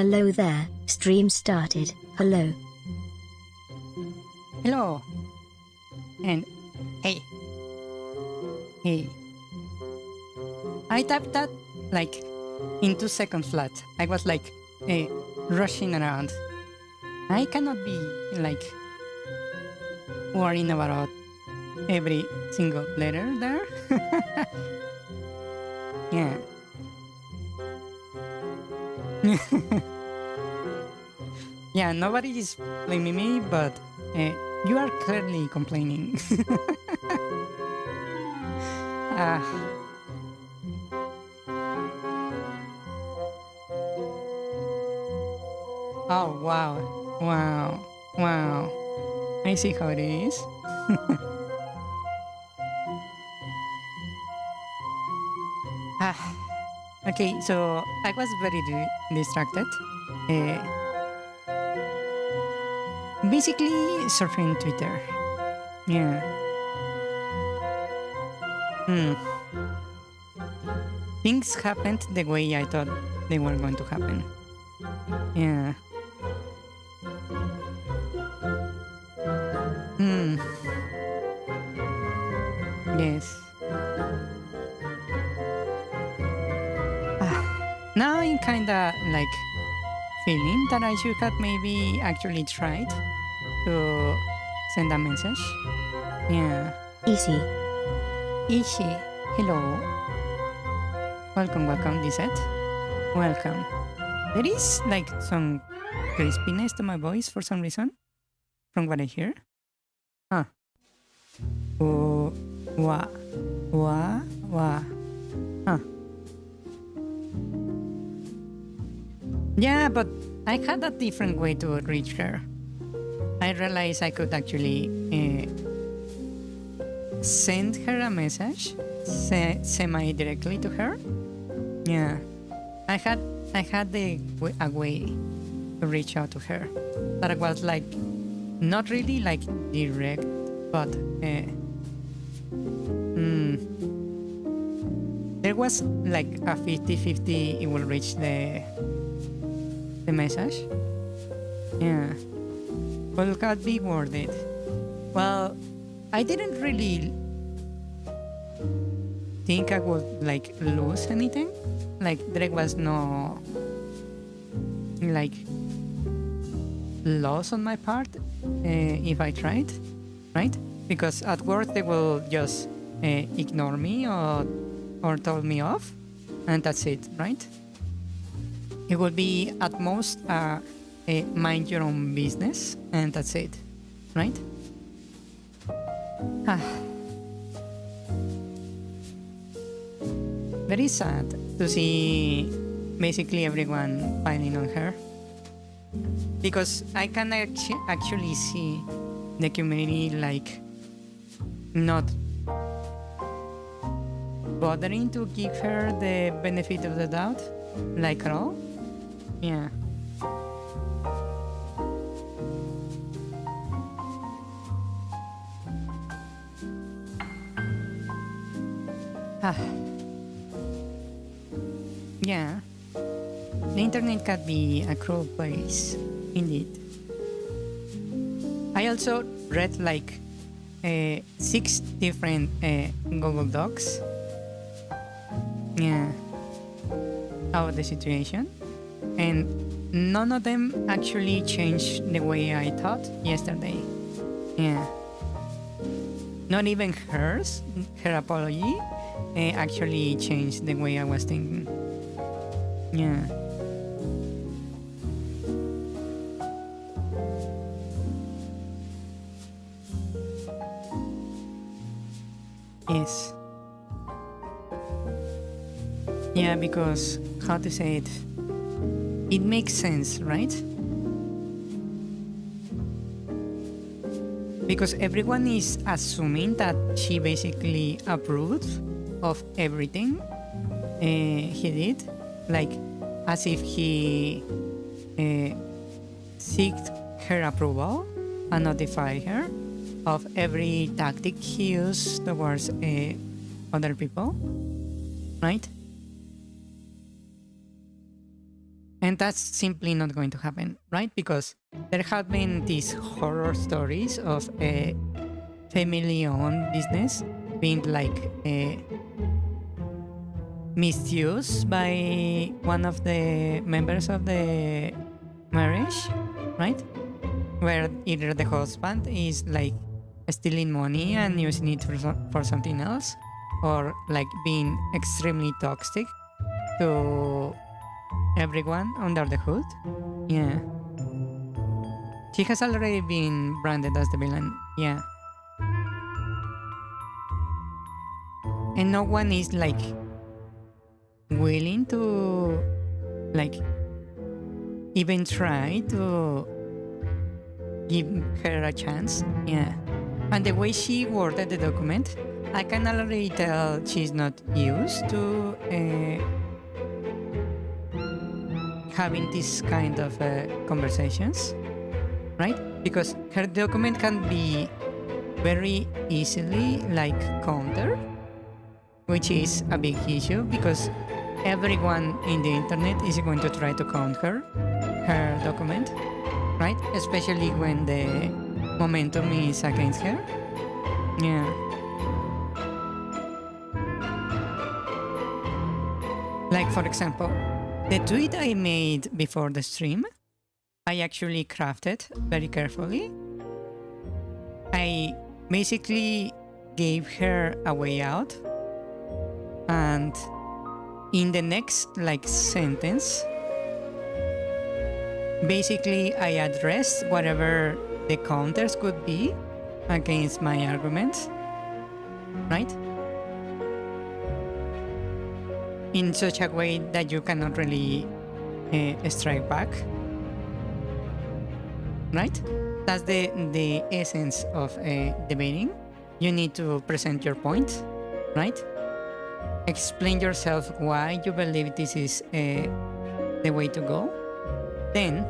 Hello there, stream started. Hello. Hello. And hey. Hey. I tapped that like in 2 seconds flat. I was like rushing around. I cannot be like worrying about every single letter there. Yeah. Yeah, nobody is blaming me, but you are clearly complaining. Ah. Oh, wow. Wow. Wow. I see how it is. Ah. Okay, so I was very distracted. Uh, Basically, surfing Twitter. Yeah. Hmm. Things happened the way I thought they were going to happen. Yeah. Hmm. Yes. Ah. Now I'm kinda like feeling that I should have maybe actually tried to send a message. Yeah. Easy. Ishi. Hello. Welcome, welcome, Lisette. Welcome. There is like some crispiness to my voice for some reason, from what I hear. Huh. Oh, wah, wah, wah. Huh. Yeah, but I had a different way to reach her. I realized I could actually send her a message semi-directly to her. Yeah, I had a way to reach out to her that was like not really like direct, but there was like a 50-50 it will reach the message. Yeah, but it got be worth it. Well, I didn't really think I would like lose anything. Like there was no like loss on my part if I tried, right? Because at work they will just ignore me or tell me off, and that's it, right? It will be at most a mind your own business, and that's it, right? Very sad to see basically everyone piling on her, because I can actually see the community like not bothering to give her the benefit of the doubt, like at all. Yeah. Yeah. The internet can be a cruel place, indeed. I also read like 6 different Google Docs. Yeah. About the situation. And none of them actually changed the way I thought yesterday. Yeah. Not even hers, her apology, actually changed the way I was thinking. Yeah. Yes. Yeah, because how to say it? It makes sense, right? Because everyone is assuming that she basically approved of everything he did, like as if he seeked her approval and notified her of every tactic he used towards other people, right? And that's simply not going to happen, right? Because there have been these horror stories of a family-owned business being like misused by one of the members of the marriage, right? Where either the husband is like stealing money and using it for something else, or like being extremely toxic to everyone under the hood. Yeah. She has already been branded as the villain. Yeah. And no one is like willing to like even try to give her a chance. Yeah. And the way she worded the document, I can already tell she's not used to having this kind of conversations, right? Because her document can be very easily like countered, which is a big issue because everyone in the internet is going to try to counter her document, right? Especially when the momentum is against her. Yeah. Like, for example, the tweet I made before the stream, I actually crafted very carefully. I basically gave her a way out, and in the next like sentence, basically I addressed whatever the counters could be against my arguments, right? In such a way that you cannot really strike back, right? That's the essence of debating. You need to present your point, right? Explain yourself why you believe this is the way to go. Then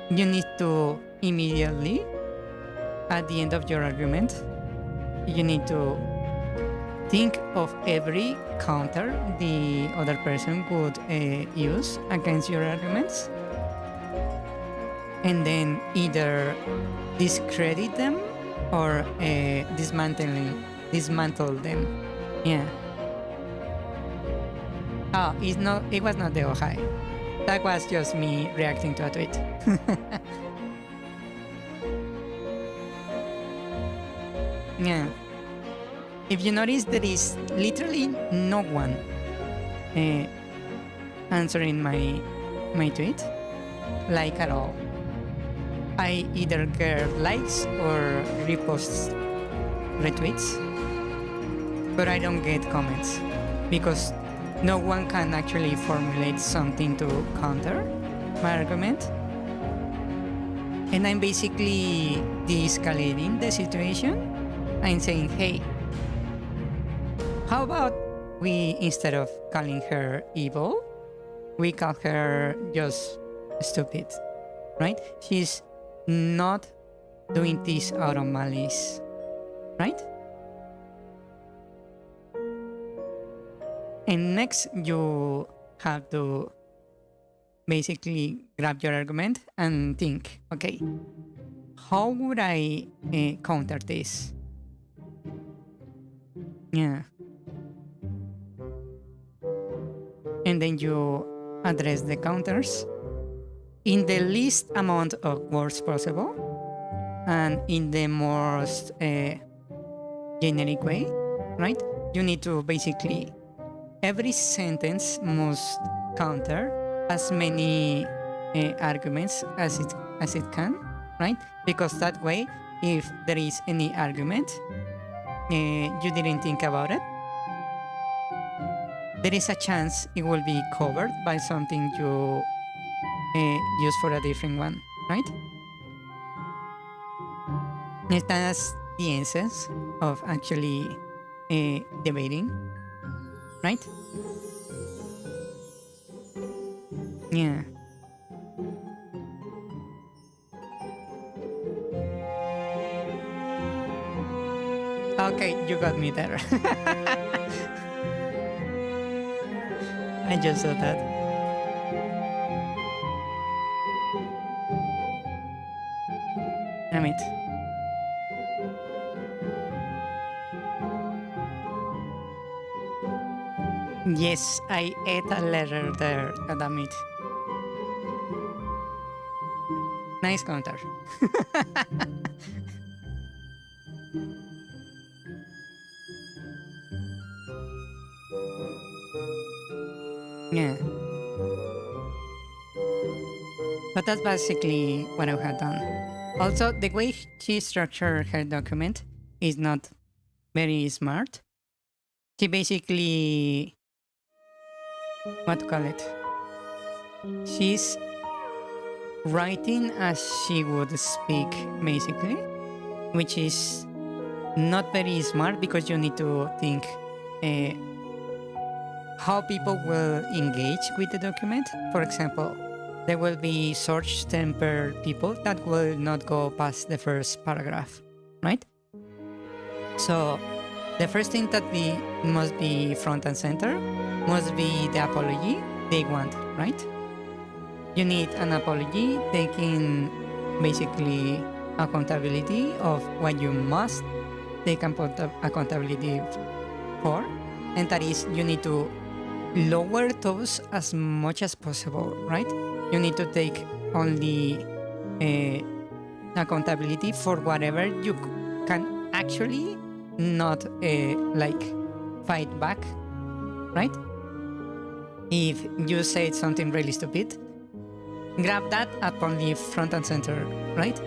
you need to immediately, at the end of your argument, you need to think of every counter the other person could use against your arguments, and then either discredit them or dismantle them. Yeah. Oh, it was not the Ojai. That was just me reacting to a tweet. Yeah. If you notice, there is literally no one answering my tweet, like at all. I either get likes or reposts, retweets, but I don't get comments because no one can actually formulate something to counter my argument. And I'm basically de-escalating the situation. I'm saying, hey, how about we, instead of calling her evil, we call her just stupid, right? She's not doing this out of malice, right? And next, you have to basically grab your argument and think, okay, how would I counter this? Yeah. And then you address the counters in the least amount of words possible and in the most generic way, right? You need to basically, every sentence must counter as many arguments as it can, right? Because that way, if there is any argument, you didn't think about it, there is a chance it will be covered by something you use for a different one, right? That's the essence of actually debating, right? Yeah. Okay, you got me there. I just saw that. Damn it. Yes, I ate a letter there. God damn it. Nice counter. Yeah. But that's basically what I had done. Also, the way she structured her document is not very smart. She basically, what to call it? She's writing as she would speak, basically, which is not very smart because you need to think how people will engage with the document. For example, there will be short-tempered people that will not go past the first paragraph, right? So the first thing that must be front and center must be the apology they want, right? You need an apology taking basically accountability of what you must take accountability for, and that is you need to lower those as much as possible, right? You need to take only accountability for whatever you can actually not like fight back, right? If you said something really stupid, grab that at only front and center, right?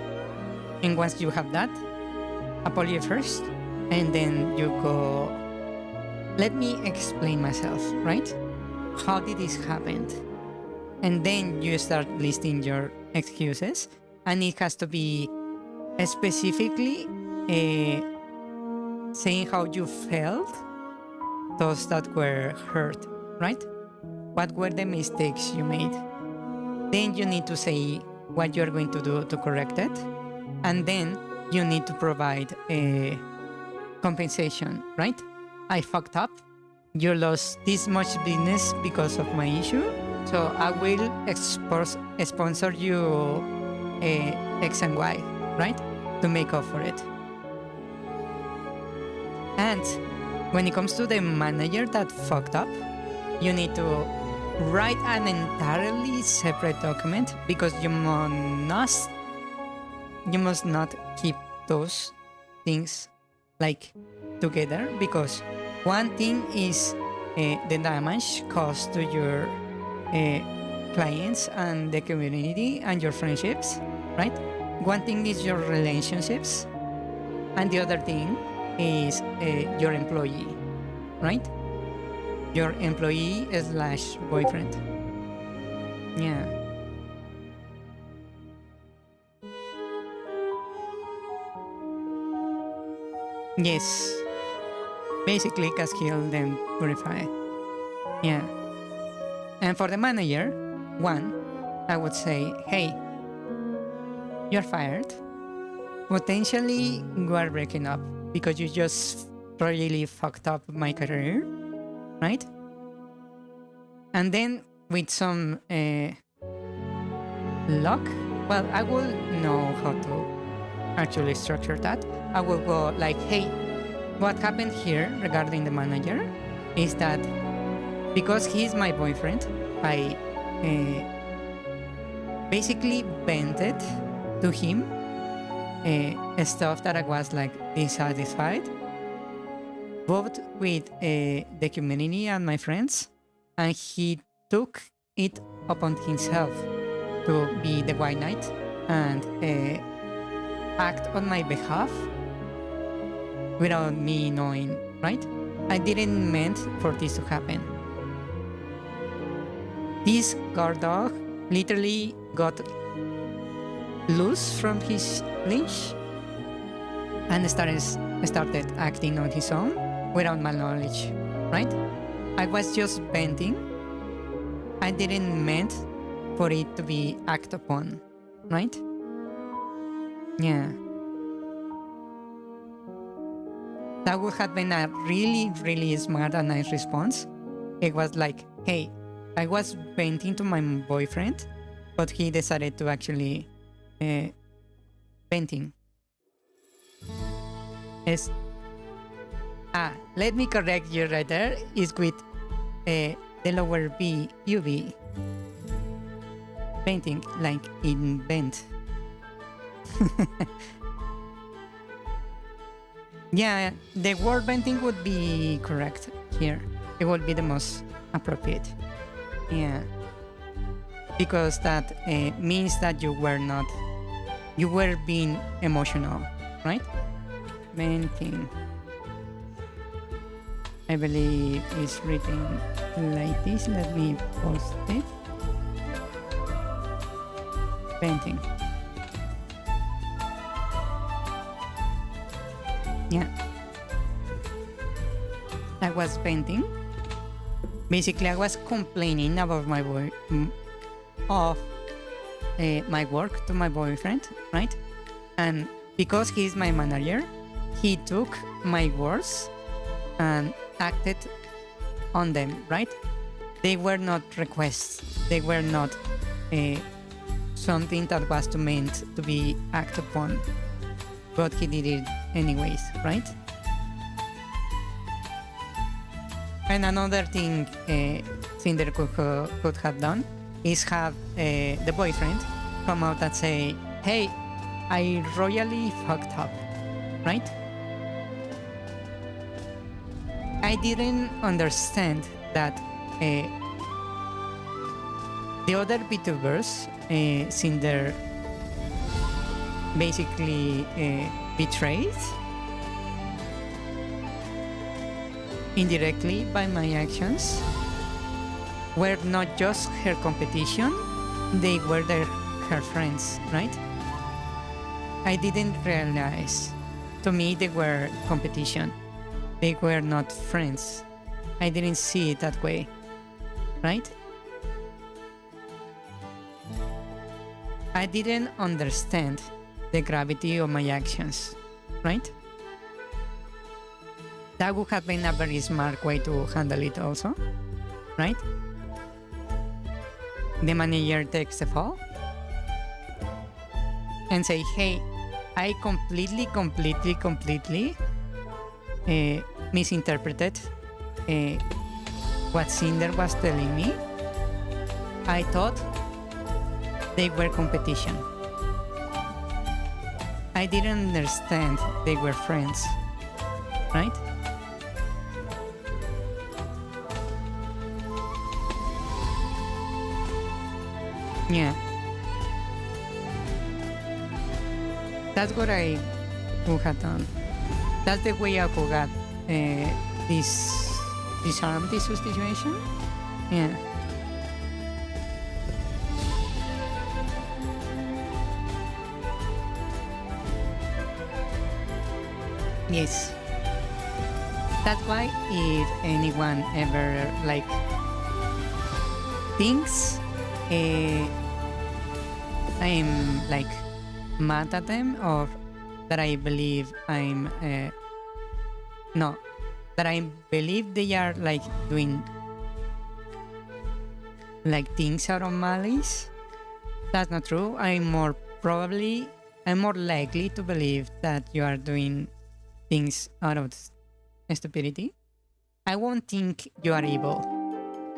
And once you have that, apology first, and then you go, let me explain myself, right? How did this happen? And then you start listing your excuses, and it has to be specifically saying how you felt, those that were hurt, right? What were the mistakes you made? Then you need to say what you're going to do to correct it, and then you need to provide a compensation, right? I fucked up. You lost this much business because of my issue, so I will sponsor you X and Y, right? To make up for it. And when it comes to the manager that fucked up, you need to write an entirely separate document because you must not keep those things like together, because one thing is the damage caused to your clients and the community and your friendships, right? One thing is your relationships, and the other thing is your employee, right? Your employee / boyfriend. Yeah. Yes. Basically, Caskill, then Purify. Yeah. And for the manager, one, I would say, hey, you're fired. Potentially, you are breaking up because you just really fucked up my career, right? And then with some luck, well, I will know how to actually structure that. I will go like, hey, what happened here regarding the manager is that because he's my boyfriend, I basically vented to him stuff that I was like dissatisfied, both with the community and my friends, and he took it upon himself to be the white knight and act on my behalf without me knowing, right? I didn't meant for this to happen. This guard dog literally got loose from his leash and started acting on his own without my knowledge, right? I was just venting. I didn't meant for it to be acted upon, right? Yeah. That would have been a really, really smart and nice response. It was like, hey, I was venting to my boyfriend, but he decided to actually venting It's let me correct you right there. It's with the lower B, UV. Painting, like invent. Yeah, the word painting would be correct here. It would be the most appropriate. Yeah. Because that means that you were being emotional, right? Painting. I believe it's written like this. Let me post it. Painting. Yeah. I was painting. Basically, I was complaining about my my work to my boyfriend, right? And because he's my manager, he took my words and acted on them, right? They were not requests. They were not something that was meant to be acted upon, but he did it anyways, right? And another thing Cinder could have done is have the boyfriend come out and say, hey, I royally fucked up, right? I didn't understand that the other VTubers, Cinder basically betrayed indirectly by my actions, were not just her competition, they were her friends, right? I didn't realize. To me, they were competition. They were not friends. I didn't see it that way, right? I didn't understand the gravity of my actions, right? That would have been a very smart way to handle it also, right? The manager takes the fall and say, hey, I completely misinterpreted what Cinder was telling me. I thought they were competition. I didn't understand they were friends, right? Yeah. That's what I would have done. That's the way I could have disarm this situation. Yeah. Yes. That's why if anyone ever like thinks I'm like mad at them, or that I believe I'm that I believe they are like doing like things out of malice, that's not true. I'm more likely to believe that you are doing things out of stupidity. I won't think you are evil.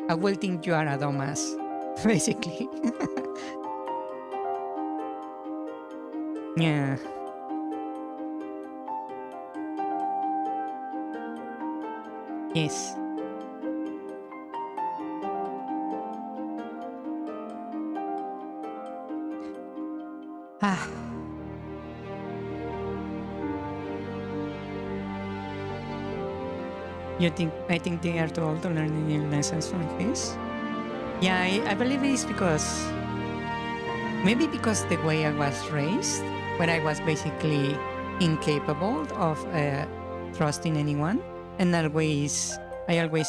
I will think you are a dumbass, basically. Yeah. Yes. Ah. I think they are too old to learn any lessons from this? Yeah, I believe it's because maybe because the way I was raised, where I was basically incapable of trusting anyone, and I always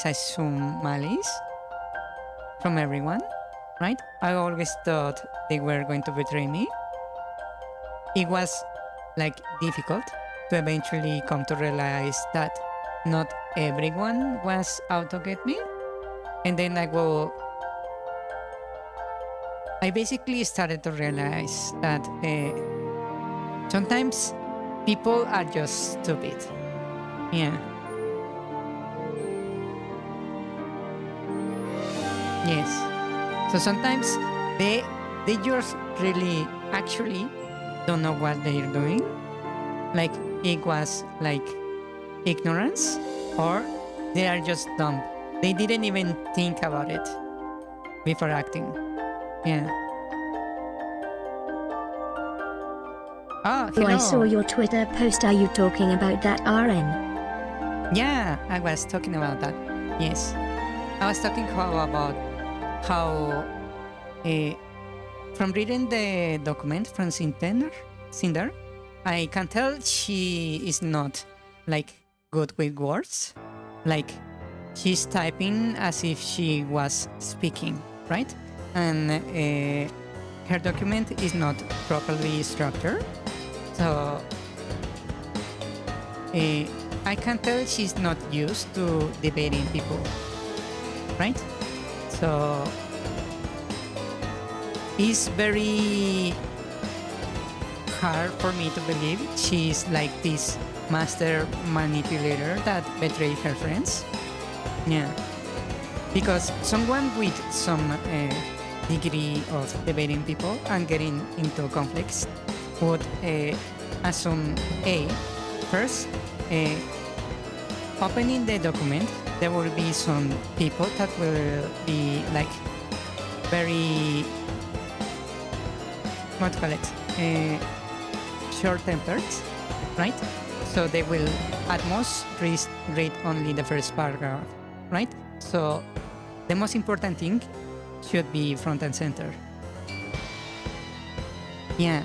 assume malice from everyone, right? I always thought they were going to betray me. It was like difficult to eventually come to realize that not everyone was out to get me. And then I basically started to realize that sometimes people are just stupid. Yeah. Yes. So sometimes they just really actually don't know what they're doing. Like it was like ignorance, or they are just dumb. They didn't even think about it before acting. Yeah. Oh, Oh, I hello. saw your Twitter post. Are you talking about that RN? Yeah, I was talking about that. Yes. I was talking about how from reading the document from Cinder, I can tell she is not like good with words. Like she's typing as if she was speaking, right? And her document is not properly structured. So I can tell she's not used to debating people, right? So it's very hard for me to believe she's like this master manipulator that betrayed her friends. Yeah. Because someone with some degree of debating people and getting into conflicts would assume first, opening the document, there will be some people that will be like very, what to call it, short-tempered, right? So they will at most read only the first paragraph, right? So the most important thing should be front and center. Yeah.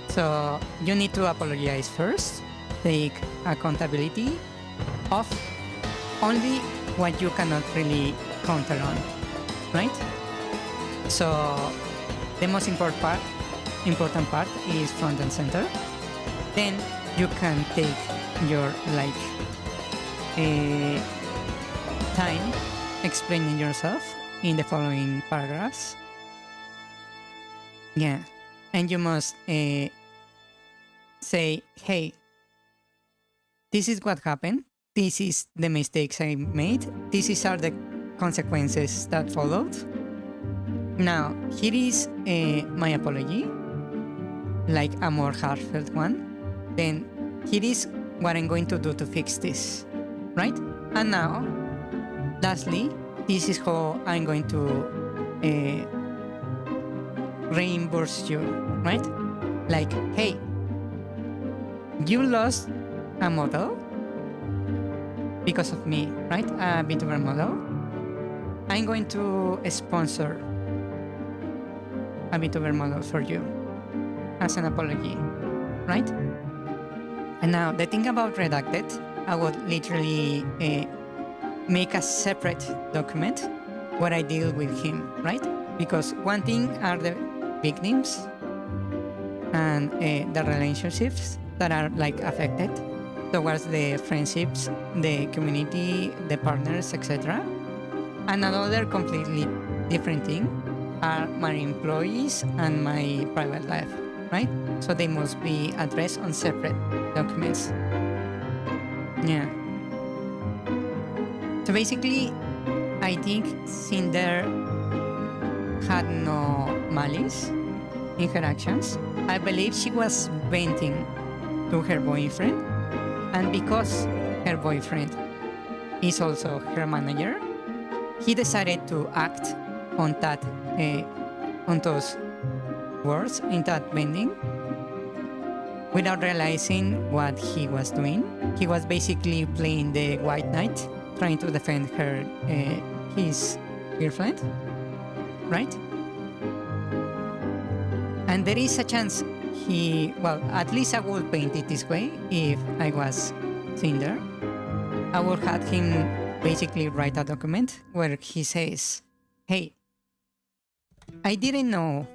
So you need to apologize first, take accountability of only what you cannot really counter on, right? So the most important part is front and center. Then you can take your like time explaining yourself in the following paragraphs. Yeah, and you must say, hey, this is what happened. This is the mistakes I made. These are the consequences that followed. Now, here is my apology, like a more heartfelt one. Then here is what I'm going to do to fix this, right? And now, lastly, this is how I'm going to reimburse you, right? Like, hey, you lost a model because of me, right? A VTuber model. I'm going to sponsor a VTuber model for you as an apology, right? And now the thing about Redacted, I would literally make a separate document where I deal with him, right? Because one thing are the victims and the relationships that are like affected towards the friendships, the community, the partners, etc. And another completely different thing are my employees and my private life, right? So they must be addressed on separate documents. Yeah. So basically, I think Cinder had no malice in her actions. I believe she was venting to her boyfriend, and because her boyfriend is also her manager, he decided to act on that, on those words, in that bending, without realizing what he was doing. He was basically playing the white knight, trying to defend her, his girlfriend, right? And there is a chance well, at least I would paint it this way if I was Cinder. I would have him basically write a document where he says, hey, I didn't know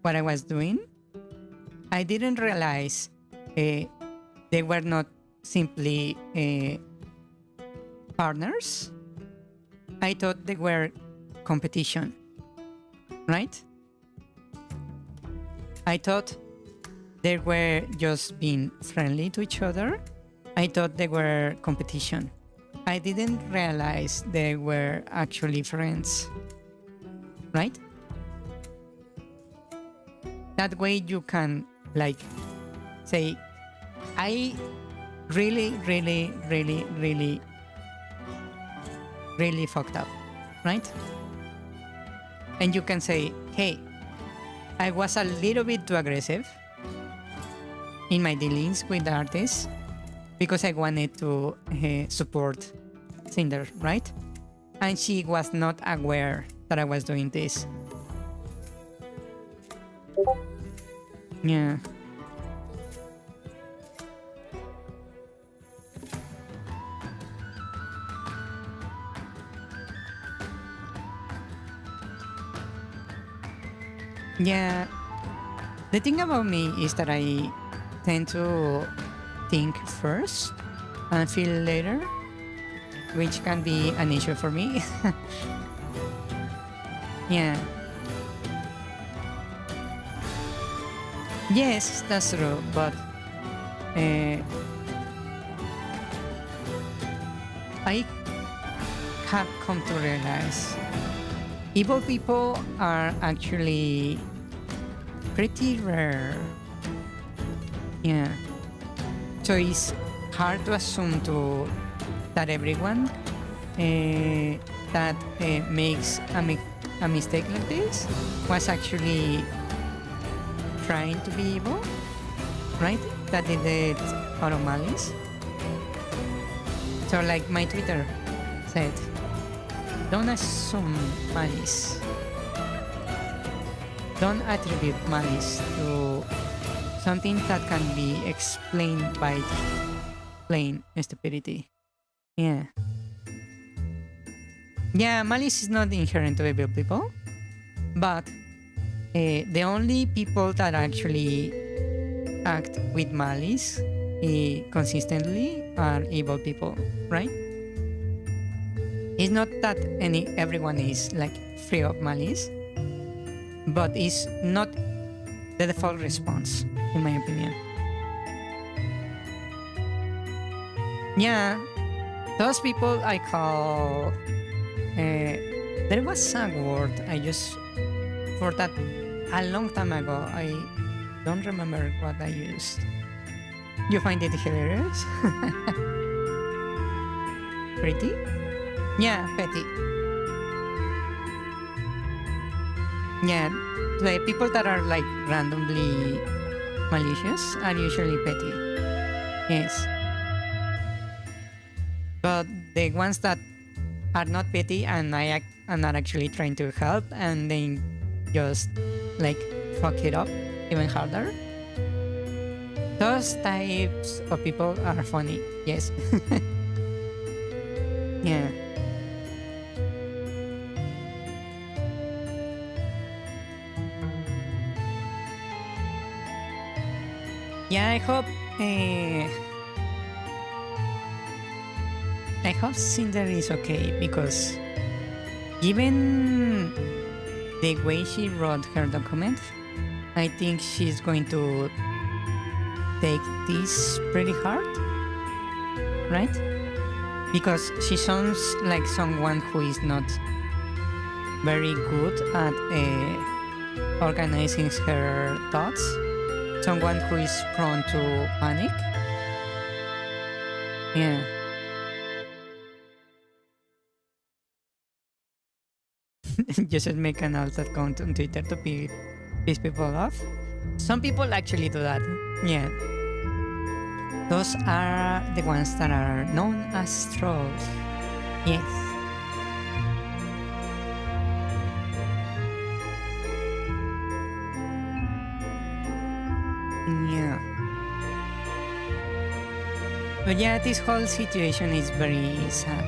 what I was doing. I didn't realize they were not simply partners. I thought they were competition, right? I thought they were just being friendly to each other, I thought they were competition. I didn't realize they were actually friends, right? That way you can like say, I really fucked up, right? And you can say, hey, I was a little bit too aggressive in my dealings with the artist because I wanted to support Cinder, right? And she was not aware that I was doing this. Yeah. Yeah. The thing about me is that I tend to think first and feel later, which can be an issue for me. Yeah. Yes, that's true, but I have come to realize evil people are actually pretty rare. Yeah. So it's hard to assume that everyone that makes a mistake like this was actually trying to be evil, right? That they did out of malice. So like my Twitter said, don't assume malice. Don't attribute malice to something that can be explained by plain stupidity. Yeah. Yeah, malice is not inherent to evil people, but the only people that actually act with malice consistently are evil people, right? It's not that everyone is like free of malice, but it's not the default response, in my opinion. Yeah, those people I call. There was a word I used for that a long time ago. I don't remember what I used. You find it hilarious? Pretty? Yeah, petty. Yeah, the people that are like randomly malicious are usually petty. Yes. But the ones that are not petty and are not actually trying to help and then just like fuck it up even harder, those types of people are funny. Yes. Yeah. Yeah, I hope Cinder is okay, because given the way she wrote her document, I think she's going to take this pretty hard, right? Because she sounds like someone who is not very good at organizing her thoughts, someone who is prone to panic. Yeah. You should make an alt account on Twitter to piss people off. Some people actually do that. Yeah. Those are the ones that are known as trolls. Yes. Yeah. But yeah, this whole situation is very sad.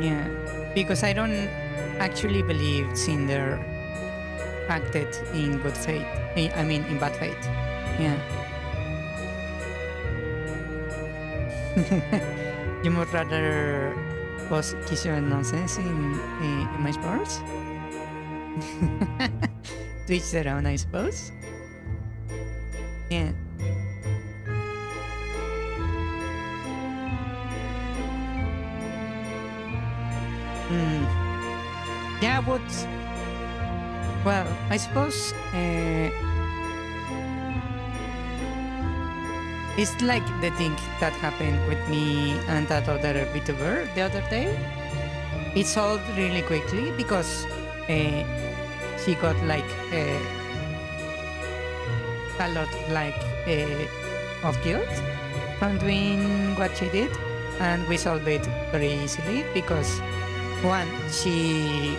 Yeah. Because I don't actually believe Cinder acted in good faith. I mean, in bad faith. Yeah. You would rather post Kisho nonsense in my sports? To each their own, I suppose. Yeah. Mm. Yeah, but well, I suppose it's like the thing that happened with me and that other VTuber the other day. It solved really quickly because she got like a lot like of guilt from doing what she did, and we solved it very easily because one, she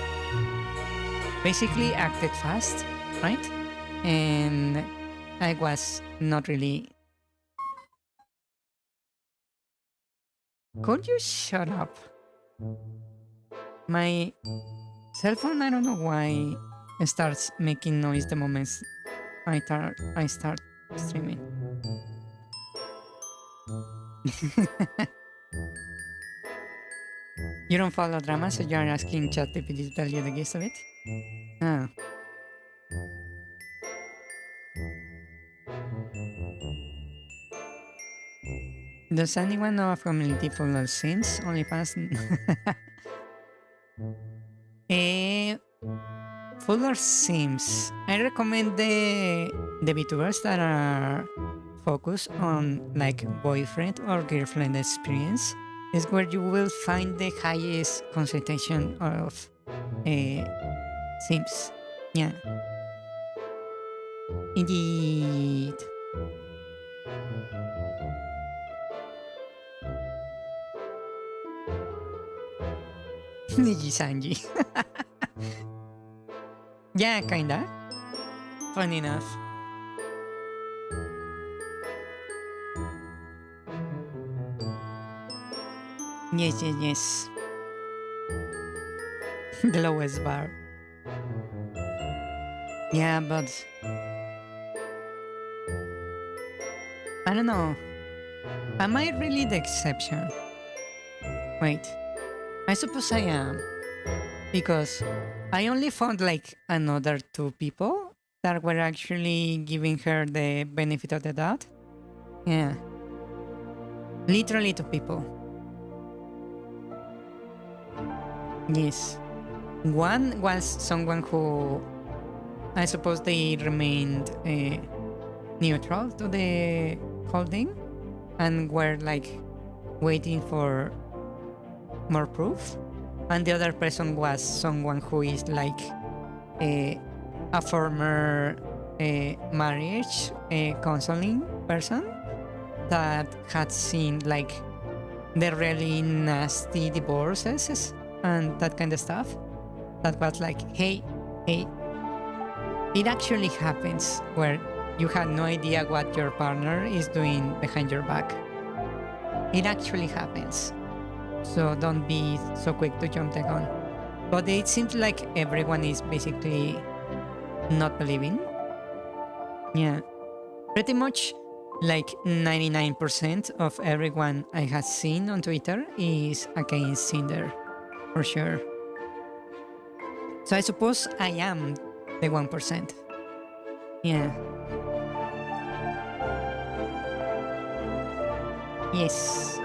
basically acted fast, right? And I was not really. Could you shut up? My cell phone, I don't know why, starts making noise the moment I start streaming. You don't follow drama, so you're asking ChatGPT to tell you the gist of it? Ah. Does anyone know a community full of sims? Only fans? eh, full of sims. I recommend the VTubers that are focused on like boyfriend or girlfriend experience. Is where you will find the highest concentration of sims. Yeah. Indeed. Niji-sanji. Yeah, kinda. Fun enough. Yes, yes, yes. The lowest bar. Yeah, but I don't know. Am I really the exception? Wait, I suppose I am. Because I only found like another two people that were actually giving her the benefit of the doubt. Yeah. Literally two people. Yes. One was someone who I suppose they remained neutral to the whole thing and were like waiting for more proof. And the other person was someone who is like a former marriage counseling person that had seen like the really nasty divorces and that kind of stuff. That was like, hey, it actually happens where you had no idea what your partner is doing behind your back. It actually happens. So don't be so quick to jump the gun. But it seems like everyone is basically not believing. Yeah. Pretty much like 99% of everyone I have seen on Twitter is against Cinder, for sure. So I suppose I am the 1%. Yeah. Yes.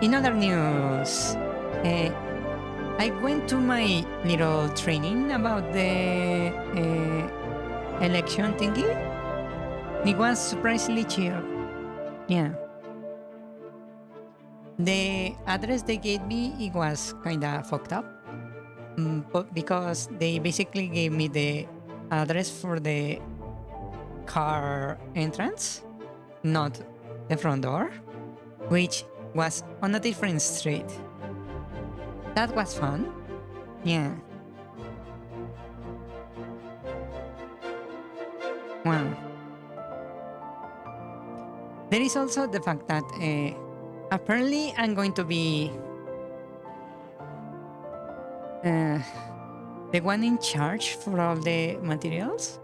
In other news, I went to my little training about the election thingy. It was surprisingly chill. Yeah. The address they gave me, it was kinda fucked up. But because they basically gave me the address for the car entrance, not the front door, which was on a different street. That was fun. Yeah. Well, there is also the fact that apparently I'm going to be the one in charge for all the materials,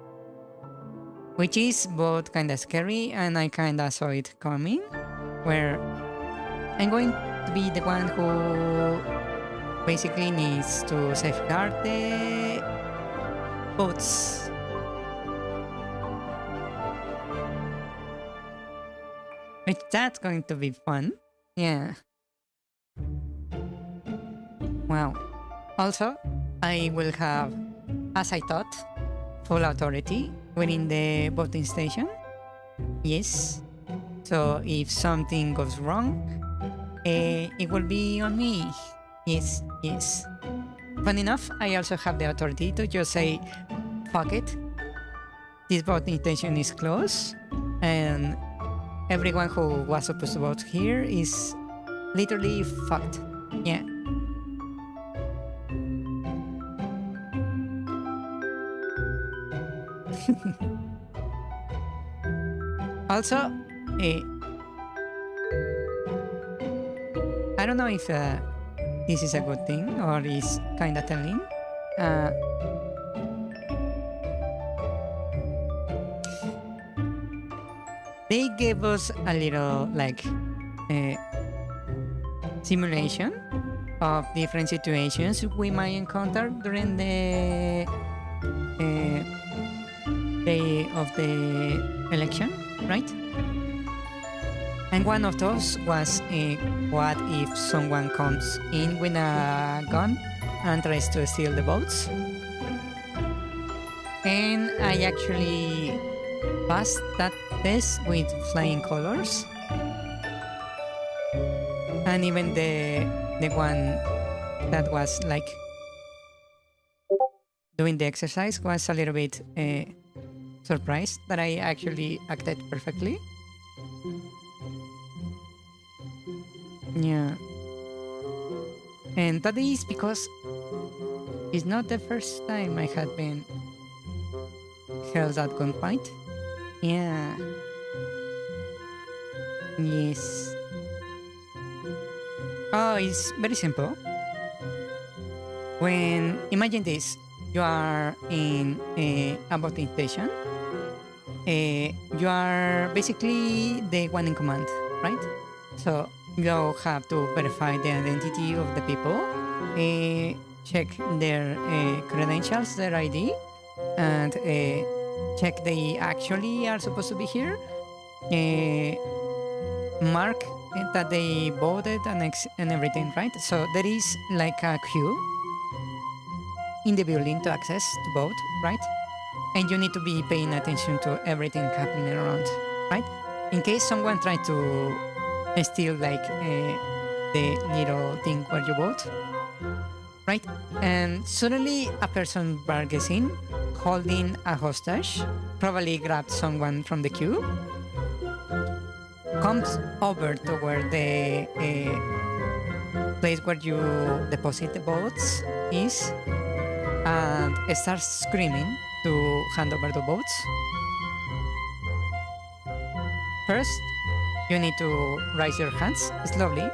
which is both kind of scary and I kind of saw it coming, where I'm going to be the one who basically needs to safeguard the boats. Which that's going to be fun. Yeah. Wow. Also, I will have, as I thought, full authority within the voting station. Yes. So if something goes wrong, it will be on me. Yes, yes. Fun enough, I also have the authority to just say, fuck it. This voting station is closed, and everyone who was supposed to vote here is literally fucked. Yeah. Also, I don't know if this is a good thing or is kind of telling. They gave us a little like simulation of different situations we might encounter during the day of the election, right? And one of those was what if someone comes in with a gun and tries to steal the votes? And I actually passed that test with flying colors. And even the one that was like doing the exercise was a little bit surprised that I actually acted perfectly. Yeah. And that is because it's not the first time I had been held at gunpoint. Yeah. Yes. Oh, it's very simple. When, imagine this, you are in a voting station. You are basically the one in command, right? So you have to verify the identity of the people, check their credentials, their ID, and check they actually are supposed to be here. Mark that they voted and everything, right? So there is like a queue in the building to access to vote, right? And you need to be paying attention to everything happening around, right? In case someone tried to steal like the little thing where you vote, right? And suddenly a person barges in, holding a hostage, probably grabbed someone from the queue, comes over to where the place where you deposit the votes is, and starts screaming to hand over the votes. First, you need to raise your hands slowly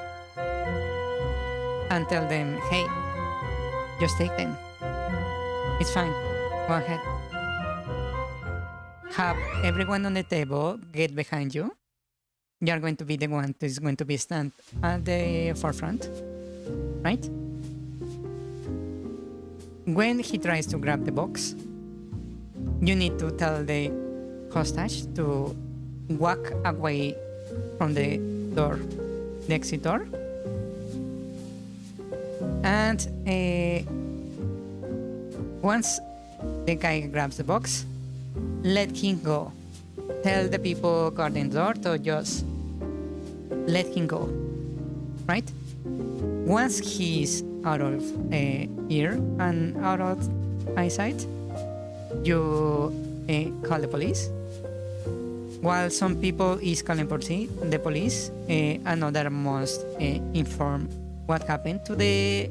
and tell them, hey, just take them. It's fine. Go ahead. Have everyone on the table get behind you. You're going to be the one who's going to be stand at the forefront, right? When he tries to grab the box, you need to tell the hostage to walk away from the door, the exit door. And once the guy grabs the box, let him go. Tell the people guarding the door to just let him go, right? Once he's out of ear and out of eyesight, you call the police. While some people is calling for the police, another must inform what happened to the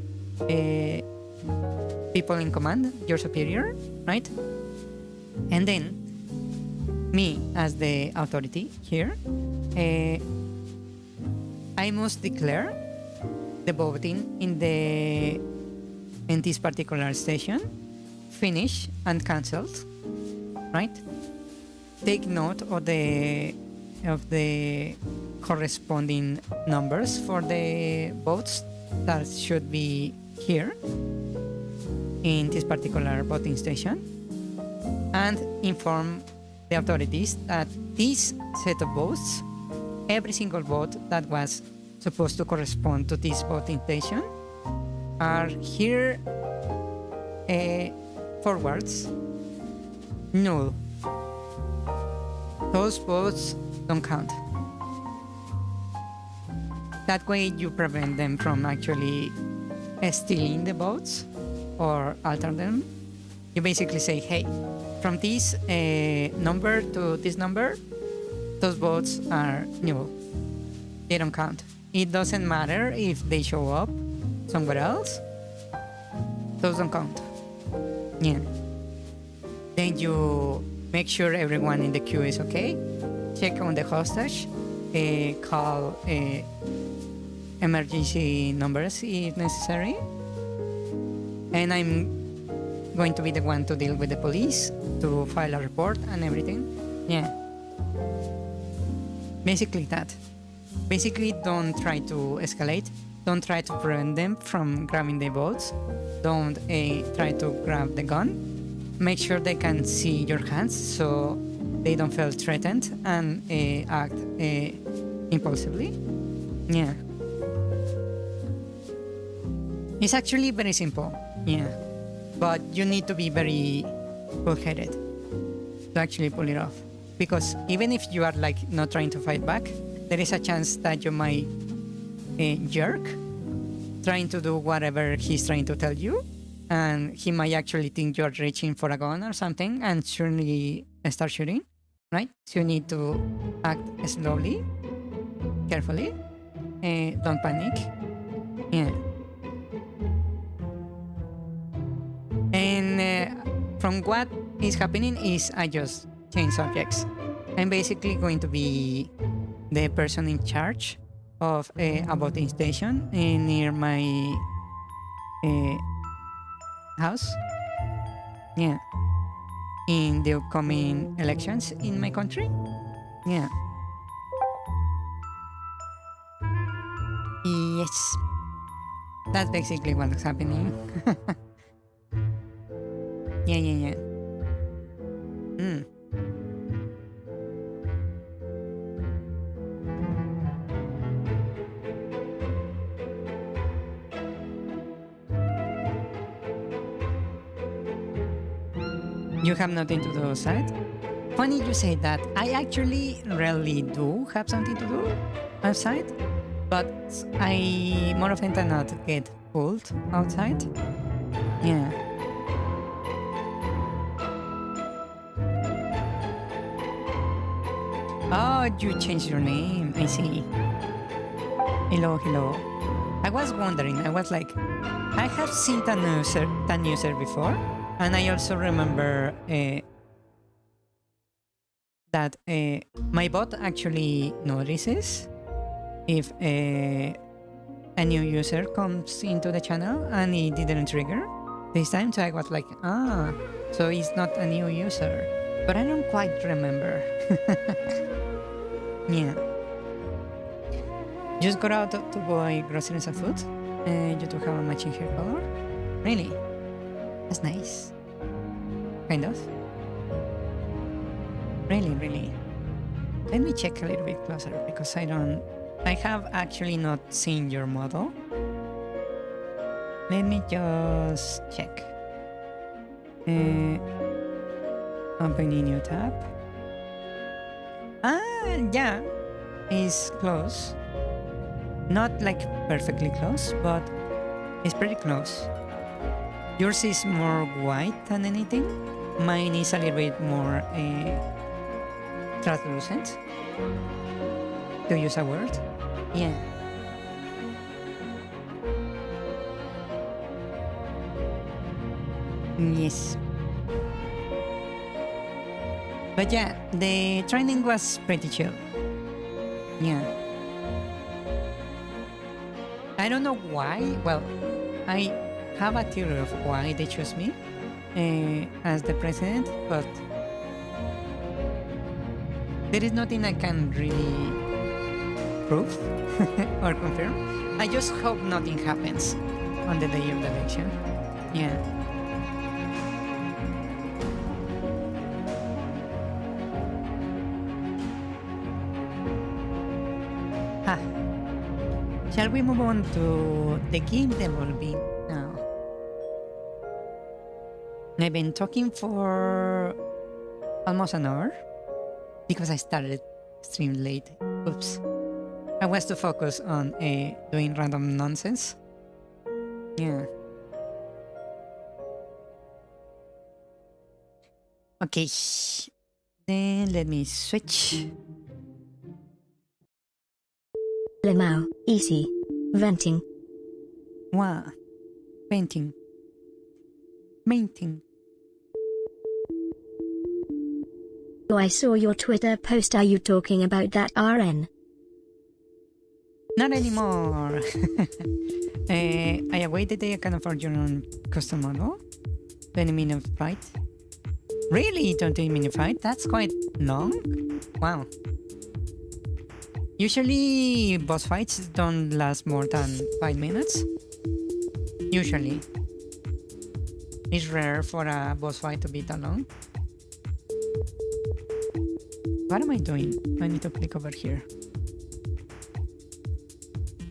people in command, your superior, right? And then me as the authority here, I must declare the voting in this particular station finished and cancelled, right? Take note of the corresponding numbers for the votes that should be here in this particular voting station, and inform the authorities that this set of votes every single vote that was supposed to correspond to this voting station are here forwards. Null. Those votes don't count. That way you prevent them from actually stealing the votes or alter them. You basically say, hey, from this number to this number, those votes are null. They don't count. It doesn't matter if they show up somewhere else. Those don't count. Yeah. Then you make sure everyone in the queue is okay. Check on the hostage. Call emergency numbers if necessary. And I'm going to be the one to deal with the police, to file a report and everything. Yeah. Basically that. Basically, don't try to escalate. Don't try to prevent them from grabbing the votes. Don't try to grab the gun. Make sure they can see your hands so they don't feel threatened and act impulsively. Yeah. It's actually very simple. Yeah. But you need to be very cool-headed to actually pull it off. Because even if you are like not trying to fight back, there is a chance that you might jerk, trying to do whatever he's trying to tell you, and he might actually think you're reaching for a gun or something and surely start shooting, right? So you need to act slowly, carefully, don't panic. Yeah. And from what is happening is I just change subjects. I'm basically going to be the person in charge of a voting station near my house. Yeah. In the upcoming elections in my country. Yeah. Yes. That's basically what's happening. Yeah. You have nothing to do outside? Funny you say that. I actually rarely do have something to do outside, but I more often than not get pulled outside. Yeah. Oh, you changed your name. I see. Hello. I was wondering. I was like, I have seen that user before. And I also remember that my bot actually notices if a new user comes into the channel and it didn't trigger this time. So I was like, so it's not a new user. But I don't quite remember. Yeah. Just got out to buy groceries and food. You do have a matching hair color? Really? That's nice. Kind of. Really. Let me check a little bit closer because I have actually not seen your model. Let me just check. Open a new tab. Yeah. It's close. Not like perfectly close, but it's pretty close. Yours is more white than anything. Mine is a little bit more translucent, to use a word. Yeah. Yes. But yeah, the training was pretty chill. Yeah. I don't know why. Well, I have a theory of why they chose me as the president, but there is nothing I can really prove or confirm. I just hope nothing happens on the day of the election. Yeah. Shall we move on to the game developing now? I've been talking for almost an hour because I started stream late. Oops. I was too focused on doing random nonsense. Yeah. Okay. Then let me switch. Lemao, easy. Venting. Wow. Painting. Painting. Oh, I saw your Twitter post. Are you talking about that RN? Not anymore. I awaited the can afford your own custom model. 20 minute fight. Really? 20 minute fight? That's quite long? Wow. Usually boss fights don't last more than 5 minutes. Usually. It's rare for a boss fight to be that long. What am I doing? I need to click over here.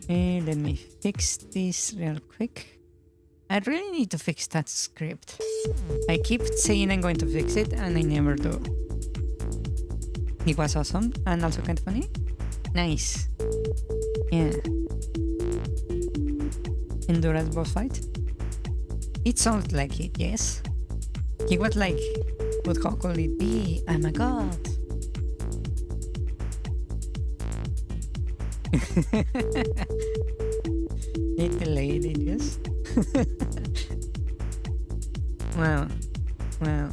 Let me fix this real quick. I really need to fix that script. I keep saying I'm going to fix it and I never do. It was awesome and also kind of funny. Nice. Yeah. Endurance boss fight? It sounds like it, yes. He was like, what how could it be? Oh my god. It delayed it, yes. Wow. Wow.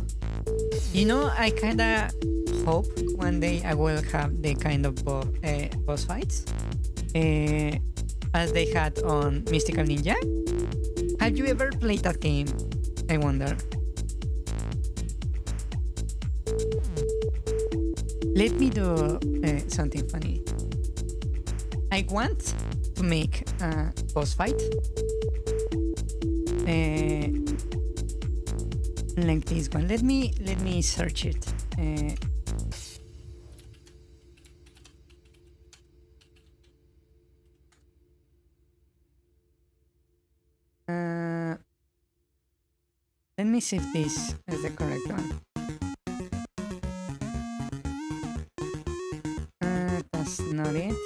You know, I kinda hope one day I will have the kind of boss fights as they had on Mystical Ninja. Have you ever played that game? I wonder. Let me do something funny. I want to make a boss fight like this one. Let me search it. Let me see if this is the correct one. That's not it.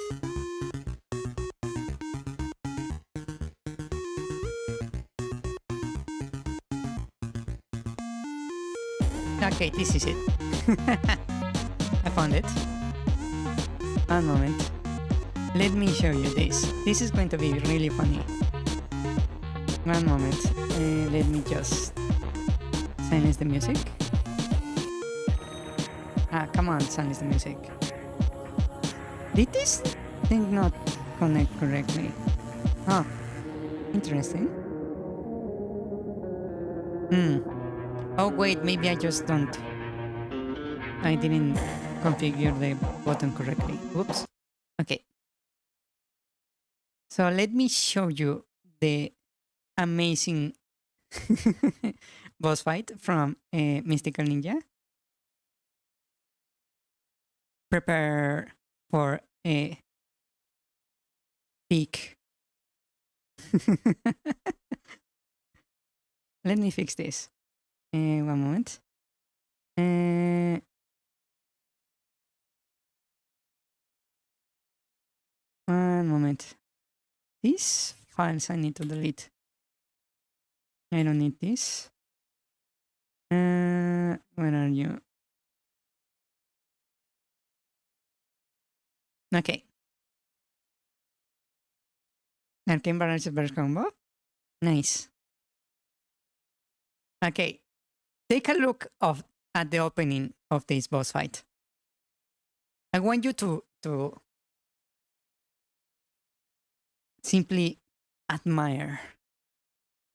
Okay, this is it. I found it. One moment. Let me show you this. This is going to be really funny. One moment. Let me just silence the music. Ah, come on, silence the music. Did this thing not connect correctly? Oh, interesting. Oh wait, maybe I just don't. I didn't configure the button correctly. Oops. Okay. So let me show you the amazing boss fight from Mystical Ninja. Prepare for a peak. Let me fix this. One moment. One moment. These files I need to delete. I don't need this. Where are you? Okay. Arcane Barrage Burst Combo. Nice. Okay. Take a look at the opening of this boss fight. I want you to simply admire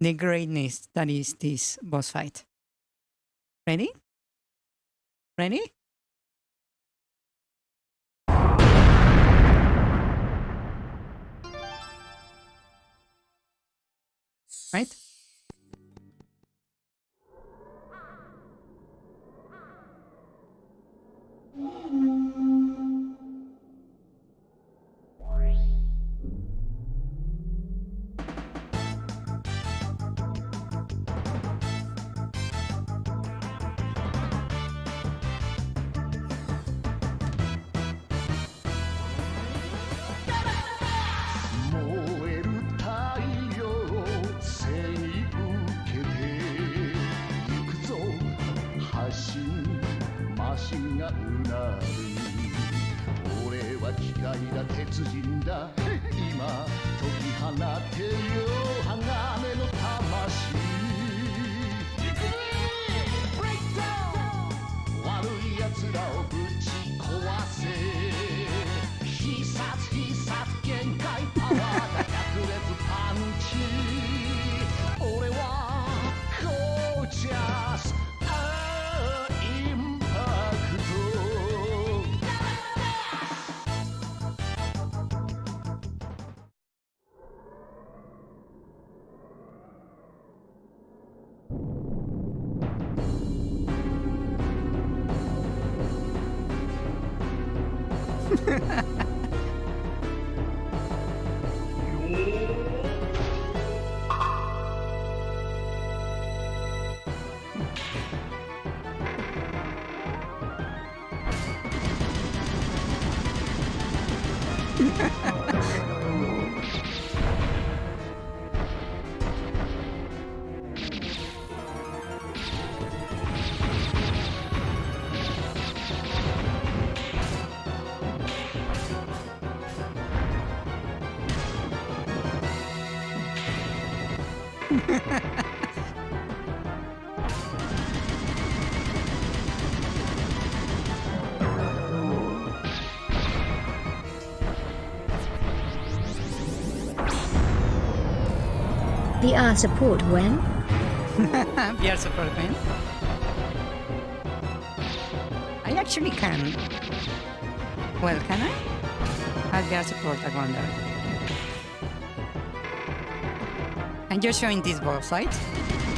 the greatness that is this boss fight. Ready? Ready? Right? なる俺は機械だ鉄人だ今解き放てよ鋼の魂行くぜブレイクダウン悪い奴らをぶち壊せ必殺限界パワーだ百裂パンチ俺はゴージャスインパクトVR support when? VR support when? I actually can. Well, can I? Have VR support, I wonder. I'm just showing this boss fight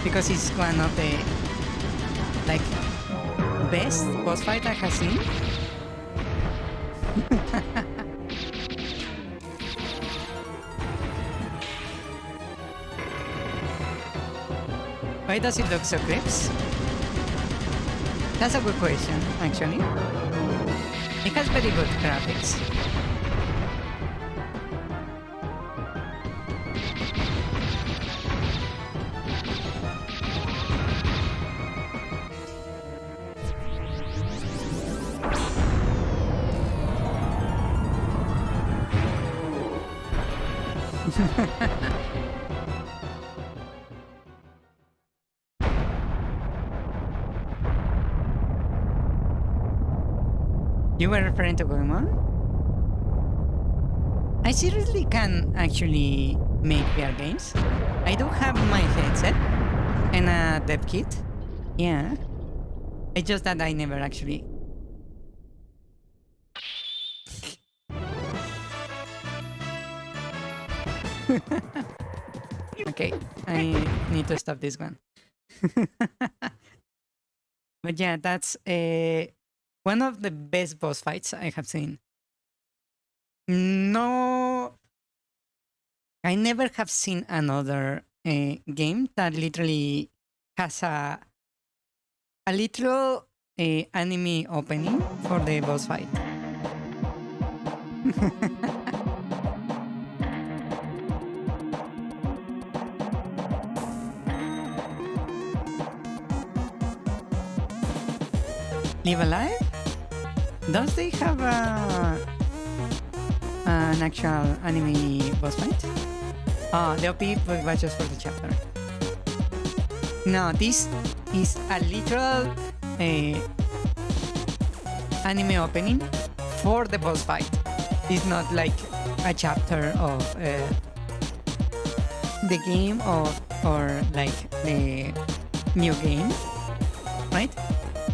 because it's one of the like best boss fight I have seen. Why does it look so crisp? That's a good question, actually. It has very good graphics. You were referring to Pokemon? I seriously can actually make VR games. I do have my headset and a dev kit. Yeah. It's just that I never actually... Okay, I need to stop this one. But yeah, that's one of the best boss fights I have seen. No, I never have seen another game that literally has a literal anime opening for the boss fight. Live Alive? Does they have an actual anime boss fight? Oh, the OP was just for the chapter. No, this is a literal anime opening for the boss fight. It's not like a chapter of the game or like the new game, right?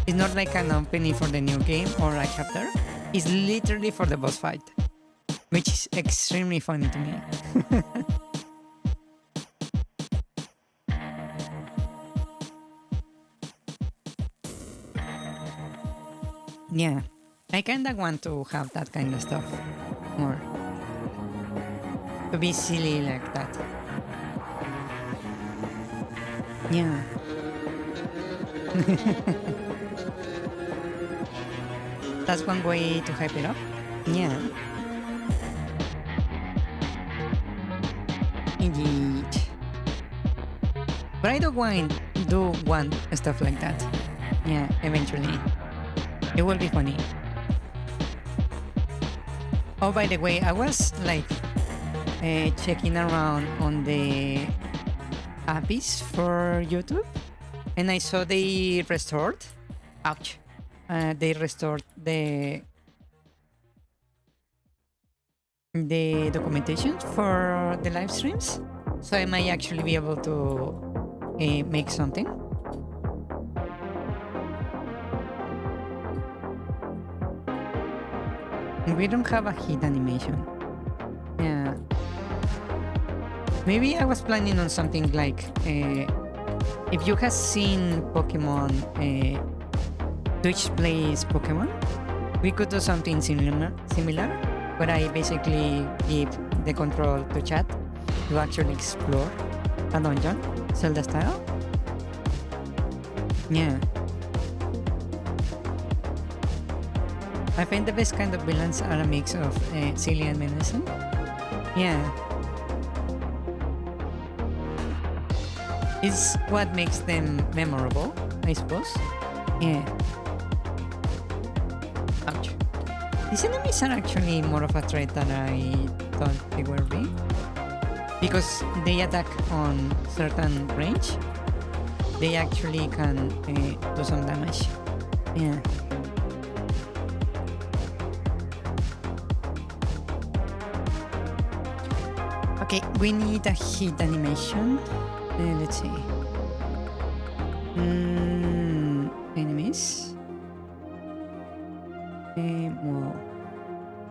It's not like an opening for the new game or a chapter. It's literally for the boss fight, which is extremely funny to me. Yeah, I kinda want to have that kind of stuff more. To be silly like that. Yeah. That's one way to hype it up. Yeah. Indeed. But I do want stuff like that. Yeah, eventually. It will be funny. Oh, by the way, I was like checking around on the APIs for YouTube, and I saw they restored. Ouch! They restored the documentation for the live streams, so I might actually be able to make something. We don't have a hit animation. Yeah. Maybe I was planning on something like if you have seen Pokemon Twitch plays Pokemon, we could do something similar where I basically give the control to chat to actually explore a dungeon, Zelda style. Yeah. I find the best kind of villains are a mix of silly and menacing. Yeah. It's what makes them memorable, I suppose. Yeah. Ouch. These enemies are actually more of a threat than I thought they were be. Because they attack on certain range, they actually can do some damage. Yeah. Okay, we need a hit animation. Let's see. Enemies. Well,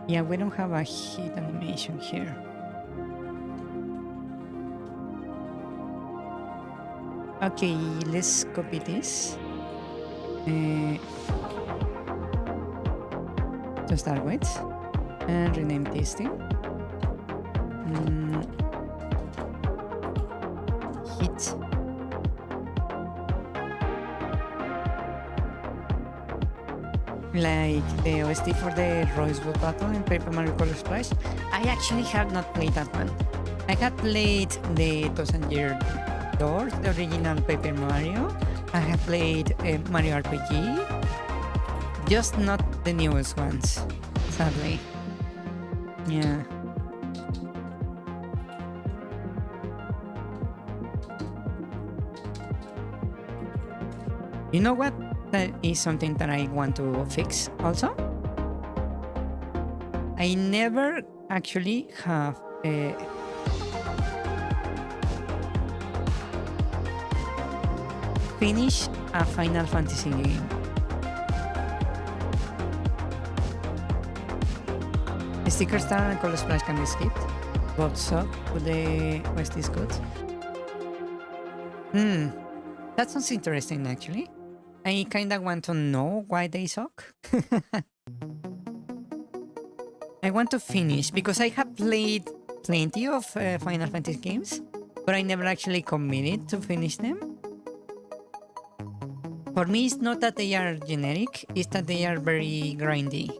yeah, we don't have a hit animation here. Okay, let's copy this. To start with, and rename this thing. Hit. Like the OST for the Rosebud battle in Paper Mario Color Splash. I actually have not played that one. I had played the Thousand Year Door, the original Paper Mario. I have played Mario RPG, just not the newest ones, sadly. Yeah. You know what? That is something that I want to fix also. I never actually have finished a Final Fantasy game. Sticker Star and Color Splash can be skipped. Both suck, but the West is good. That sounds interesting actually. I kinda want to know why they suck. I want to finish because I have played plenty of Final Fantasy games, but I never actually committed to finish them. For me, it's not that they are generic, it's that they are very grindy,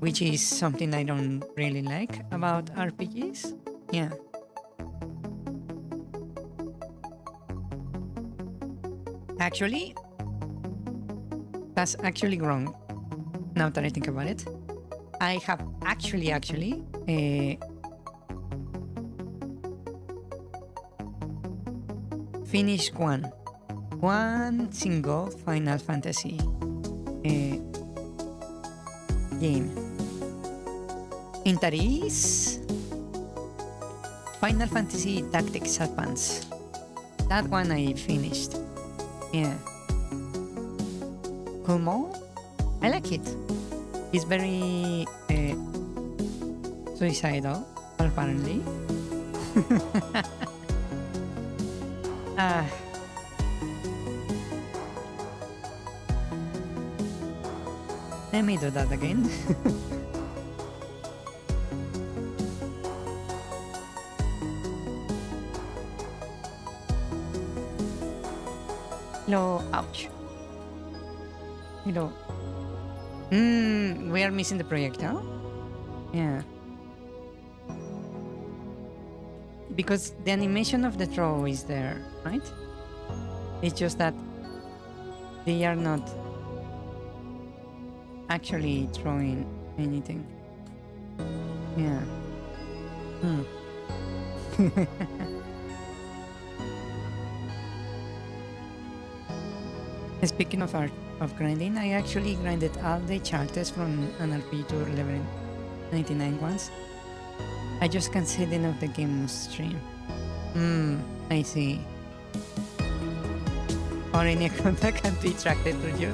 which is something I don't really like about RPGs. Yeah. Actually, that's actually wrong. Now that I think about it, I have actually finished one single Final Fantasy game. And that is Final Fantasy Tactics Advance. That one I finished. Yeah. Como? I like it. It's very suicidal, apparently. Let me do that again. No, ouch. No. We are missing the projectile? Yeah. Because the animation of the throw is there, right? It's just that they are not actually throwing anything. Yeah. Hmm. Speaking of art of grinding, I actually grinded all the characters from NLP to level 99 once. I just can't see the end of the game on stream. I see. Or any account that can be tracked to you.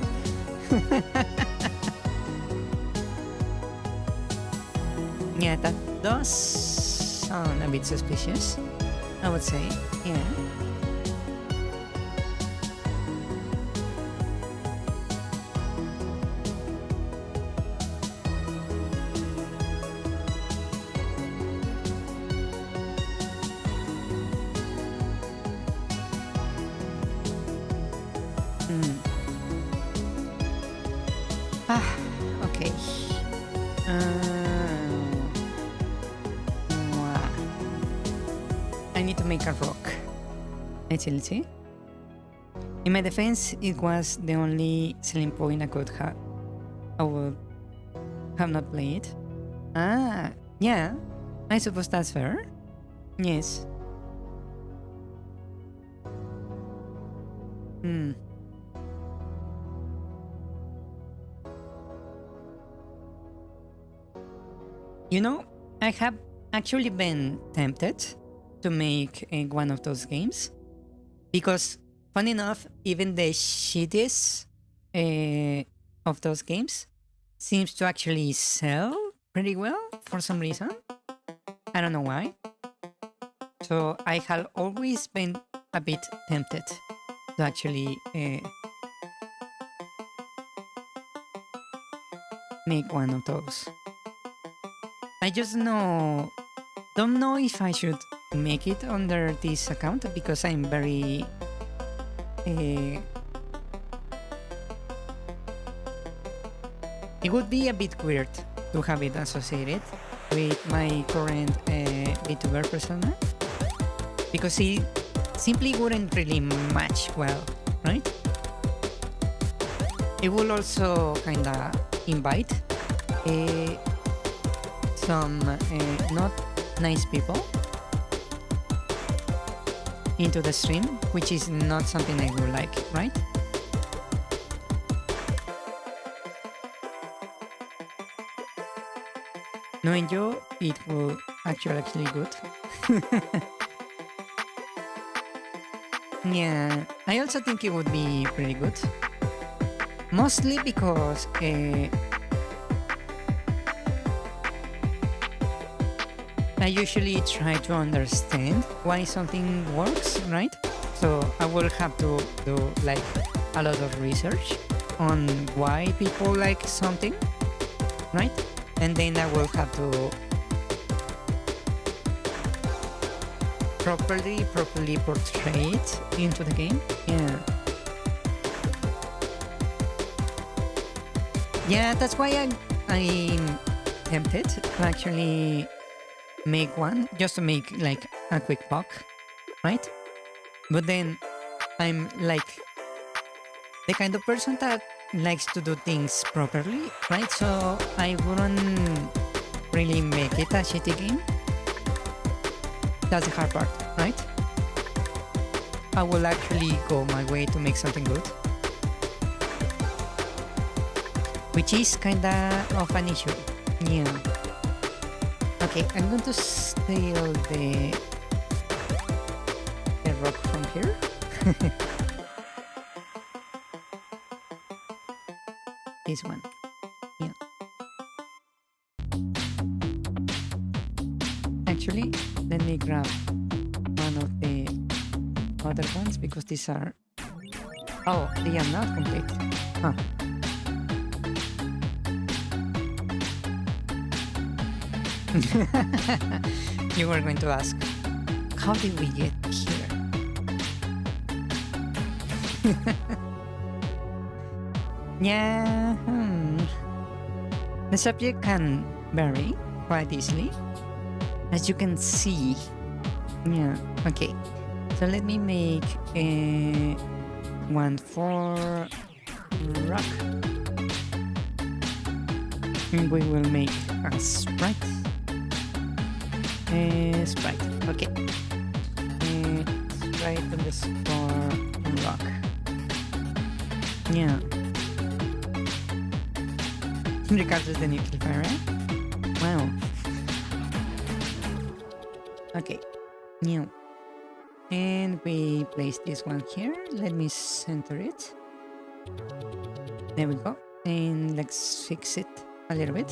Yeah, that does sound a bit suspicious, I would say. Yeah. Okay. I need to make a rock. Let's see. In my defense, it was the only selling point I would have not played. Yeah. I suppose that's fair. Yes. You know, I have actually been tempted to make one of those games because, funny enough, even the shittiest of those games seems to actually sell pretty well for some reason. I don't know why. So I have always been a bit tempted to actually make one of those. I just don't know if I should make it under this account because I'm very it would be a bit weird to have it associated with my current VTuber persona because it simply wouldn't really match well, right? It will also kinda invite some not nice people into the stream, which is not something I would like, right? Knowing you, it will actually good. Yeah, I also think it would be pretty good. Mostly because I usually try to understand why something works, right? So I will have to do like a lot of research on why people like something, right? And then I will have to properly portray it into the game. Yeah, that's why I'm tempted to actually make one, just to make like a quick buck, right? But then I'm like the kind of person that likes to do things properly, right? So I wouldn't really make it a shitty game. That's the hard part, right? I will actually go my way to make something good, which is kinda of an issue. Yeah. Okay, I'm going to steal the rock from here. This one. Yeah. Actually, let me grab one of the other ones because these are... Oh, they are not complete. Huh. You were going to ask, how did we get here? Yeah, the subject can vary quite easily, as you can see. Yeah, okay. So let me make one for rock. And we will make a sprite. Sprite. Okay. Sprite underscore unlock. Yeah. Ricardo is the new Killfire, right? Wow. Okay. New. And we place this one here. Let me center it. There we go. And let's fix it a little bit.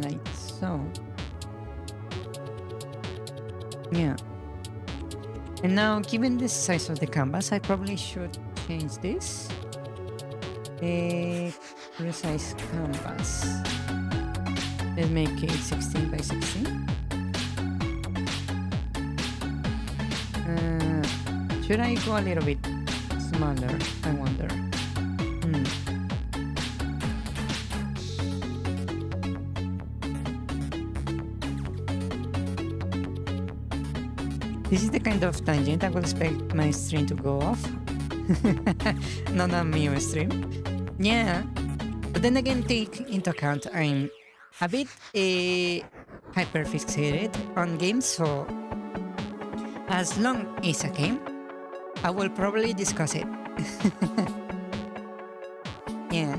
Like so. Yeah. And now, given the size of the canvas, I probably should change this. A precise canvas. Let's make it 16 by 16. Should I go a little bit smaller? I wonder. This is the kind of tangent I would expect my stream to go off. Not a Mio stream. Yeah. But then again, take into account I'm a bit hyperfixated on games, so as long as a game, I will probably discuss it. Yeah.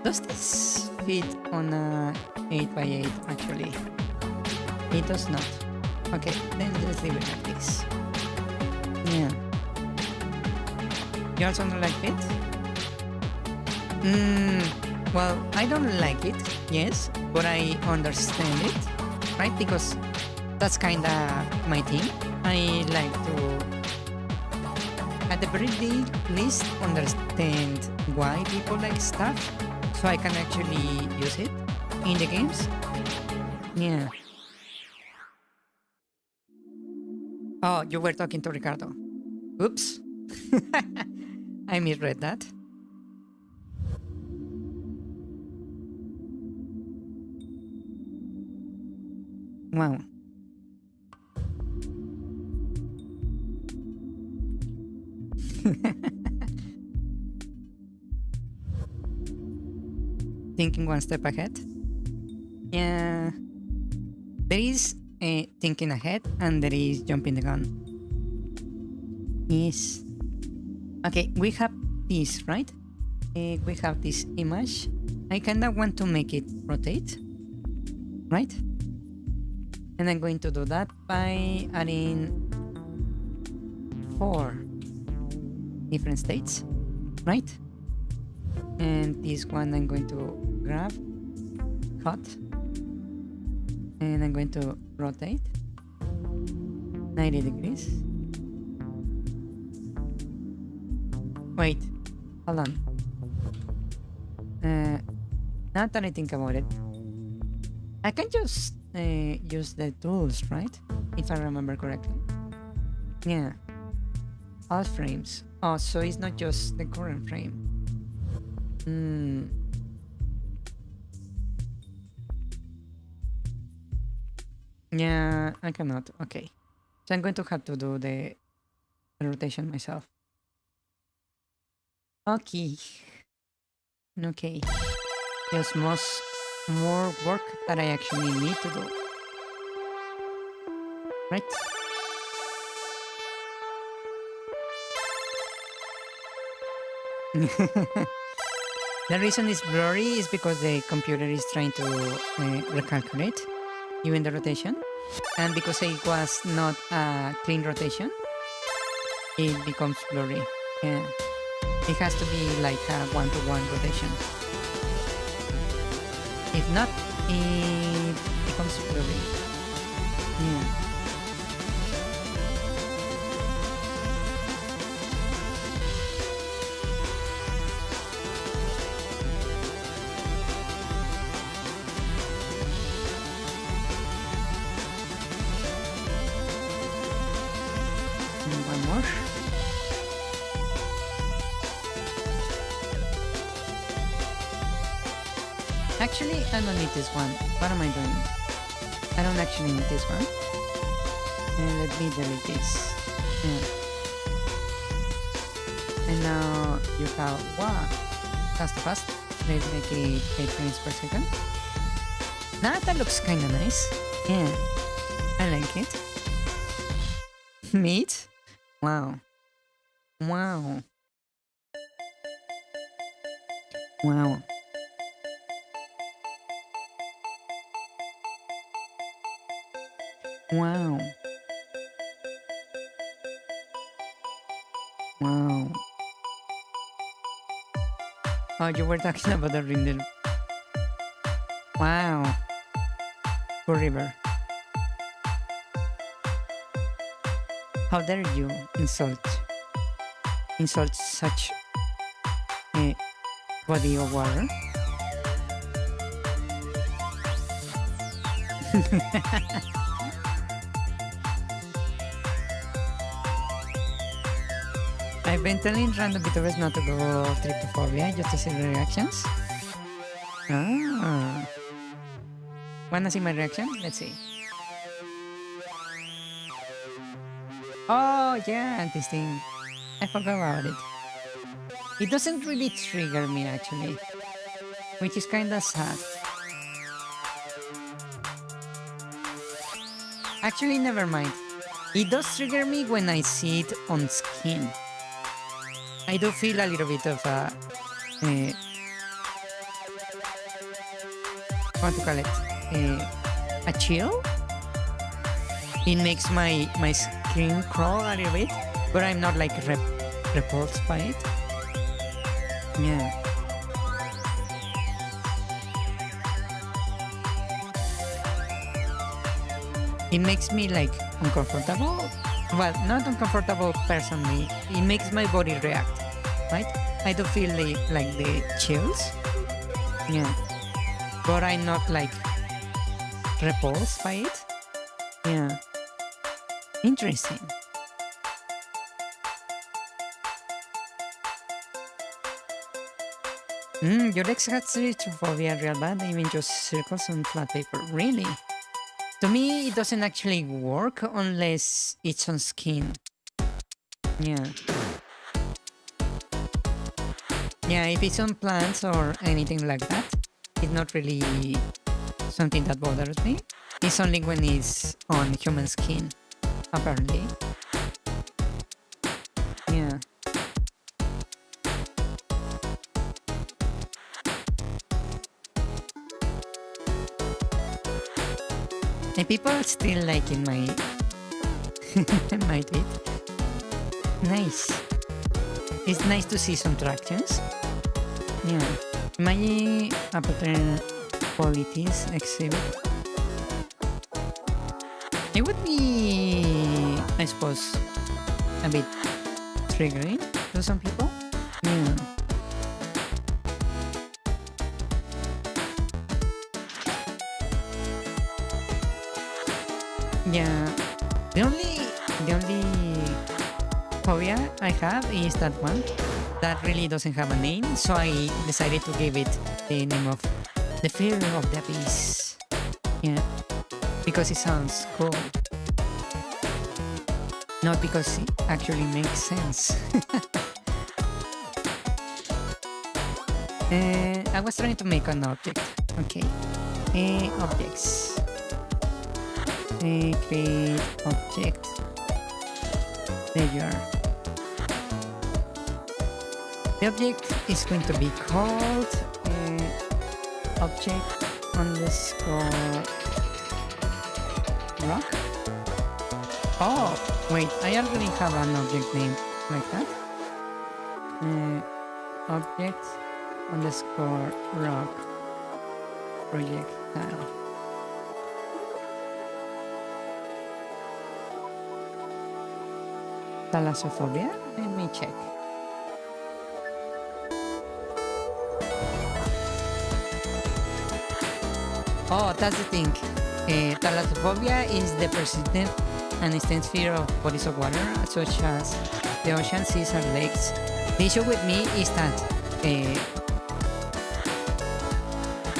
Does this fit on a 8x8 actually? It does not. Okay, then let's leave it like this. Yeah. You also don't like it? Well, I don't like it, yes, but I understand it, right? Because that's kinda my thing. I like to, at the very least, understand why people like stuff, so I can actually use it in the games. Yeah. Oh, you were talking to Ricardo. Oops. I misread that. Wow. Thinking one step ahead. Yeah. There is thinking ahead and there is jumping the gun. Yes. Okay, we have this, right? We have this image. I kinda want to make it rotate, right? And I'm going to do that by adding 4 different states, right? And this one I'm going to grab, cut, and I'm going to rotate 90 degrees. Wait, hold on. Now that I think about it, I can just use the tools, right? If I remember correctly. Yeah. All frames. Oh, so it's not just the current frame. Yeah, I cannot. Okay. So I'm going to have to do the rotation myself. Okay. Okay. There's more work that I actually need to do. Right? The reason it's blurry is because the computer is trying to recalculate even the rotation, and because it was not a clean rotation, it becomes blurry. Yeah. It has to be like a 1-to-1 rotation. If not, it becomes blurry. Yeah. One more. Actually, I don't need this one. What am I doing? I don't actually need this one. And let me delete this. Yeah. And now you have, wow, fast. let's make it 8 frames per second. Now that looks kind of nice. Yeah, I like it. Meat? Wow. Wow. Wow. Wow. Wow. Oh, you were talking about the render. Wow. Poor river. How dare you insult such a body of water? I've been telling random VTubers not to go trypophobia just to see the reactions. Ah. Wanna see my reaction? Let's see. Oh yeah, this thing. I forgot about it. It doesn't really trigger me actually, which is kinda sad. Actually, never mind. It does trigger me when I see it on skin. I do feel a little bit of what to call it? A chill. It makes my skin crawl a little bit, but I'm not like repulsed by it. Yeah. It makes me like uncomfortable. Well, not uncomfortable personally. It makes my body react, right? I do feel like the chills. Yeah. But I'm not like repulsed by it. Yeah. Interesting. Your ex had trypophobia real bad, even just circles on flat paper. Really? To me, it doesn't actually work unless it's on skin. Yeah. Yeah, if it's on plants or anything like that, it's not really something that bothers me. It's only when it's on human skin, apparently. Yeah. And people are still liking my my tweet. Nice. It's nice to see some tractions. Yeah. Imagine a pattern qualities exhibit. It would be, I suppose, a bit triggering to some people. Yeah. Yeah, the only phobia I have is that one that really doesn't have a name, so I decided to give it the name of the fear of the abyss. Yeah, because it sounds cool, not because it actually makes sense. I was trying to make an object. Okay, objects. Create object. There you are. The object is going to be called object underscore rock. Oh, wait, I already have an object name like that. Object underscore rock projectile. Thalassophobia? Let me check. Oh, that's the thing. Thalassophobia is the persistent and intense fear of bodies of water, such as the ocean, seas, and lakes. The issue with me is that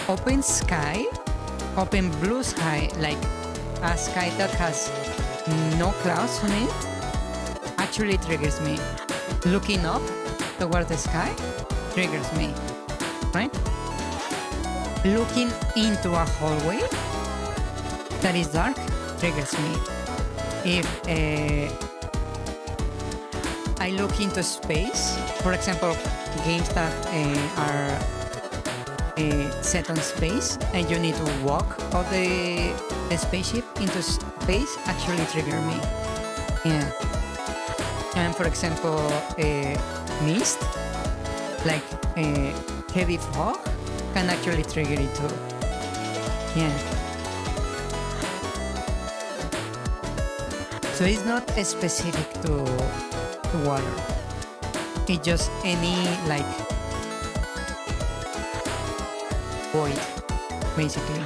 open sky, open blue sky, like a sky that has no clouds on it, actually triggers me. Looking up towards the sky triggers me, right? looking into a hallway that is dark triggers me. If I look into space, for example, games that are set on space and you need to walk of the spaceship into space actually trigger me. Yeah. And for example, mist, like heavy fog, can actually trigger it too. Yeah. So it's not specific to water. It's just any like void, basically.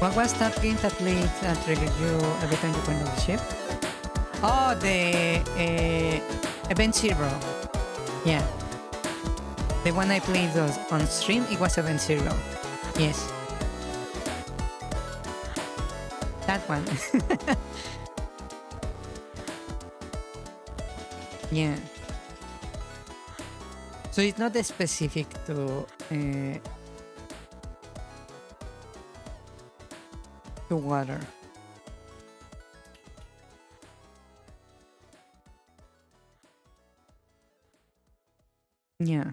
What was that game that played that triggered you every time you point out the ship? Oh, the Event Zero. Yeah. The one I played those on stream, it was Event Zero. Yes. That one. Yeah. So it's not specific to water. Yeah.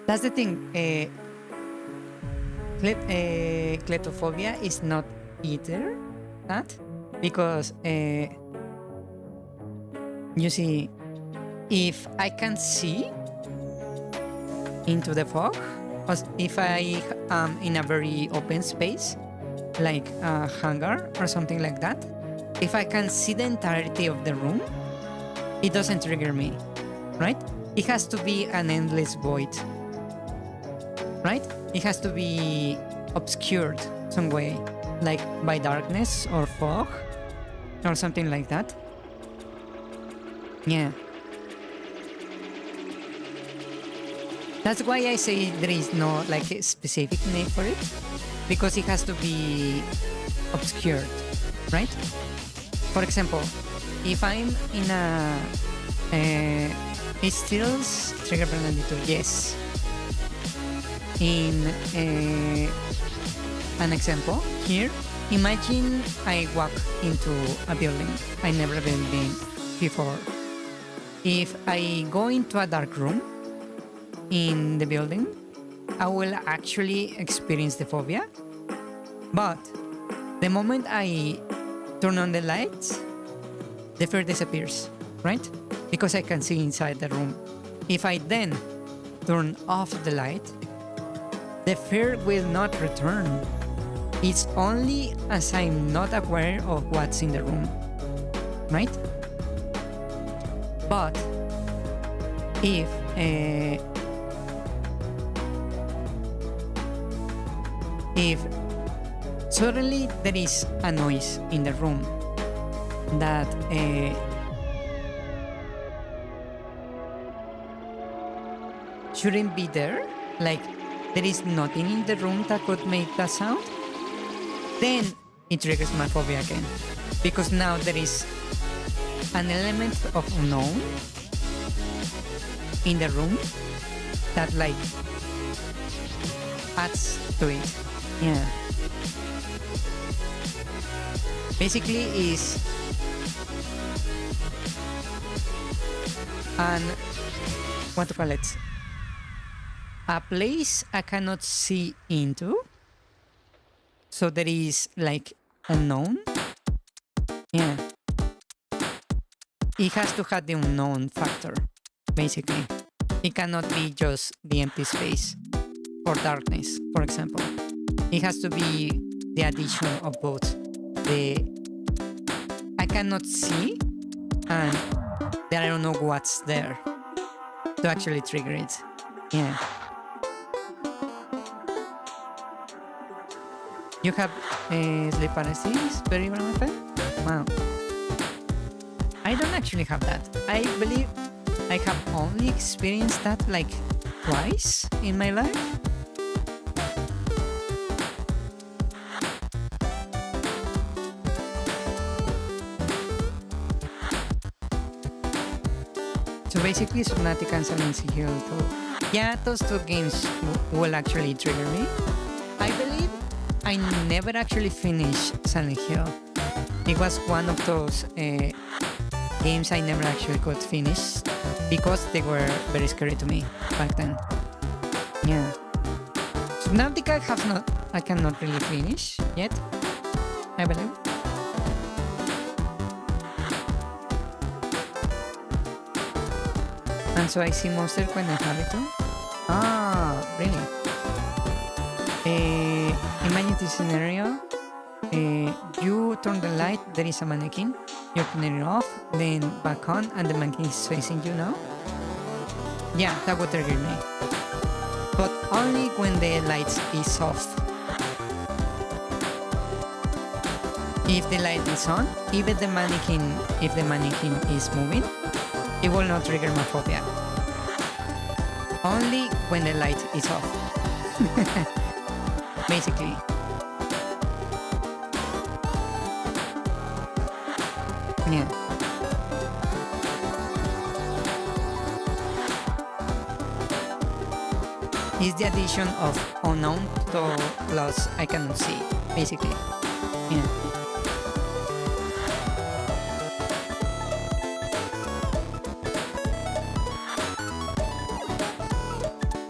That's the thing. Claustrophobia is not either that, because you see, if I can see into the fog, or if I am in a very open space, like a hangar or something like that, if I can see the entirety of the room, it doesn't trigger me, right? It has to be an endless void, right? It has to be obscured some way, like by darkness or fog or something like that. Yeah. That's why I say there is no like a specific name for it, because it has to be obscured, right? For example, if I'm in a it still trigger Verthandy too, yes. In an example here, imagine I walk into a building I never been before. If I go into a dark room in the building, I will actually experience the phobia. But the moment I turn on the lights, the fear disappears, right? Because I can see inside the room. If I then turn off the light, the fear will not return. It's only as I'm not aware of what's in the room, right? But if suddenly there is a noise in the room that shouldn't be there, like there is nothing in the room that could make that sound, then it triggers my phobia again, because now there is an element of unknown in the room that like adds to it. Yeah. Basically is an what to call it? A place I cannot see into. So there is like unknown. Yeah. It has to have the unknown factor, basically. It cannot be just the empty space or darkness, for example. It has to be the addition of both. I cannot see and then I don't know what's there to actually trigger it. Yeah. You have sleep paralysis, very well, my friend? Wow. I don't actually have that. I believe I have only experienced that like twice in my life. So basically, Subnautica and Silent Hill 2. Yeah, those two games will actually trigger me. I believe I never actually finished Silent Hill. It was one of those games I never actually could finish because they were very scary to me back then. Yeah. Subnautica I cannot really finish yet, I believe. And so I see monster when I have it too. Ah, really? Imagine this scenario. You turn the light, there is a mannequin. You turn it off, then back on, and the mannequin is facing you now. Yeah, that would trigger me. But only when the light is off. If the light is on, if the mannequin is moving, it will not trigger my phobia. Only when the light is off. Basically. Yeah. It's the addition of unknown to plus I cannot see, basically. Yeah.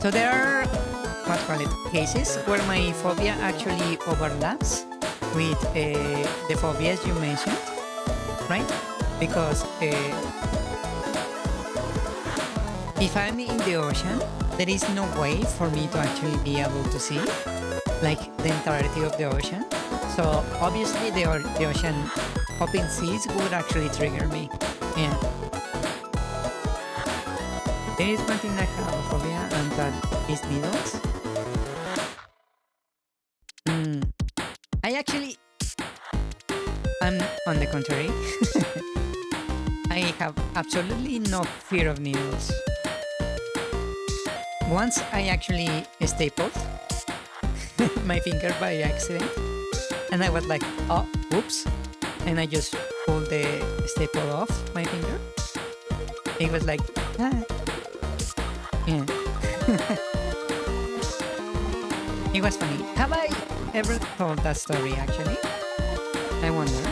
So there are cases where my phobia actually overlaps with the phobias you mentioned, right? Because if I'm in the ocean, there is no way for me to actually be able to see like the entirety of the ocean. So obviously the ocean open seas would actually trigger me. Yeah. There is one thing I have a phobia, and that is needles. I'm on the contrary. I have absolutely no fear of needles. Once I actually stapled my finger by accident, and I was like, oh, whoops, and I just pulled the staple off my finger. It was like, ah. Yeah. It was funny. Have I ever told that story actually? I wonder.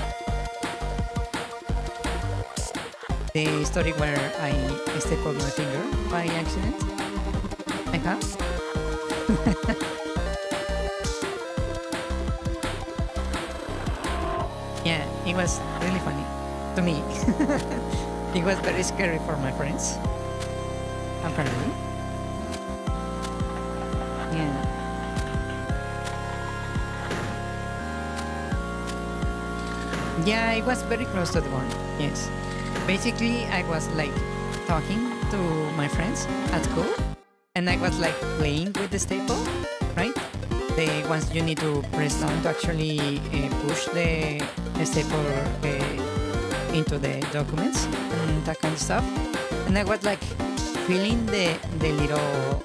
The story where I stapled my finger by accident? I have? Yeah, it was really funny to me. It was very scary for my friends, apparently. Yeah. Yeah, I was very close to the one, yes. Basically, I was like talking to my friends at school, and I was like playing with the staple, right? Once you need to press down to actually push the staple into the documents and that kind of stuff. And I was like feeling the little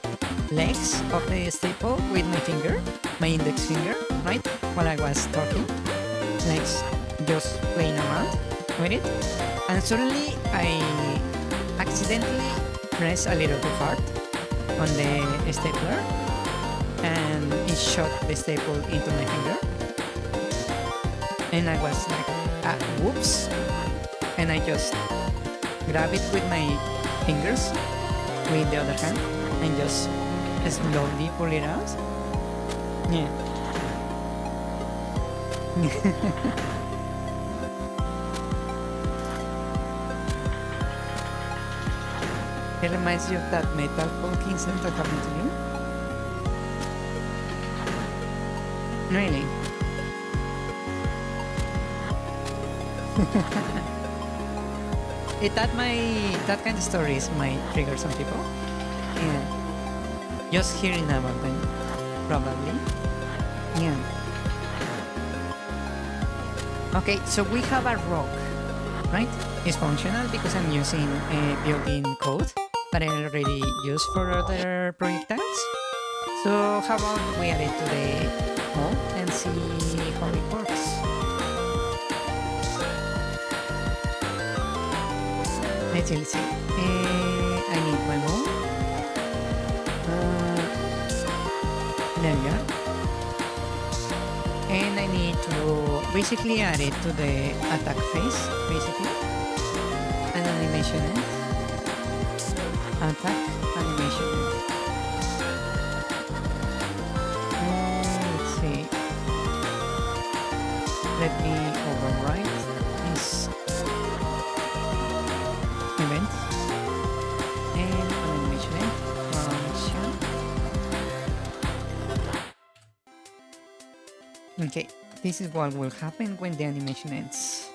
legs of the staple with my finger, my index finger, right? While I was talking, like just playing around with it. And suddenly I accidentally pressed a little too hard on the stapler, and it shot the staple into my finger. And I was like, whoops. And I just grab it with my fingers with the other hand and just slowly pull it out. Yeah. It reminds you of that metal folk incident that happened to you? Really? That kind of stories might trigger some people. Yeah. Just hearing about them, probably. Yeah. Okay, so we have a rock, right? It's functional because I'm using a built-in code that I already use for other projectiles. So how about we add it to the mold and see how it works. Let's see. I need one more. There we are. And I need to basically add it to the attack phase, basically. An animation end. Attack animation end. Let's see. Let me overwrite this event. And an animation end function. Okay, this is what will happen when the animation ends.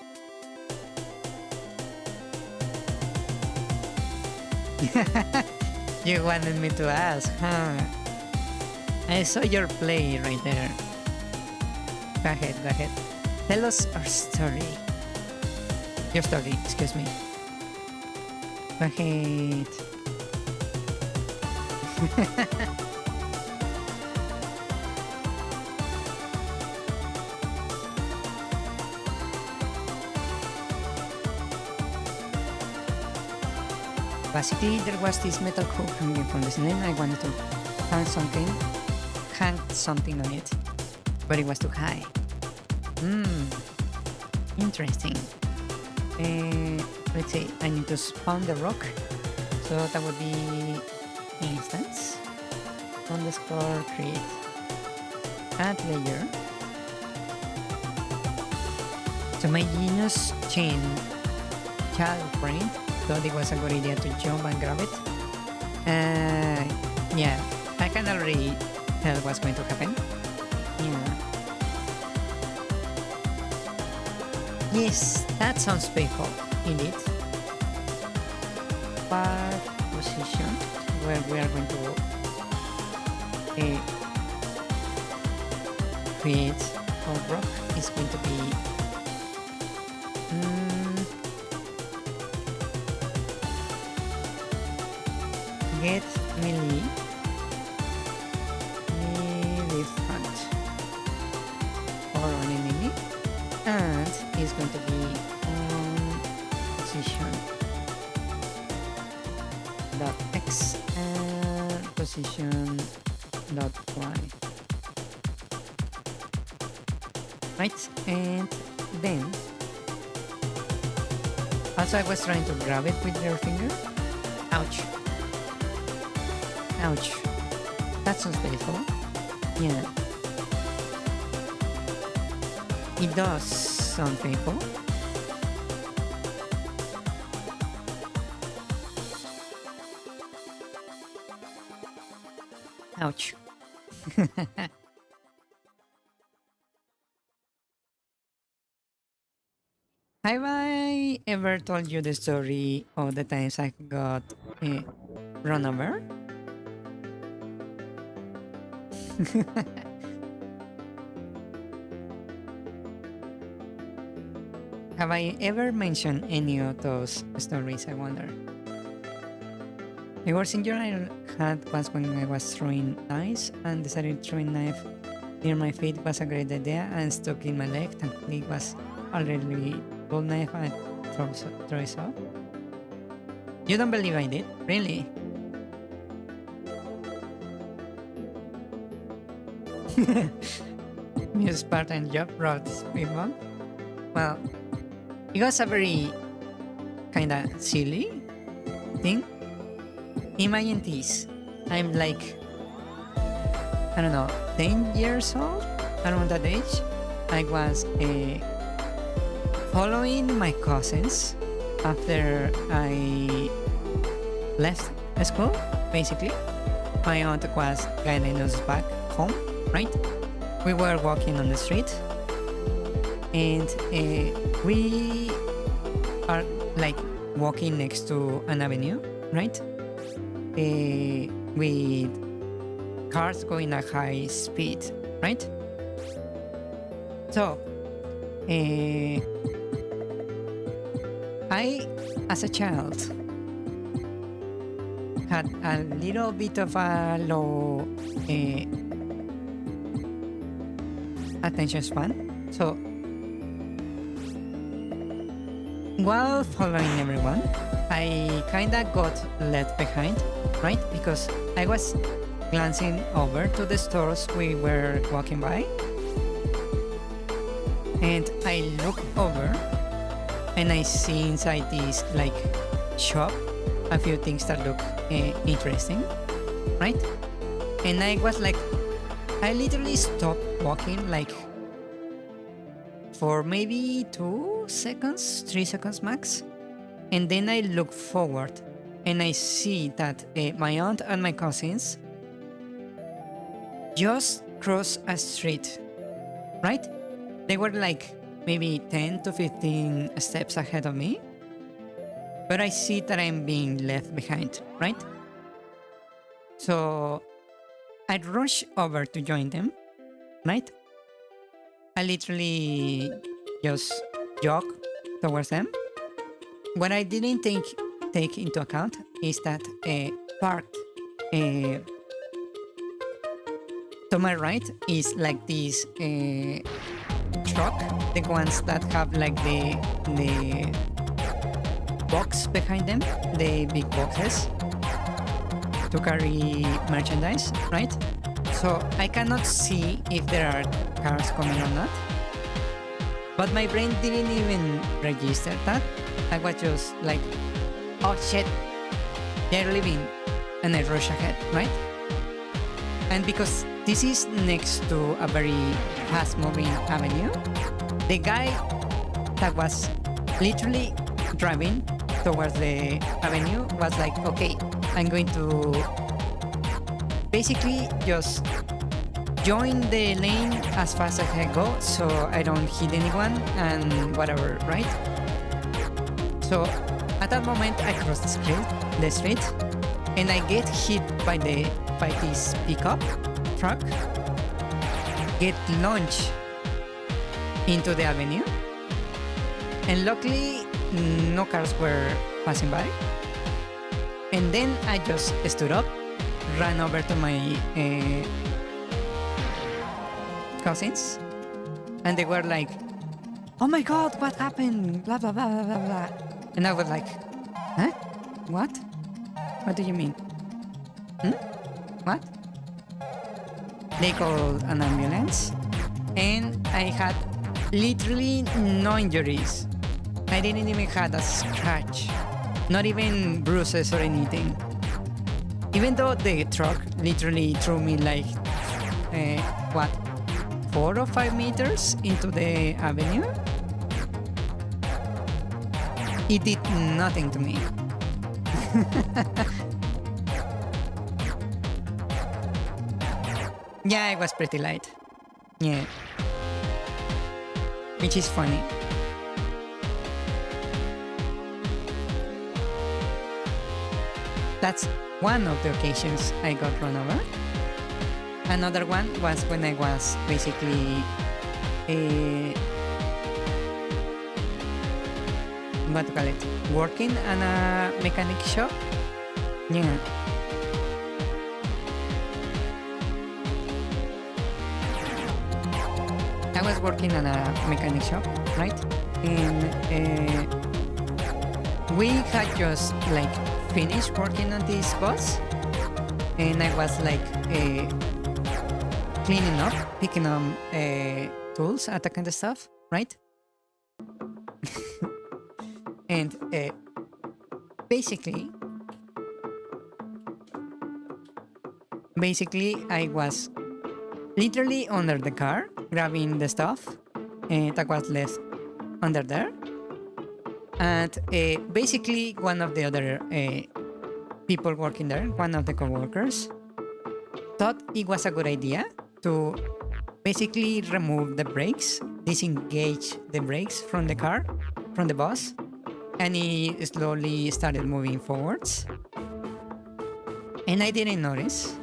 You wanted me to ask, huh? I saw your play right there. Go ahead, go ahead. Tell us our story. Your story, excuse me. Go ahead. Basically, there was this metal hook hanging from the ceiling. I wanted to hang something on it, but it was too high. Interesting. Let's say I need to spawn the rock, so that would be instance underscore create add layer. So my genius chain child brain thought it was a good idea to jump and grab it. Yeah, I can already tell what's going to happen. Yeah. Yes, that sounds painful, indeed. Part position where we are going to create our rock is going to be get melee front or on enemy, and is going to be on position dot x and position dot y. Right, and then also I was trying to grab it with your finger. Ouch. Ouch. That sounds painful. Yeah. It does sound painful. Ouch. Have I ever told you the story of the times I got run over? Have I ever mentioned any of those stories, I wonder? The worst injury I had was when I was throwing dice and decided throwing knife near my feet was a great idea and stuck in my leg. Thankfully it was already full knife and throw it off. You don't believe I did? Really? New Spartan job brought people. Well, it was a very kinda silly thing. Imagine this. I'm like, I don't know, 10 years old, around that age. I was following my cousins after I left school, basically. My aunt was guiding us back home, right? We were walking on the street and we are like walking next to an avenue, right? With cars going at high speed, right? So, I, as a child, had a little bit of a low attention span. So, while following everyone, I kinda got left behind, right? Because I was glancing over to the stores we were walking by, and I look over and I see inside this like shop a few things that look interesting, right? And I was like, I literally stopped walking like for maybe 2 seconds, 3 seconds max. And then I look forward and I see that my aunt and my cousins just crossed a street, right? They were like maybe 10 to 15 steps ahead of me. But I see that I'm being left behind, right? So I rush over to join them, right? I literally just jog towards them. What I didn't take into account is that parked to my right is like this truck, the ones that have like the box behind them, the big boxes to carry merchandise, right? So I cannot see if there are cars coming or not. But my brain didn't even register that. I was just like, oh shit, they're leaving. And I rush ahead, right? And because this is next to a very fast moving avenue, the guy that was literally driving towards the avenue was like, okay, I'm going to basically just join the lane as fast as I go so I don't hit anyone and whatever, right? So at that moment I cross the street and I get hit by this pickup truck, get launched into the avenue, and luckily no cars were passing by. And then I just stood up, ran over to my cousins, and they were like, oh my god, what happened? Blah, blah, blah, blah, blah. And I was like, huh? What? What do you mean? What? They called an ambulance, and I had literally no injuries. I didn't even have a scratch, not even bruises or anything. Even though the truck literally threw me like, 4 or 5 meters into the avenue, it did nothing to me. Yeah, it was pretty light. Yeah. Which is funny. That's one of the occasions I got run over. Another one was when I was basically what to call it, working in a mechanic shop. Yeah. I was working in a mechanic shop, right? And we had just like finished working on this bus, and I was like cleaning up, picking up tools and that kind of stuff, right? And basically I was literally under the car grabbing the stuff that was left under there, and basically one of the other people working there, one of the co-workers, thought it was a good idea to basically remove the brakes, disengage the brakes from the car, from the bus, and he slowly started moving forwards. And I didn't notice.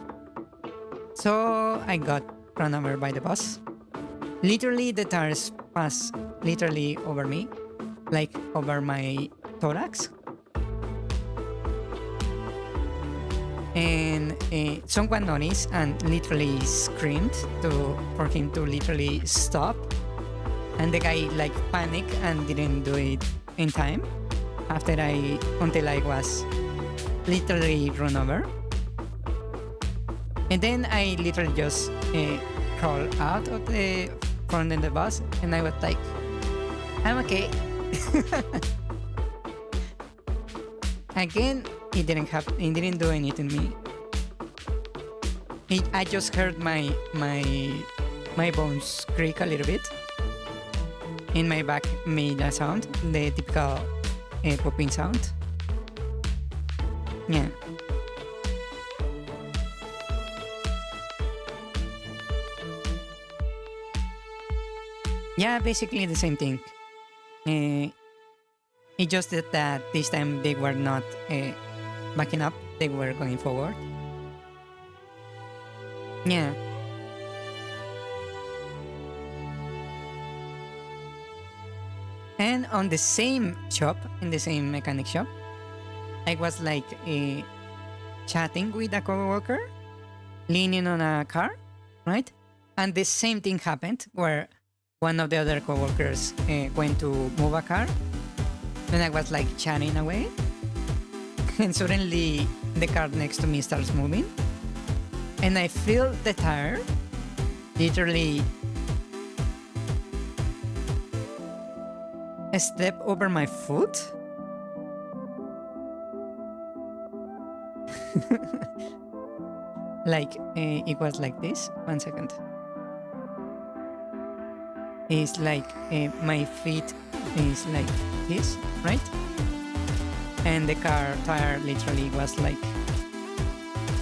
So I got run over by the bus. Literally the tires passed literally over me, like over my thorax. And someone noticed and literally screamed for him to literally stop. And the guy like panicked and didn't do it in time until I was literally run over. And then I literally just crawl out of the front of the bus, and I was like, I'm okay. Again, it didn't do anything to me. I just heard my bones creak a little bit. In my back made a sound, the typical popping sound. Yeah. Yeah, basically the same thing. It just that this time they were not backing up, they were going forward. Yeah. And on the same shop, in the same mechanic shop, I was like chatting with a coworker, leaning on a car, right? And the same thing happened where one of the other coworkers went to move a car, and I was like chatting away, and suddenly the car next to me starts moving, and I feel the tire literally step over my foot. Like it was like this. 1 second. It's like my feet is like this, right? And the car tire literally was like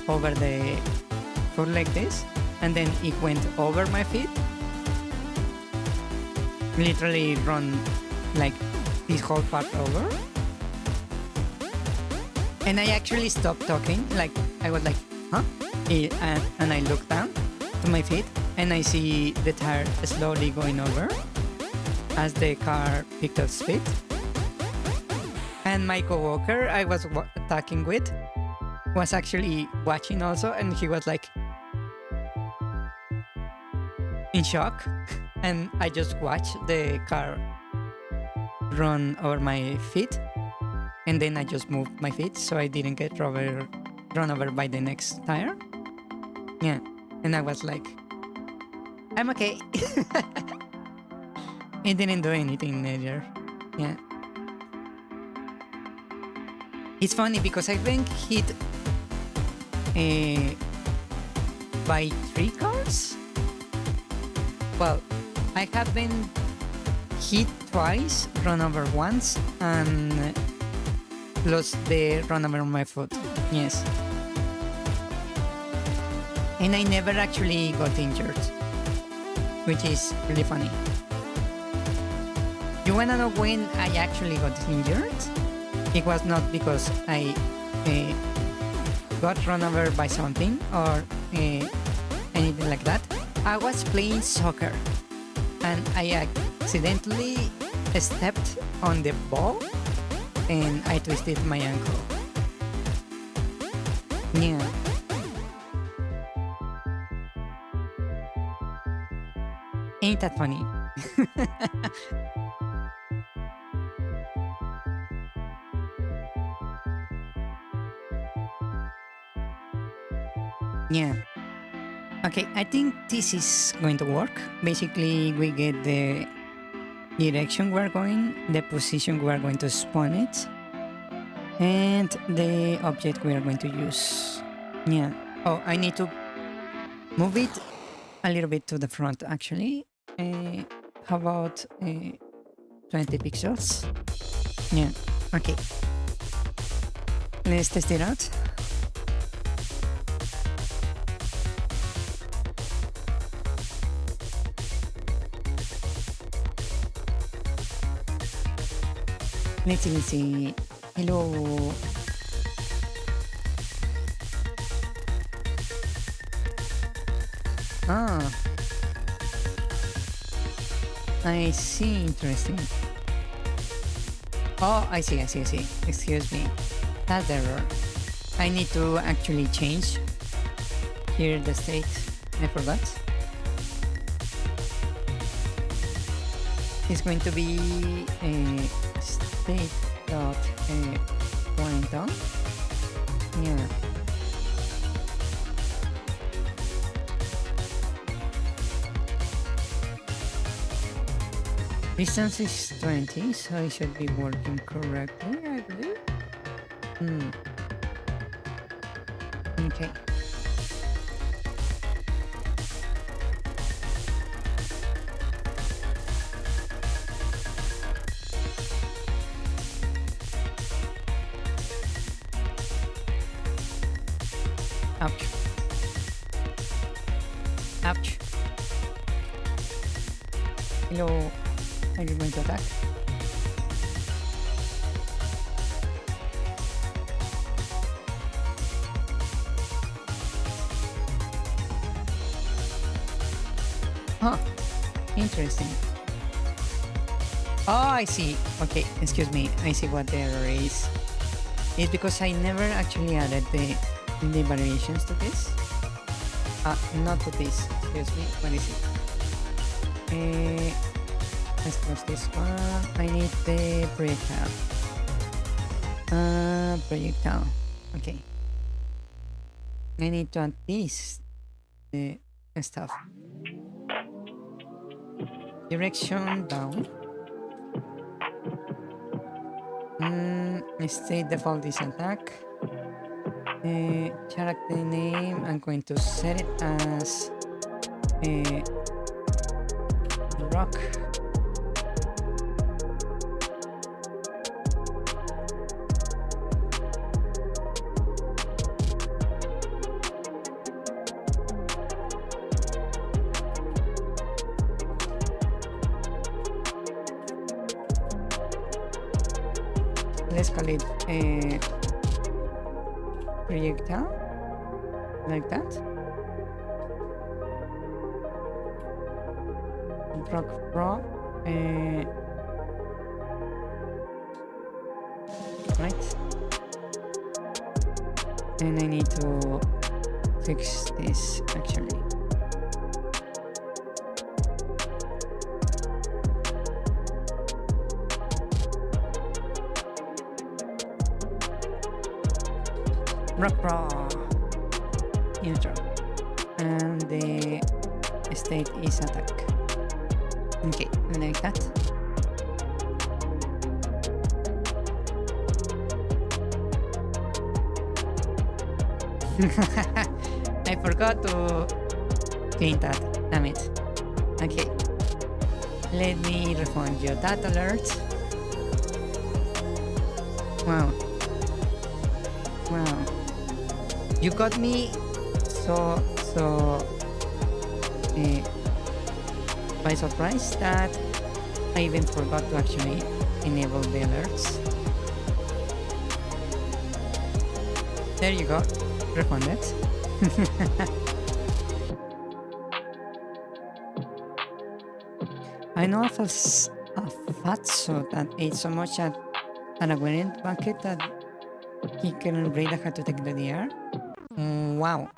over the foot like this, and then it went over my feet. Literally run like this whole part over. And I actually stopped talking, like I was like, huh? And I looked down to my feet, and I see the tire slowly going over as the car picked up speed. And my coworker I was talking with was actually watching also, and he was like in shock. And I just watched the car run over my feet, and then I just moved my feet so I didn't get run over by the next tire. Yeah, and I was like, I'm okay. It didn't do anything either. Yeah. It's funny because I've been hit by 3 cars. Well, I have been hit twice, run over once, and lost the run over my foot. Yes. And I never actually got injured, which is really funny. You wanna know when I actually got injured? It was not because I got run over by something or anything like that. I was playing soccer, and I accidentally stepped on the ball, and I twisted my ankle. Yeah. Ain't that funny? Yeah. Okay, I think this is going to work. Basically, we get the direction we're going, the position we are going to spawn it, and the object we are going to use. Yeah. Oh, I need to move it a little bit to the front, actually. How about 20 pixels? Yeah. Okay. Let's test it out. Let's see. Hello. Ah. I see. Interesting. Oh, I see. Excuse me. That's error. I need to actually change here the state. I forgot. It's going to be a state dot point on. Yeah. Distance is 20, so it should be working correctly, I believe. Okay. Ouch. Ouch. Hello. Are you going to attack? Huh. Interesting. Oh, I see. Okay, excuse me. I see what the error is. It's because I never actually added the variations to this. Not to this. Excuse me. What is it? Let's close this one. I need the projectile. Projectile. Okay. I need to add this. The stuff. Direction down. State default is attack. Character name, I'm going to set it as rock. Let's call it projectile, like that. Rock Pro, right. And I need to fix this actually. Rock Pro intro, and the state is attack. Okay, like that. I forgot to clean that. Damn it. Okay, let me refund you that alert. Wow. You got me so by surprise that I even forgot to actually enable the alerts. There you go, refunded. I know of a fatso that ate so much at a wedding bucket that he couldn't breathe. I had to take the DR. Wow.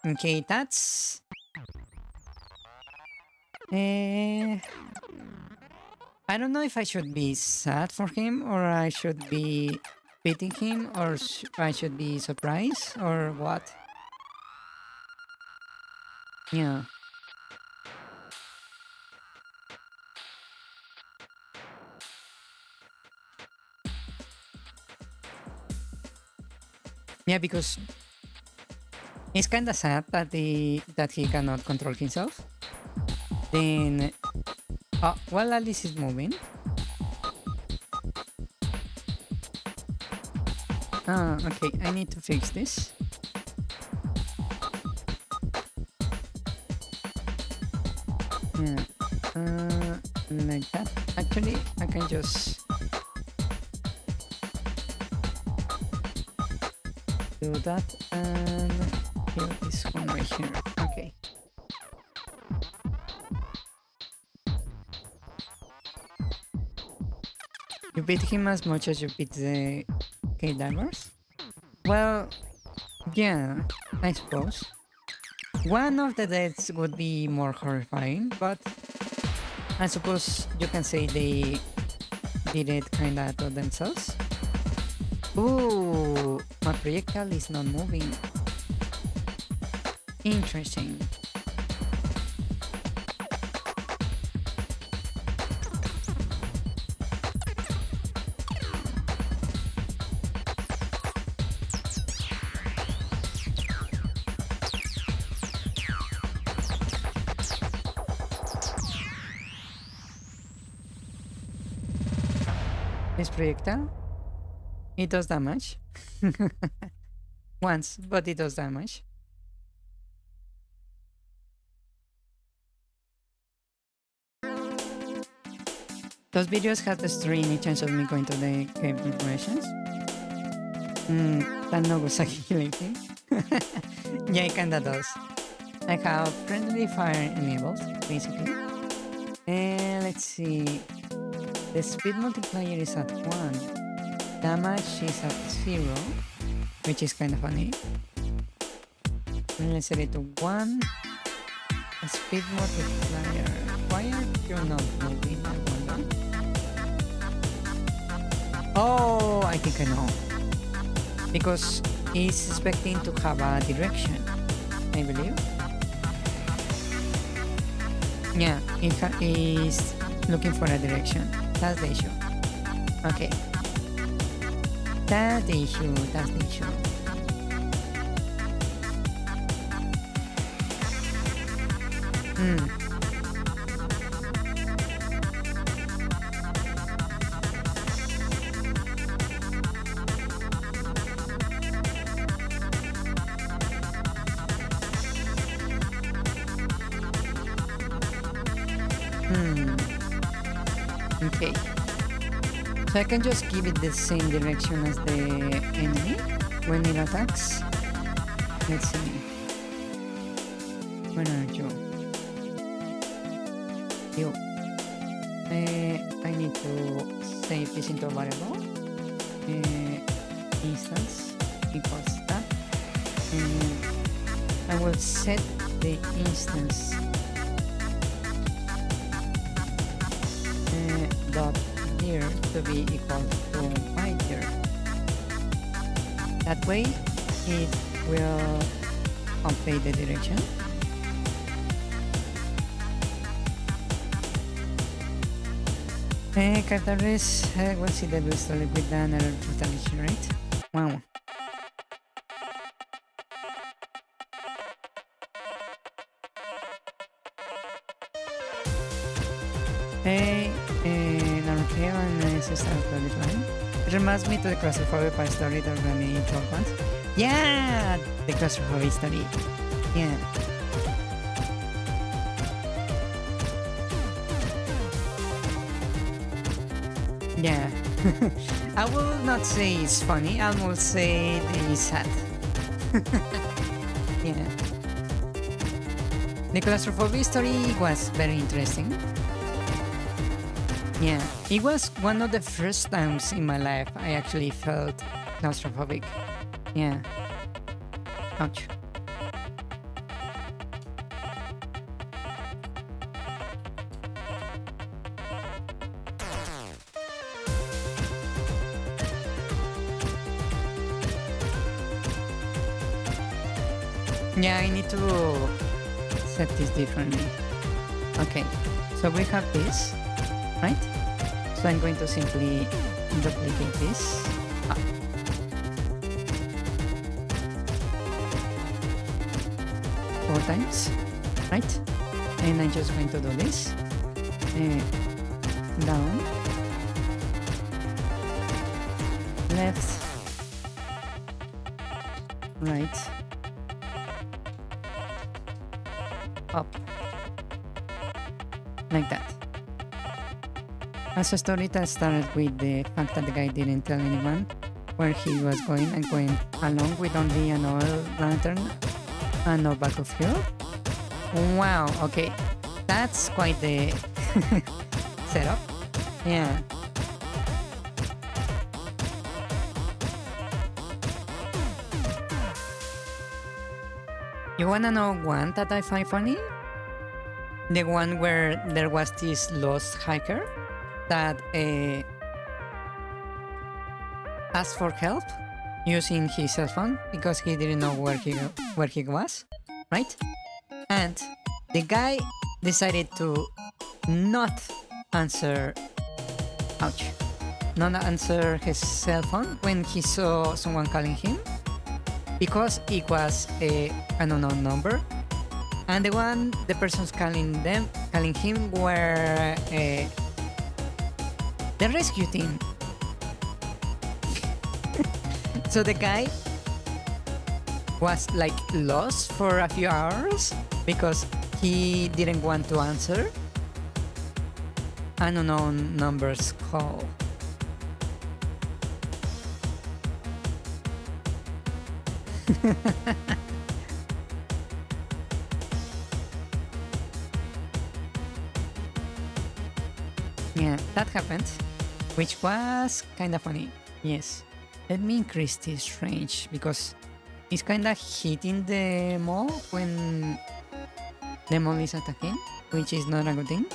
Okay, that's... I don't know if I should be sad for him, or I should be pitying him, or I should be surprised, or what. Yeah. Yeah, because it's kind of sad that he cannot control himself. Then, well, at least it's moving. Okay, I need to fix this. Yeah, like that. Actually, I can just do that, and here is one right here. Okay. You beat him as much as you beat the K-divers? Well, yeah, I suppose. One of the deaths would be more horrifying, but I suppose you can say they did it kinda to themselves. Ooh, my projectile is not moving. Interesting. This projectile, it does damage. Once, but it does damage. Those videos have destroyed any chance of me going to the cave informations. That no was killing him. Yeah, it kinda does. I have friendly fire enabled, basically. And let's see. The speed multiplier is at 1. Damage is at 0, which is kind of funny. And let's set it to 1. A speed multiplier. Why are you not moving? I wonder. Oh, I think I know. Because he's expecting to have a direction, I believe. Yeah, he's looking for a direction. That's the issue. Okay. That's the issue. That's the issue. Okay. So I can just give it the same direction as the enemy when it attacks. Let's see. Where are you? You. I need to save this into a variable. Instance equals that. And I will set the instance dot here to be equal to my here. That way it will update the direction. Cartares will see that we started with another totality, right? Wow. Narukeo and Sister Line. It reminds me to the claustrophobic story that Verthandy told once. Yeah! The claustrophobic story. Yeah. Yeah. I will not say it's funny, I will say it's sad. Yeah. The claustrophobic story was very interesting. Yeah, it was one of the first times in my life I actually felt claustrophobic. Yeah. Ouch. Yeah, I need to set this differently. Okay, so we have this. Right? So I'm going to simply duplicate this up. 4 times, right? And I'm just going to do this. Down, left, right, up, like that. As a story that started with the fact that the guy didn't tell anyone where he was going and going along with only an oil lantern and no bag of fuel. Wow, okay. That's quite the setup. Yeah. You wanna know one that I find funny? The one where there was this lost hiker that asked for help using his cell phone because he didn't know where he was, right? And the guy decided to not answer, ouch, not answer his cell phone when he saw someone calling him because it was an unknown number, and the persons calling him were the rescue team. So the guy was like lost for a few hours because he didn't want to answer an unknown number's call. Yeah, that happened, which was kind of funny. Yes. Let me increase this range because it's kind of hitting the mall when the mall is attacking, which is not a good thing.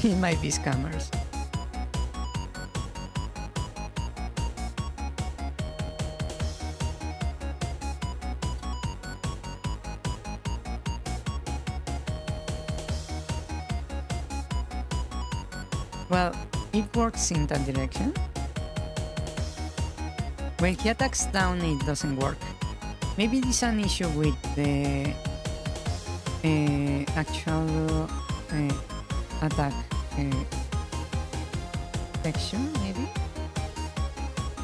It might be scammers. Well, it works in that direction. When he attacks down, it doesn't work. Maybe it's an issue with the actual attack texture, maybe?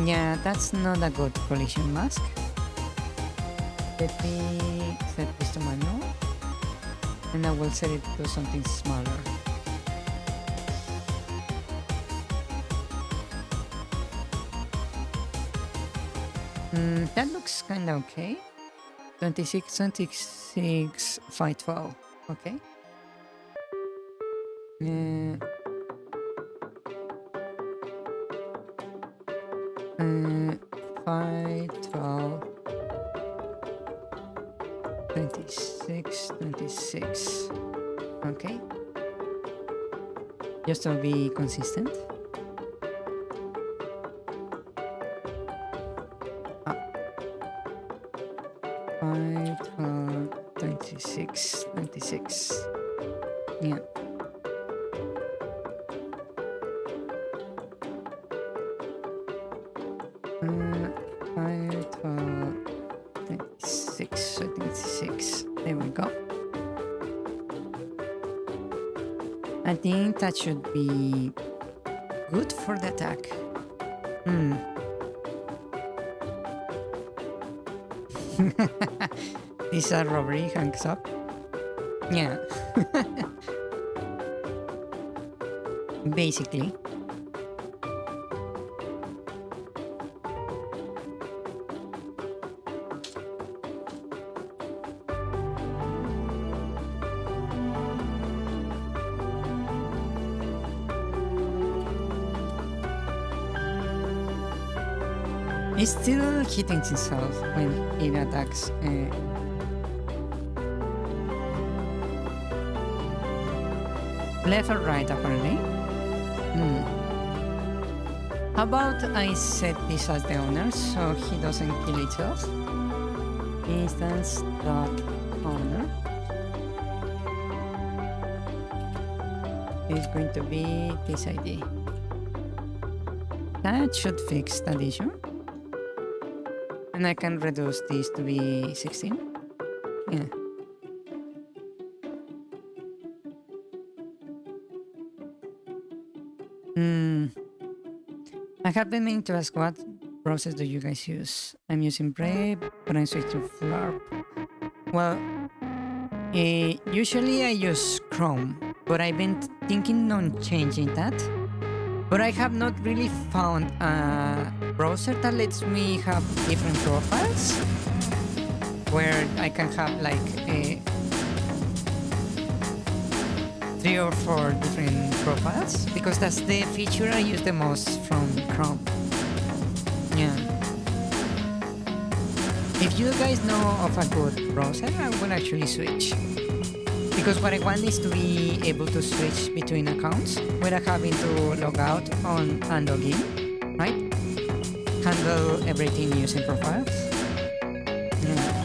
Yeah, that's not a good collision mask. Let me set this to manual, and I will set it to something smaller. That looks kind of okay. 26, 26, 512. Okay. 512, 26, 26. Okay. Just to be consistent. 26, 26. Yeah. Five, 26, 26. There we go. I think that should be good for the attack. This robbery hangs up. Yeah. Basically. It's still hitting itself when it attacks. Left or right, apparently. How about I set this as the owner so he doesn't kill itself? Instance.owner is going to be this ID. That should fix that issue. And I can reduce this to be 16. Yeah. I have been meaning to ask what browsers do you guys use? I'm using Brave, but I'm switching to Flarp. Well, usually I use Chrome, but I've been thinking on changing that. But I have not really found a browser that lets me have different profiles, where I can have like 3 or 4 different profiles, because that's the feature I use the most from Chrome. Yeah. If you guys know of a good browser, I will actually switch, Because what I want is to be able to switch between accounts without having to log out and log in, right? Handle everything using profiles. Yeah.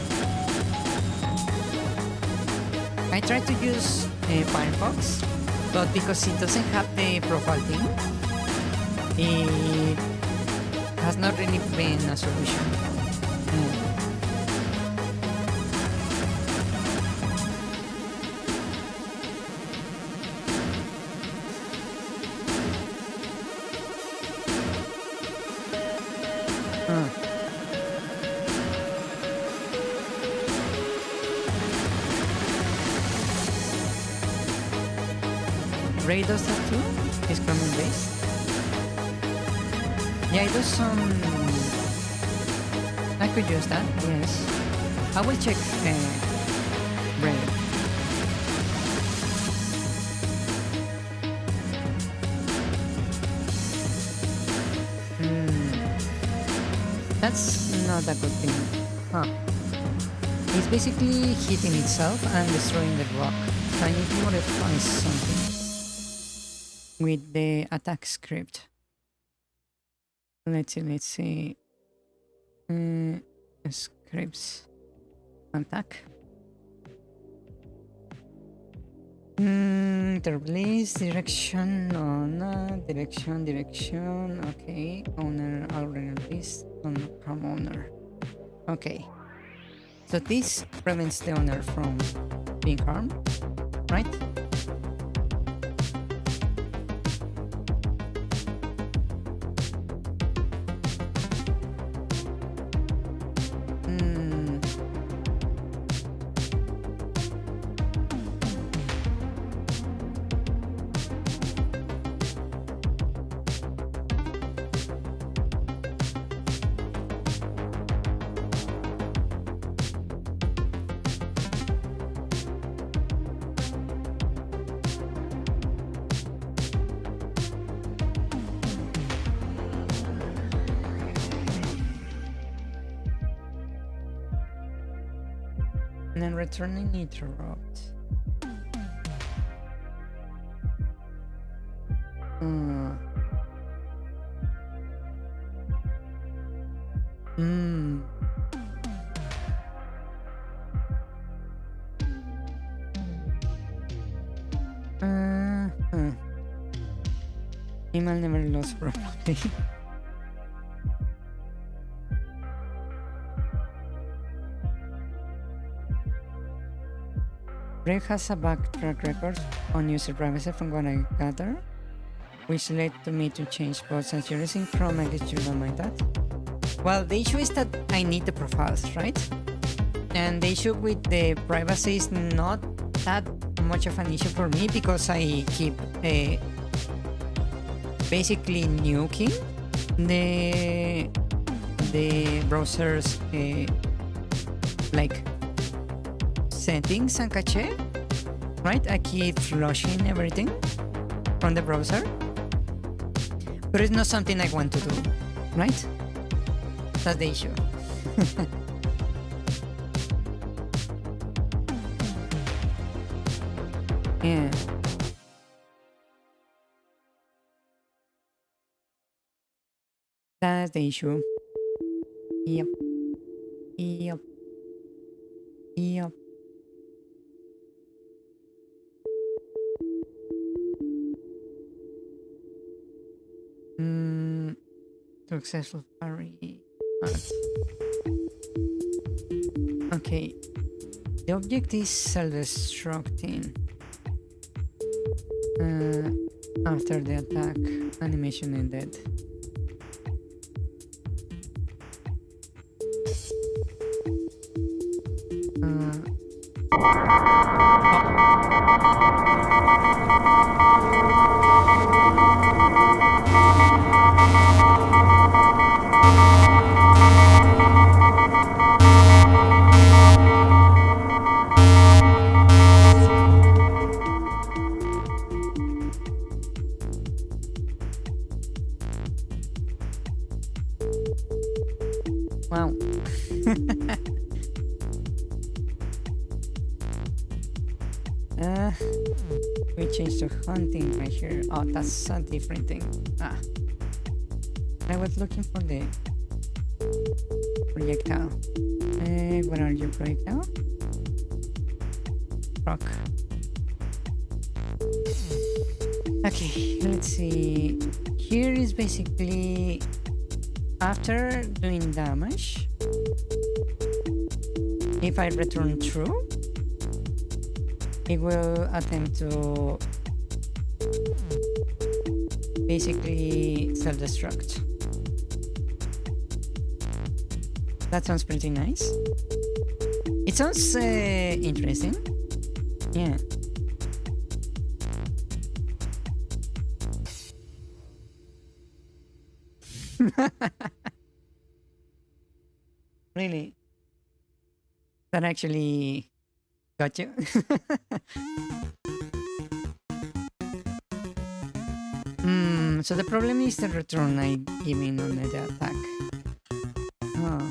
I tried to use Firefox, but because it doesn't have the profile thing, it has not really been a solution. Yeah. Ray does that too? He's Chromium based? Yeah, it does some... I could use that, yes. I will check Ray. That's not a good thing. Huh. It's basically hitting itself and destroying the rock. So I need to modify something with the attack script. Let's see. Scripts. Attack. Release direction. No, direction. Okay. Owner already released. Harm owner. Okay. So this prevents the owner from being harmed, right? And then returning interrupt. Email never lost properly. Brave has a backtrack record on user privacy from what I gather, which led to me to change bots. As you're using Chrome, I guess you don't mind that. Well, the issue is that I need the profiles, right? And the issue with the privacy is not that much of an issue for me because I keep basically nuking the browser's like settings and cache, right? I keep flushing everything from the browser, but it's not something I want to do, right? That's the issue. Yeah. That's the issue. Yep. Successful parry. Okay. The object is self-destructing. After the attack, animation ended. Wow. we change to hunting right here. Oh, that's a different thing. I was looking for the projectile. Where are you, projectile? Rock. Okay, let's see. Here is basically after doing damage. If I return true, it will attempt to basically self-destruct. That sounds pretty nice. It sounds interesting. Yeah. Really? That actually got you? So the problem is the return I give in on the attack. Oh.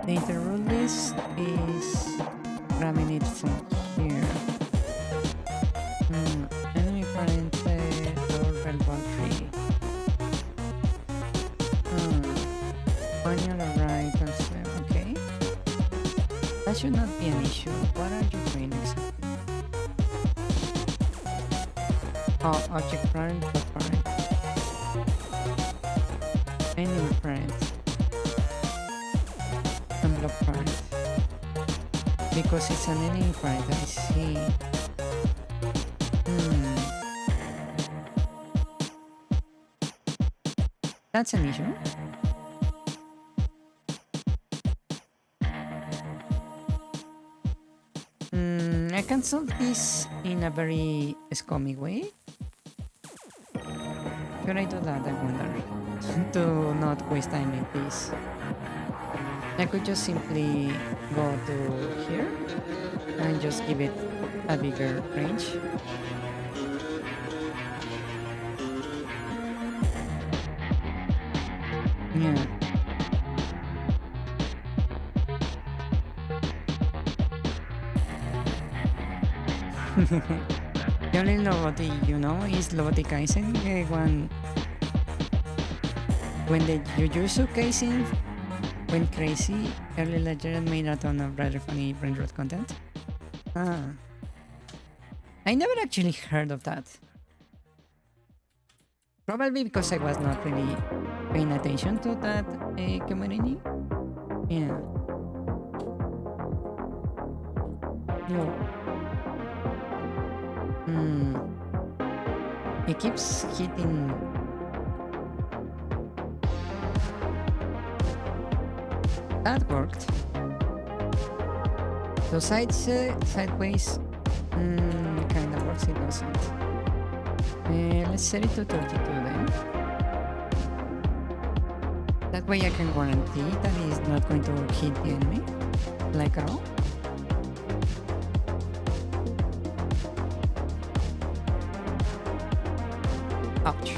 The interrule list is grabbing it from here. Enemy parent doorbell tree. Manual right transfer. Okay. That should not be an issue. What are you doing exactly? Oh, object parent, block parent. Enemy parent. Unblock parent. Because it's an enemy parent, I see. That's an issue. I can solve this in a very scummy way. Should I do that, I wonder? To not waste time with this. I could just simply go to here and just give it a bigger range. Yeah. The only novelty, you know, is Lobotic Kaisen. When the Jujutsu Kaisen went crazy, early legend made a ton of rather funny brain rot content. I never actually heard of that. Probably because I was not really paying attention to that community. Yeah. No. It keeps hitting. That worked. So sideways, kind of works. It doesn't. Let's set it to 32 then. That way I can guarantee that it's not going to hit the enemy, like at all. Ouch.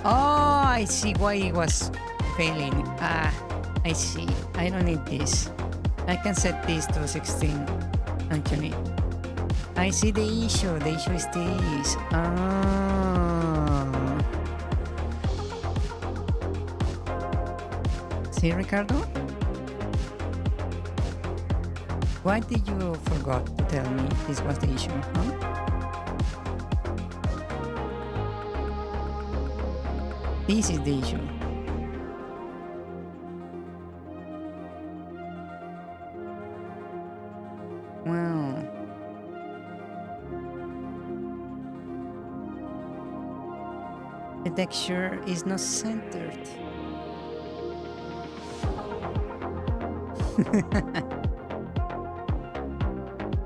Oh, I see why it was failing. I see. I don't need this. I can set this to 16, actually. I see the issue. The issue is this. See, Ricardo? Why did you forgot to tell me this was the issue, huh? This is the issue. Wow. The texture is not centered.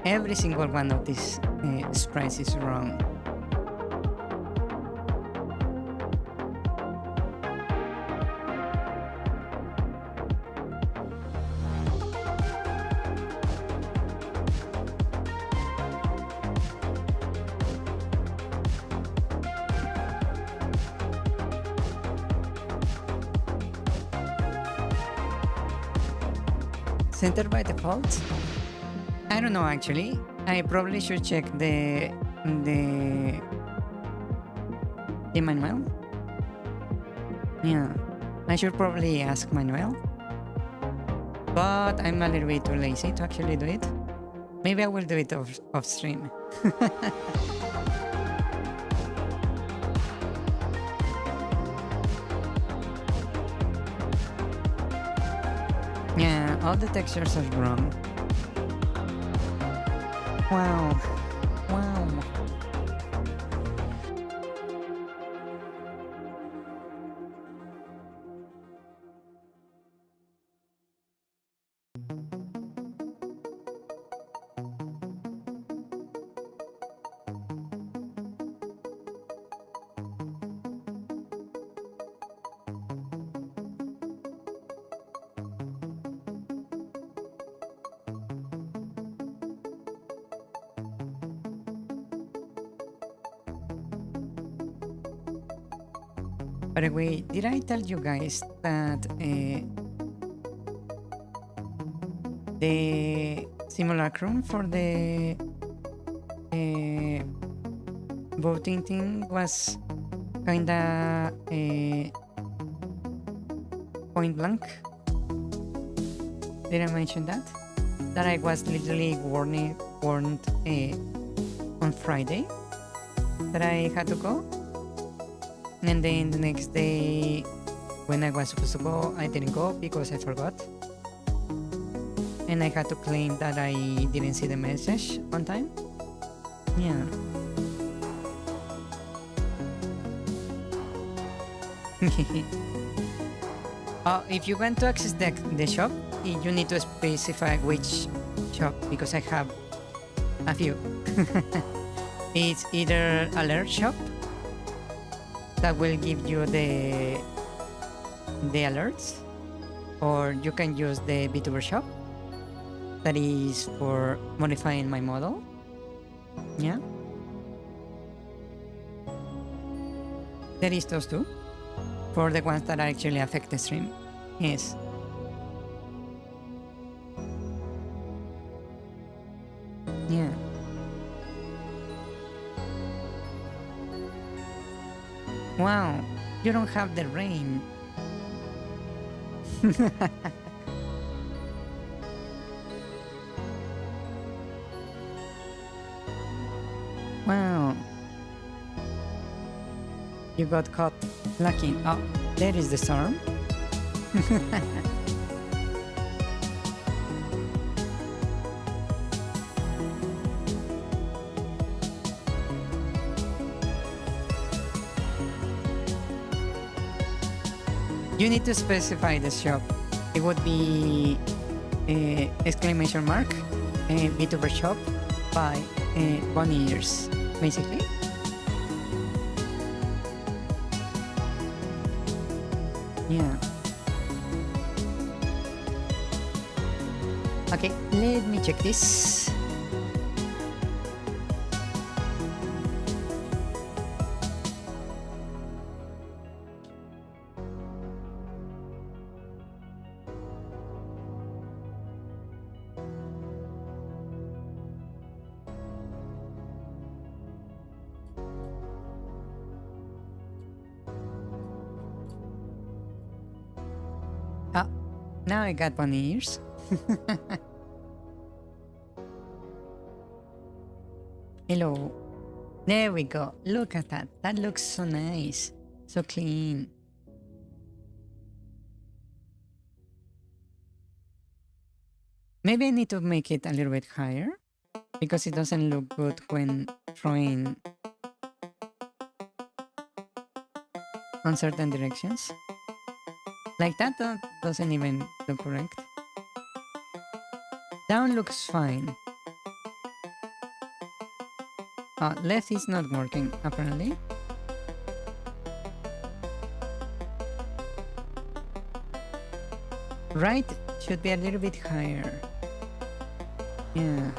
Every single one of these sprites is wrong. Center by default? I don't know actually. I probably should check the manual. Yeah, I should probably ask Manuel. But I'm a little bit too lazy to actually do it. Maybe I will do it off stream. Yeah, all the textures are wrong. Wow. Wow. By the way, did I tell you guys that the simulacrum for the voting thing was kinda point blank? Did I mention that? That I was literally warned on Friday that I had to go? And then the next day, when I was supposed to go, I didn't go because I forgot. And I had to claim that I didn't see the message on time. Yeah. If you want to access the shop, you need to specify which shop, because I have a few. It's either alert shop, that will give you the alerts, or you can use the VTuber shop, that is for modifying my model. Yeah, there is those two for the ones that actually affect the stream. Yes. Yeah. Wow, you don't have the rain. Wow. You got caught lucky. Oh, there is the storm. You need to specify the shop. It would be exclamation mark VTuber shop by bunny ears, basically. Yeah. Okay, let me check this. Now I got bunny ears. Hello. There we go. Look at that. That looks so nice. So clean. Maybe I need to make it a little bit higher because it doesn't look good when throwing on certain directions. Like that doesn't even look correct. Down looks fine. Left is not working apparently. Right should be a little bit higher. Yeah.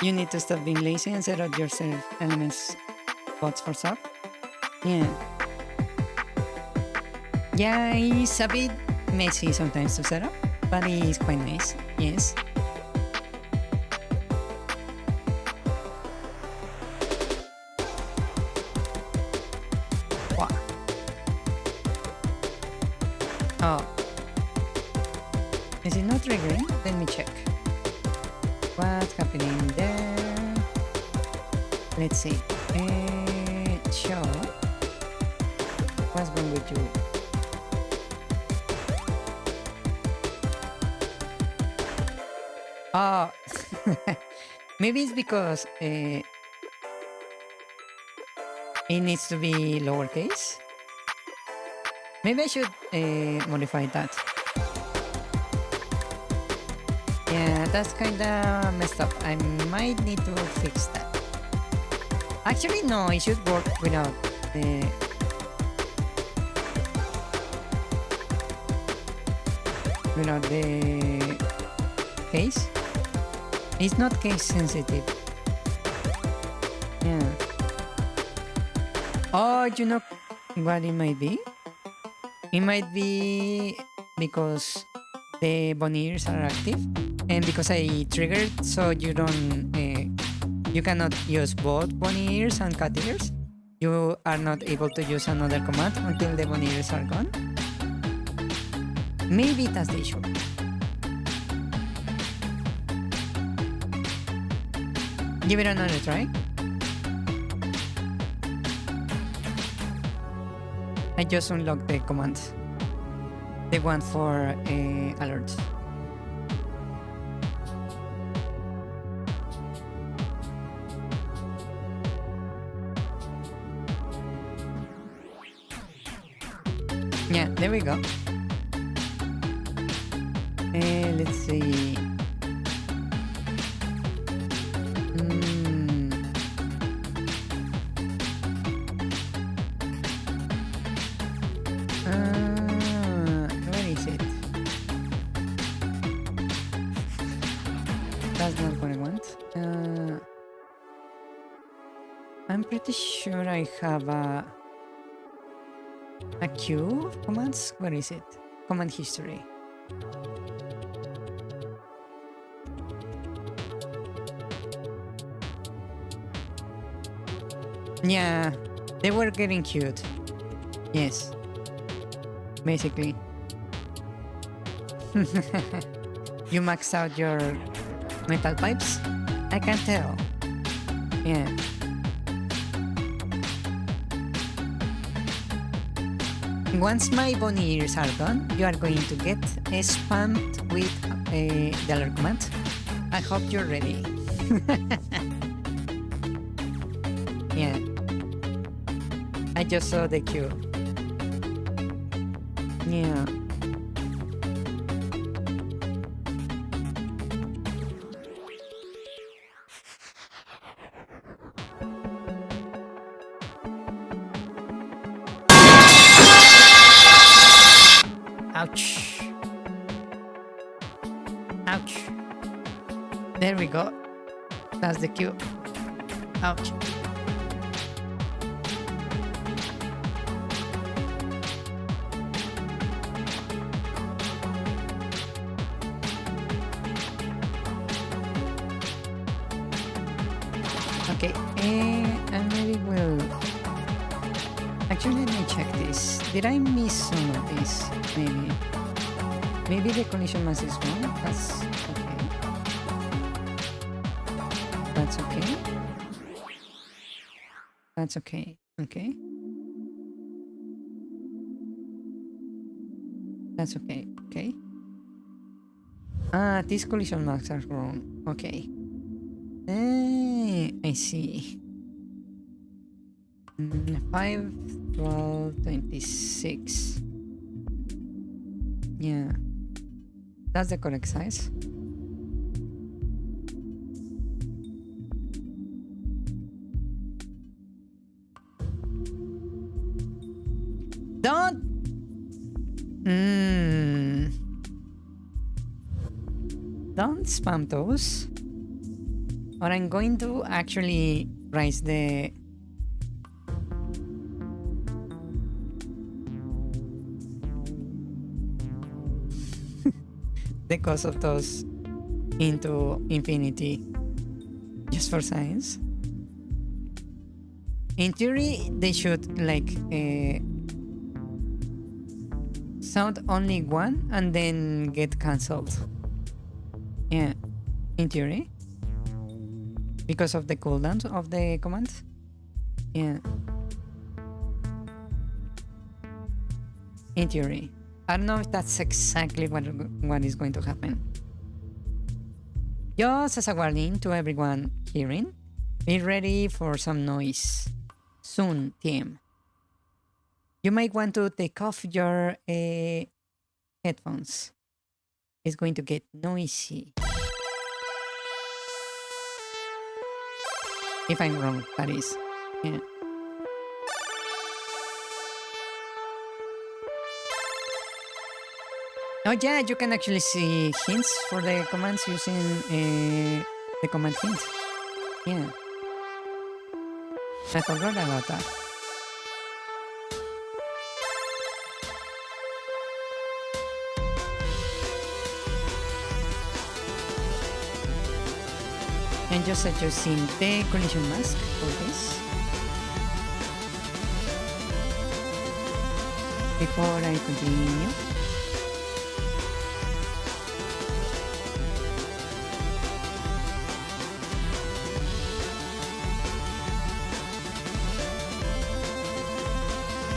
You need to stop being lazy and set up yourself elements spots for sub. Yeah. Yeah, it's a bit messy sometimes to set up, but it's quite nice. Yes. Wow. Oh. Is it not triggering? Let me check. What's happening there? Let's see. Show. What's wrong with you? Oh, maybe it's because it needs to be lowercase. Maybe I should modify that. Yeah, that's kinda messed up. I might need to fix that. Actually, no, it should work without the... without the case. It's not case sensitive. Yeah. Oh, you know what it might be? It might be because the bunny ears are active. And because I triggered, so you don't, you cannot use both bunny ears and cat ears. You are not able to use another command until the bunny ears are gone. Maybe that's the issue. Give it another try. I just unlocked the command. The one for alerts. Yeah, there we go. Let's see. Where is it? That's not what I want. I'm pretty sure I have a queue of commands. Where is it? Command history. Yeah, they were getting cute. Yes. Basically. You maxed out your metal pipes? I can tell. Yeah. Once my bunny ears are done, you are going to get spammed with the alert command. I hope you're ready. Yeah. I just saw the queue. Yeah. Ouch. Ouch. There we go. That's the cue. Ouch. Okay, I maybe will... Actually, let me check this. Did I miss some of this? Maybe. Maybe the collision mass is wrong. That's okay. That's okay. That's okay. Okay. That's okay. Okay. Ah, these collision marks are wrong. Okay. I see. 5, 12, 26. Yeah. That's the correct size. Don't! Don't spam those. Or I'm going to actually raise the... the cost of those into infinity just for science. In theory, they should like sound only one and then get cancelled. Yeah, in theory. Because of the cooldowns of the command. Yeah. In theory. I don't know if that's exactly what is going to happen. Just as a warning to everyone hearing, be ready for some noise. Soon, team. You might want to take off your headphones. It's going to get noisy. If I'm wrong, that is. Yeah. Oh yeah, you can actually see hints for the commands using the command hint. Yeah. I forgot about that. And just adjusting the collision mask for this. Before I continue.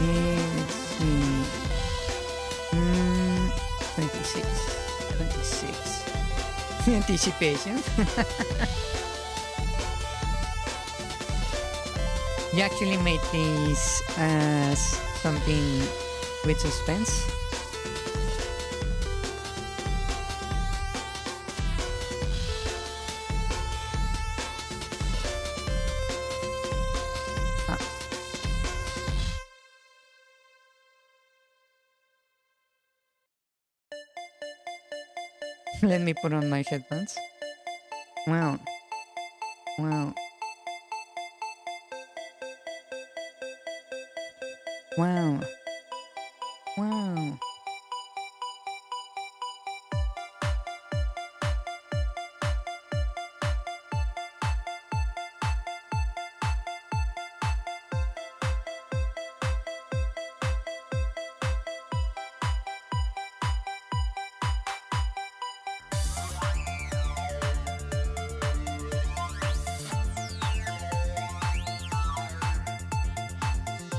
Let's see. 26. Anticipation. You actually made this as something with suspense. Let me put on my headphones. Wow. Wow. Wow. Wow.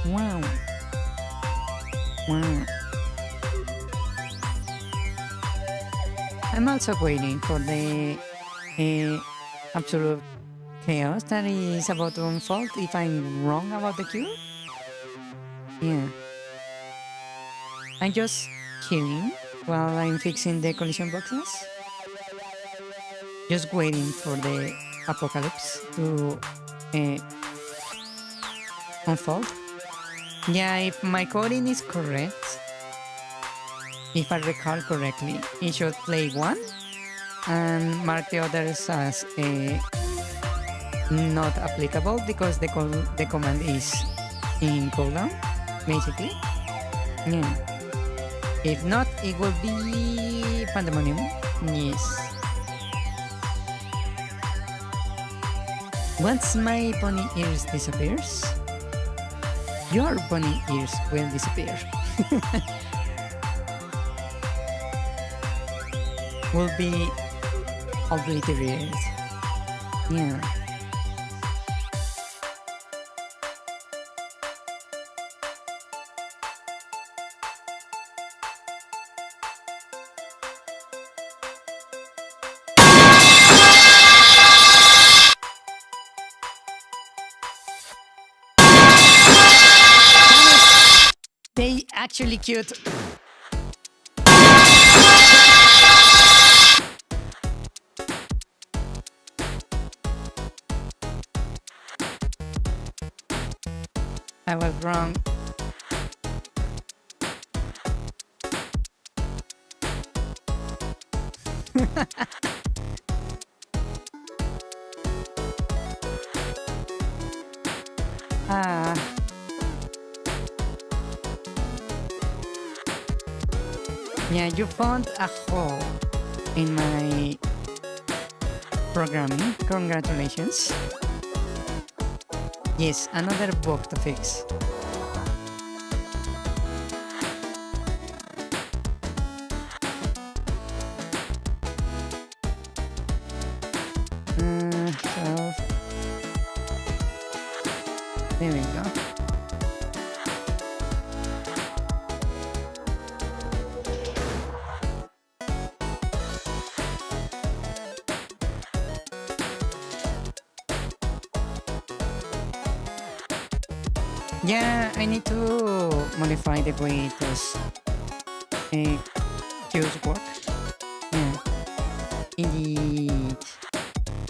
Wow. Wow. I'm also waiting for the absolute chaos that is about to unfold if I'm wrong about the cue. Yeah. I'm just hearing while I'm fixing the collision boxes. Just waiting for the apocalypse to unfold. Yeah, if my coding is correct, if I recall correctly, it should play one and mark the others as not applicable because the command is in cooldown, basically. Yeah. If not, it will be pandemonium. Yes. Once my pony ears disappears, your pony ears will disappear. Will be obliterated. Yeah. They actually cute. I was wrong. Ah. Yeah, you found a hole in my programming. Congratulations. Yes, another bug to fix. So there we go. Yeah, I need to modify the way those cues work. Yeah, indeed.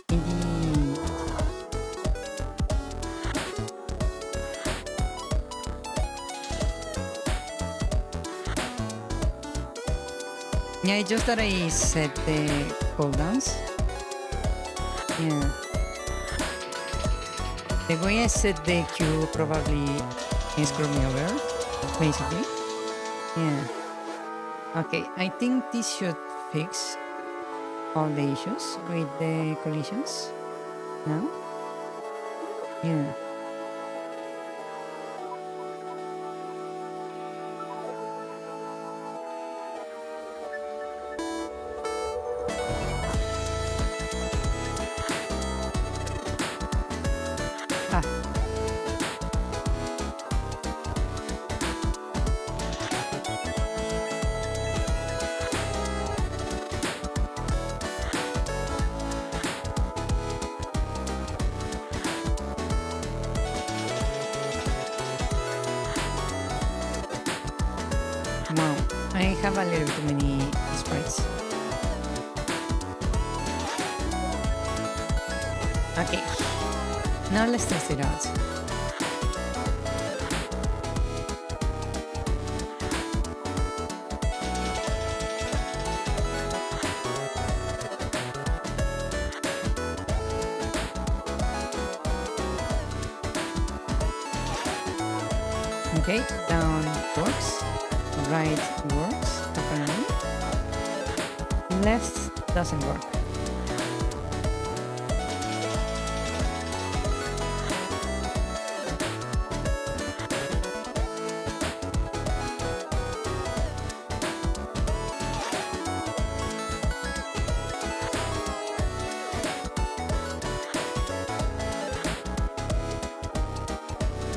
Indeed. Yeah, it's just that I set the cooldowns. Yeah. The way I set the queue probably screwed me over, basically. Yeah. Okay, I think this should fix all the issues with the collisions now. Yeah. Ah. Wow, I have a little too many sprites. Okay, now let's test it out. Okay, down works, right works, apparently. Left doesn't work.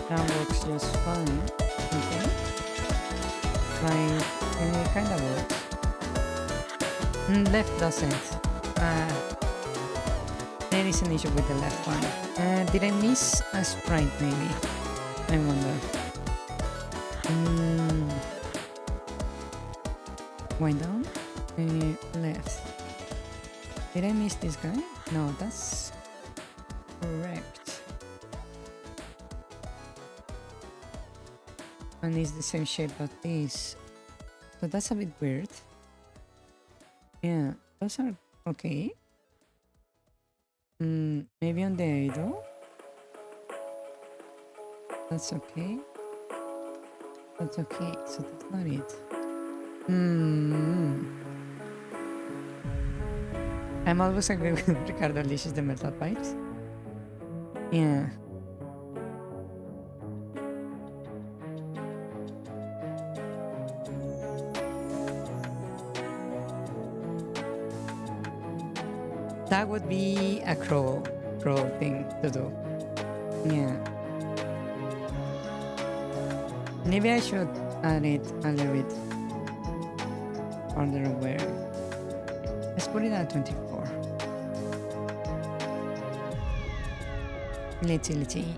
That works just fine. Okay. Right, it kind of works. Left doesn't. There is an issue with the left one. Did I miss a sprite maybe? I wonder. Wind down. Left. Did I miss this guy? No, that's correct. And it's the same shape as this. So that's a bit weird. Yeah, those are okay. Maybe on the idol. That's okay. That's okay. So that's not it. I'm always agree with Ricardo unleashes the metal pipes. Yeah. That would be a crow thing to do. Yeah. Maybe I should add it a little bit further away. Let's put it at 24. Let's see.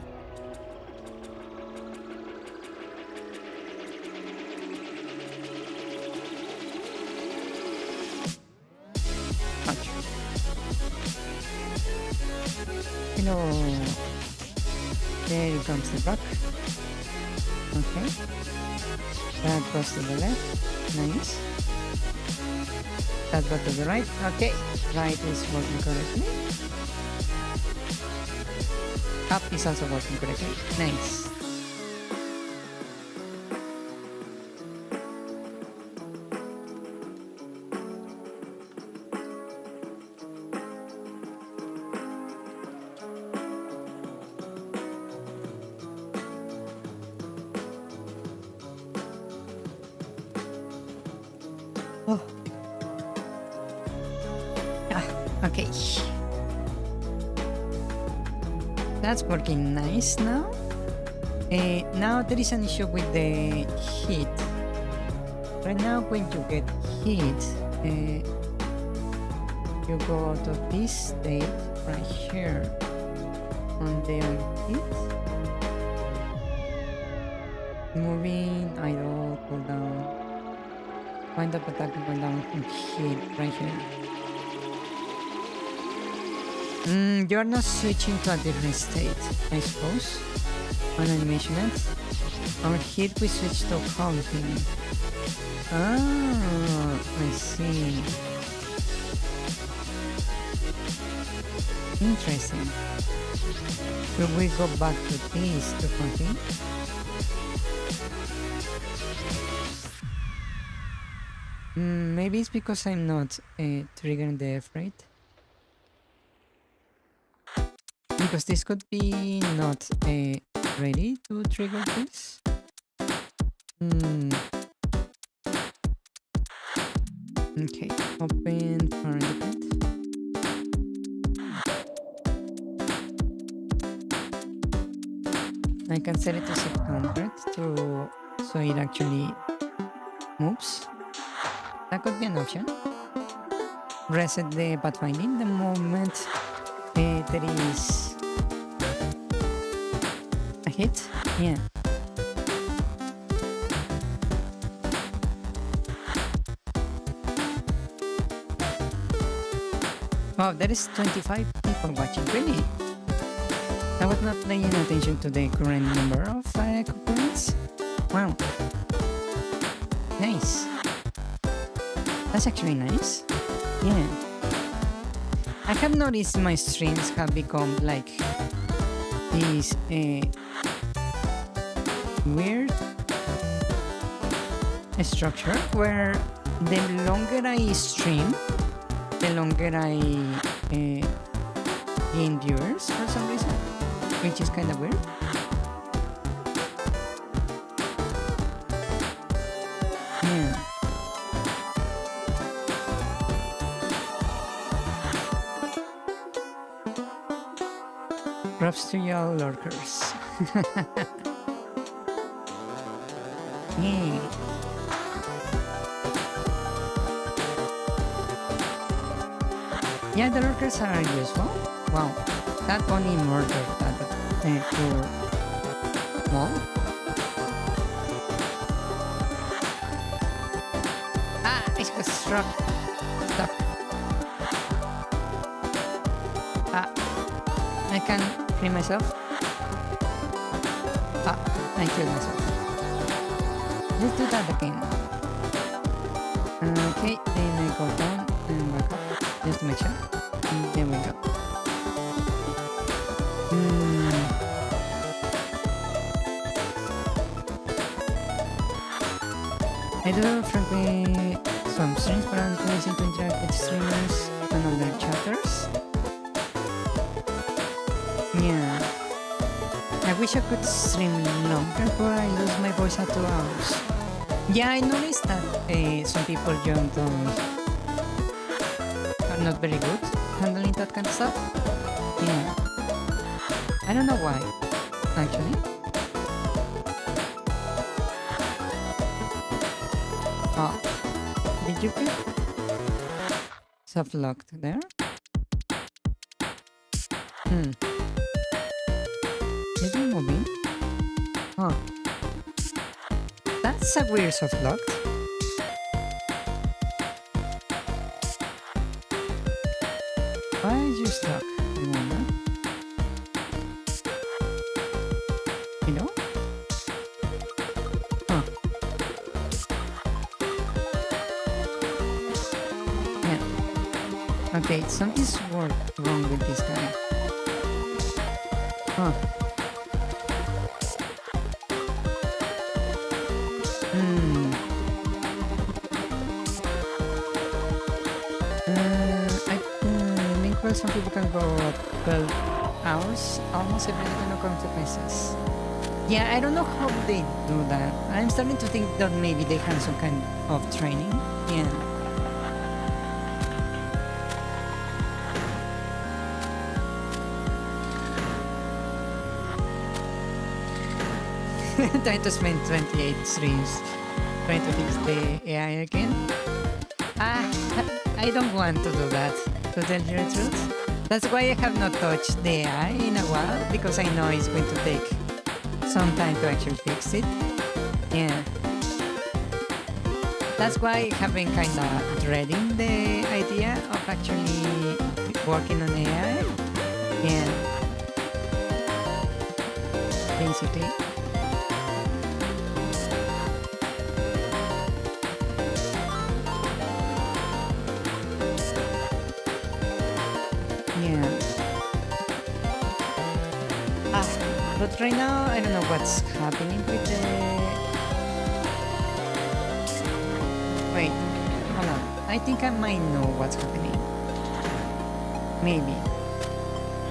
Hello. There comes the rock. Okay. That goes to the left. Nice. That goes to the right. Okay. Right is working correctly. Up is also working correctly. Nice. Oh. Okay. That's working nice now. Now there is an issue with the heat. Right now when you get heat, you go out of this state right here on the heat. Moving, idle, cool down. Wind up attack, cool down, and heat right here. You're not switching to a different state, I suppose. On animation end. On heat we switch to counting. Ah, I see. Interesting. Will we go back to this to continue? Maybe it's because I'm not triggering the F rate. Because this could be not ready to trigger this. Okay, open current event. I can set it to 600 so it actually moves. That could be an option. Reset the pathfinding the moment there is a hit. Yeah. Wow, there is 25 people watching. Really? I was not paying attention to the current number of concurrents. Wow. Nice. That's actually nice. Yeah. I have noticed my streams have become like this weird structure where the longer I stream, the longer I gain viewers for some reason, which is kind of weird. Yeah. Props to y'all lurkers. Yeah. Yeah, the lurkers are useful. Wow, that only murdered that poor wall. Ah, I got stuck. Ah, I can free myself. Ah, I killed myself. Let's do that again. Okay, then I go down and back up. Just to make sure. There we go. I do frankly some streams, but I'm pleasing to interact with streamers and other chatters. Yeah. wish I could stream longer, but I lose my voice at 2 hours. Yeah, I noticed that some people are not very good handling that kind of stuff. Yeah. I don't know why, actually. Oh, did you get soft locked there? Is it moving? Huh. That's a weird soft lock. Why is you stuck? I wonder. You know? Huh. Yeah. Okay, something's wrong with this guy. Huh. Some people can go 12 hours, almost everything no consequences. Yeah, I don't know how they do that. I'm starting to think that maybe they have some kind of training. Yeah. Trying to spend 28 streams trying to fix the AI again. I don't want to do that, to tell you the truth. That's why I have not touched the AI in a while, because I know it's going to take some time to actually fix it. Yeah. That's why I have been kind of dreading the idea of actually working on AI. Yeah. Basically. But right now, I don't know what's happening with the... Wait, hold on. I think I might know what's happening. Maybe.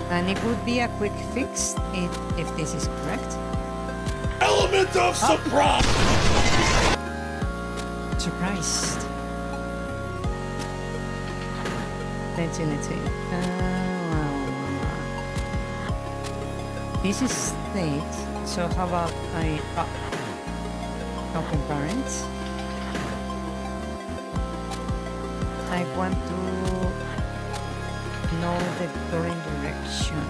And it would be a quick fix if this is correct. Element of surprise! Surprised. Let's see. This is state, so how about I open parent? I want to know the current direction.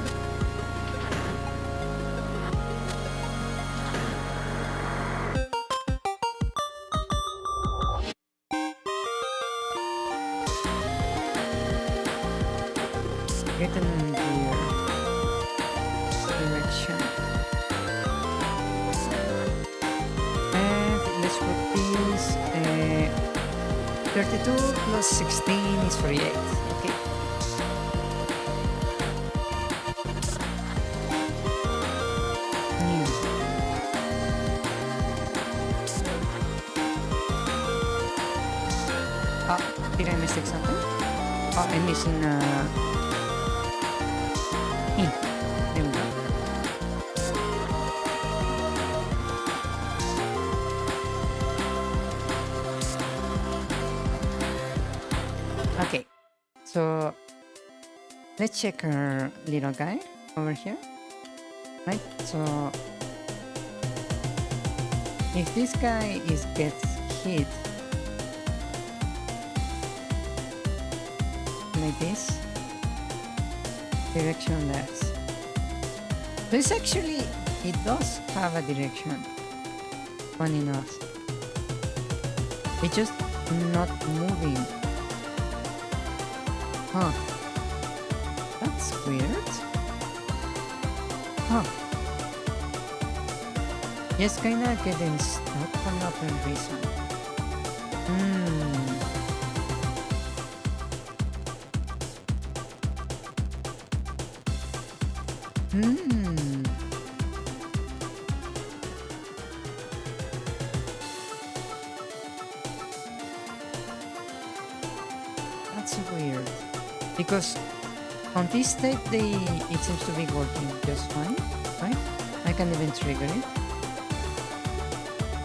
Get an idea. Direction. And let's put this 32 plus 16 is 48. Okay. Oh, did I mistake something? Oh, I'm missing there we go. Okay, so let's check our little guy over here, right? So if this guy gets hit like this, direction left. This actually, it does have a direction, funny enough. It's just not moving. Huh. That's weird. Huh. Just kinda getting stuck for no reason. That's weird. Because on this state, it seems to be working just fine, right? I can even trigger it.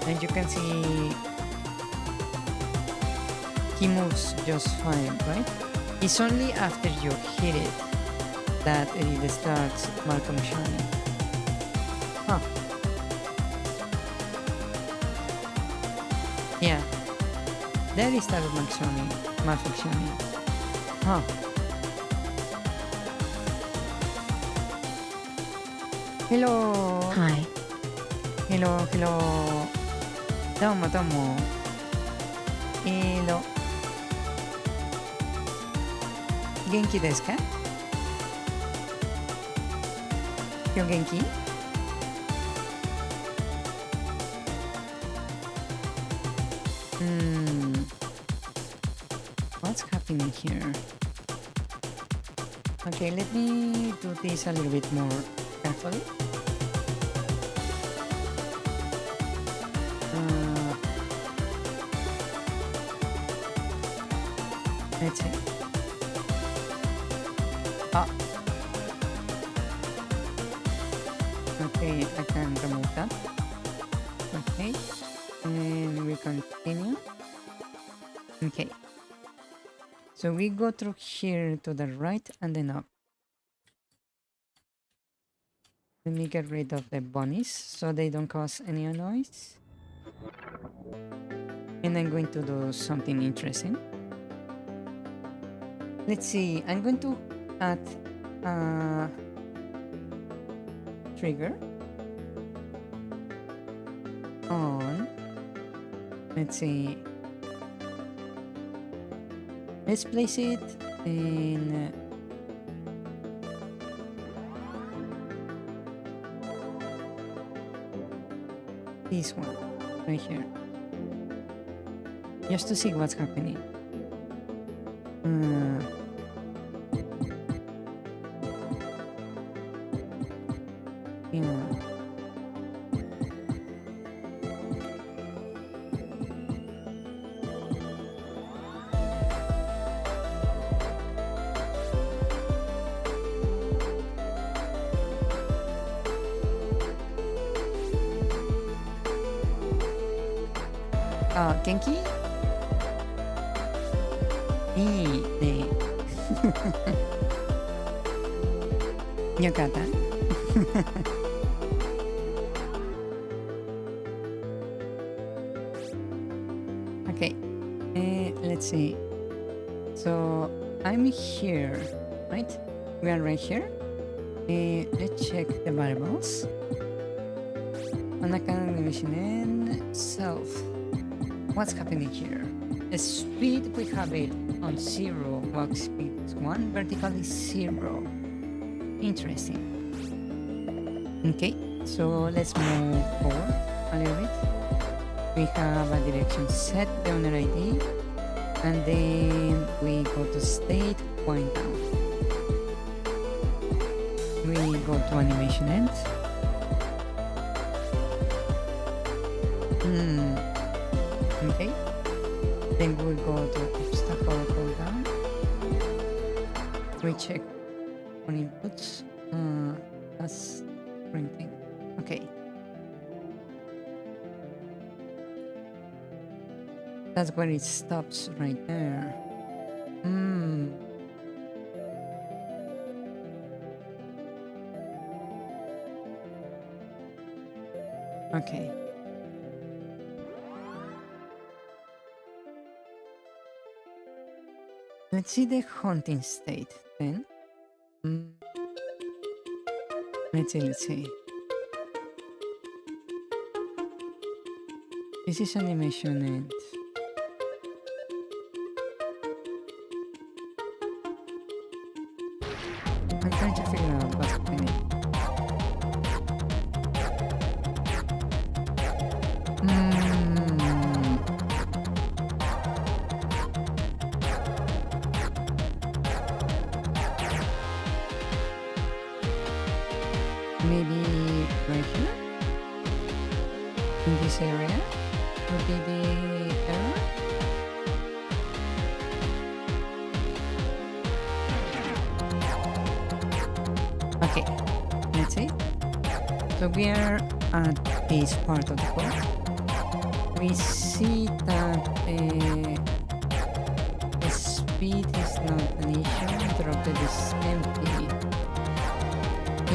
And you can see he moves just fine, right? It's only after you hit it that it starts malfunctioning. Huh. Yeah. There it started malfunctioning. Huh. Hello. Hi. Hello, hello. Domo, domo. Hello. Genki desu ka? Yo genki? What's happening here? Okay, let me do this a little bit more carefully. Let's see. Ah. Okay, I can remove that. Okay, and we continue. Okay. So we go through here to the right and then up. Let me get rid of the bunnies so they don't cause any noise. And I'm going to do something interesting. Let's see, I'm going to add a trigger on, let's see, let's place it in this one right here, just to see what's happening. Yeah. Genki? いいね。よかった。Okay, let's see. So I'm here, right? We are right here. Let's check the variables. Animation self. What's happening here? The speed we have it on 0, walk speed is 1, vertical is 0. Interesting. Okay, so let's move forward a little bit. We have a direction set, the owner ID, and then we go to state, point down. We go to animation end. Okay. Then we'll go to obstacle, go down. We check on inputs. That's printing. Okay. That's where it stops right there. Okay. Let's see the hunting state then. Let's see. This is animation end. I'm trying to figure out what's happening. Maybe right here? In this area would be the error? Okay, let's see. So So we are at this part of the code. We see that the speed is not an issue. Droplet is empty.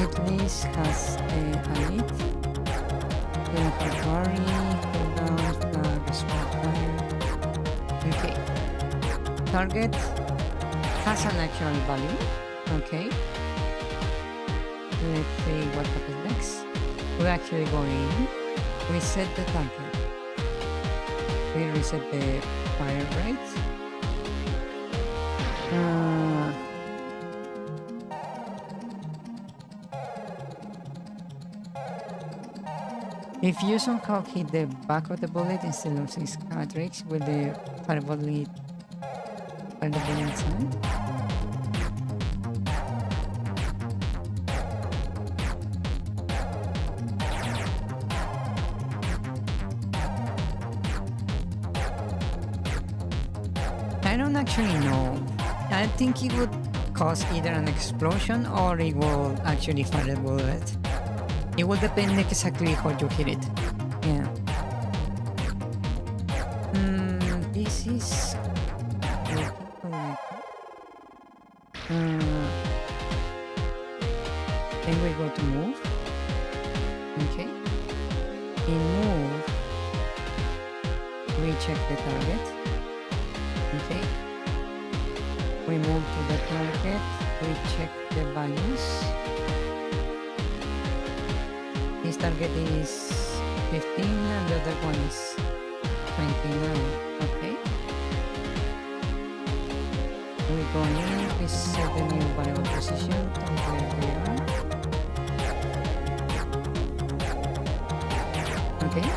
It list has a lead. Then Ferrari, cooldown, flag, spot fire. Okay. Target has an actual value. Okay. Let's see what happens next. We actually go in. We set the target. We reset the fire rate. If you somehow hit the back of the bullet instead of its cartridge, will the fireball lead fire the bullet inside? I don't actually know. I think it would cause either an explosion or it will actually fire the bullet. It will depend exactly how you hit it. Yeah. This is... then we go to move. Okay. In move, we check the target. Okay. We move to the target. We check the values. This target is 15 and the other one is 29. Okay. We go in, we set the new variable position to where we are. Okay.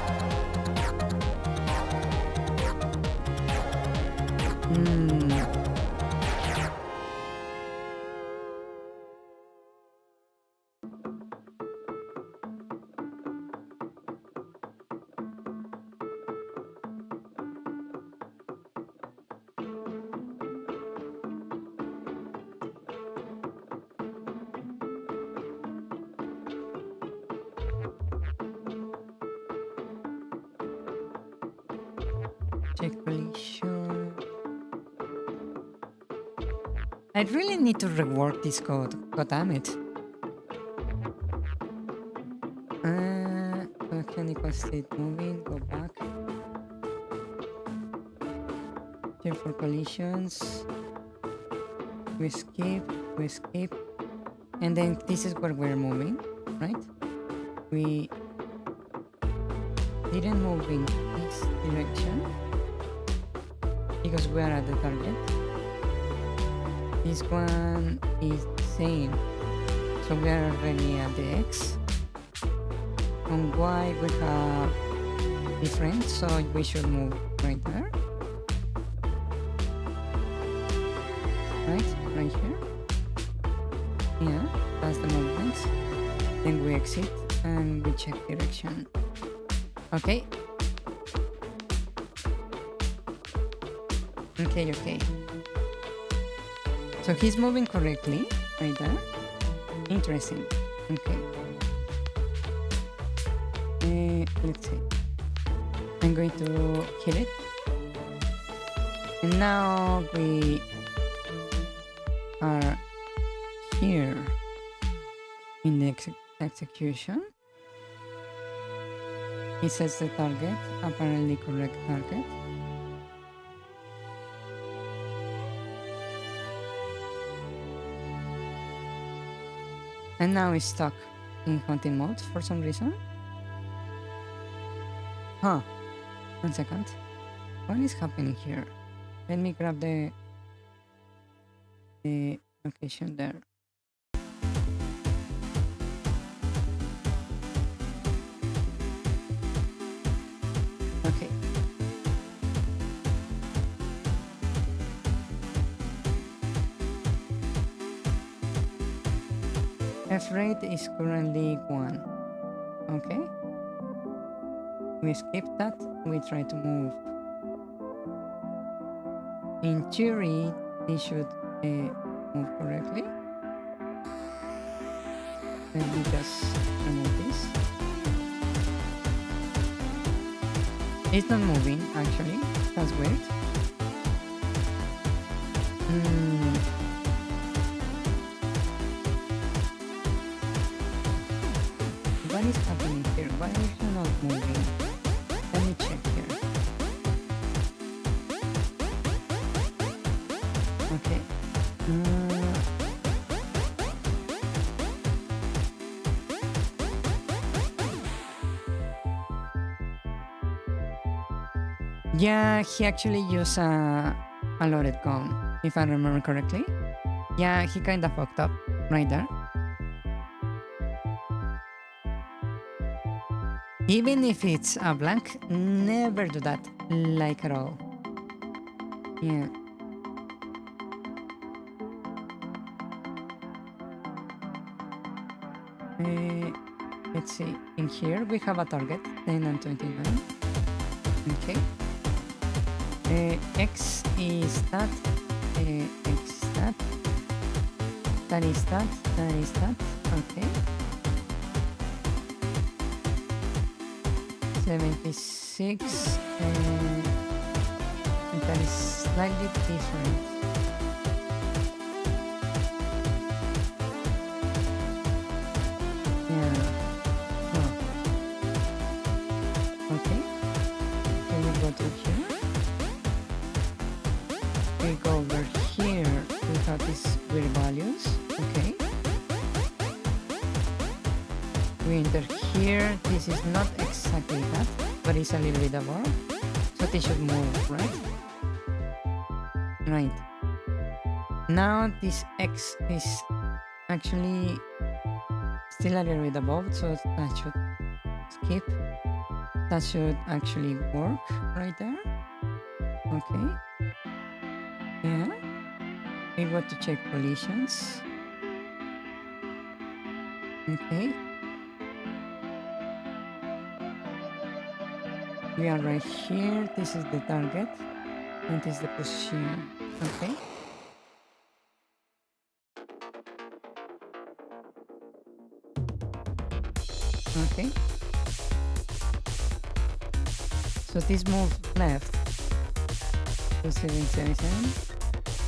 Check collision. I really need to rework this code. God damn it. Mechanical state moving, go back. Check for collisions. We skip. And then this is where we're moving, right? We didn't move in this direction because we are at the target. This one is the same, so we are already at the X. On Y we have different, so we should move right there. Right here. Yeah, that's the movement. Then we exit and we check direction. Okay. Okay. So he's moving correctly right there. Interesting. Okay. Let's see. I'm going to hit it. And now we are here in the execution. It sets the target, apparently correct target. And now it's stuck in hunting mode for some reason. Huh. 1 second. What is happening here? Let me grab the location there. Okay. F rate is currently 1. Okay. We skip that. We try to move. In theory, it should move correctly. Let me just remove this. It's not moving, actually. That's weird. What is happening here? Why is it not moving? Let me check here. Okay. Yeah, he actually used a loaded gun, if I remember correctly. Yeah, he kind of fucked up right there. Even if it's a blank, never do that, like at all. Yeah. Let's see. In here we have a target, 10 and 29. Okay. X is that. X is that. That is that. That is that. Okay. 76. And that is slightly different. Yeah. Oh. Okay. Then we go to here. We go over here. We have these weird values. Okay. We enter here. This is not exactly that, but it's a little bit above. So they should move, right? Right. Now this X is actually still a little bit above, so that should skip. That should actually work right there. Okay. Yeah. We got to check collisions. Okay. We are right here. This is the target. And this is the position. Okay. Okay. So this move left. 2777.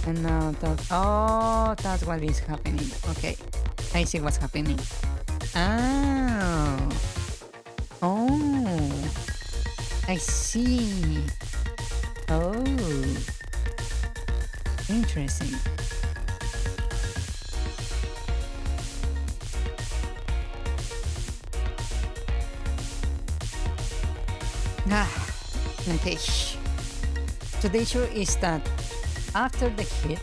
And now that, oh, that's what is happening. Okay. I see what's happening. Oh. Oh. I see. Oh. Interesting. Okay. So the issue is that after the hit,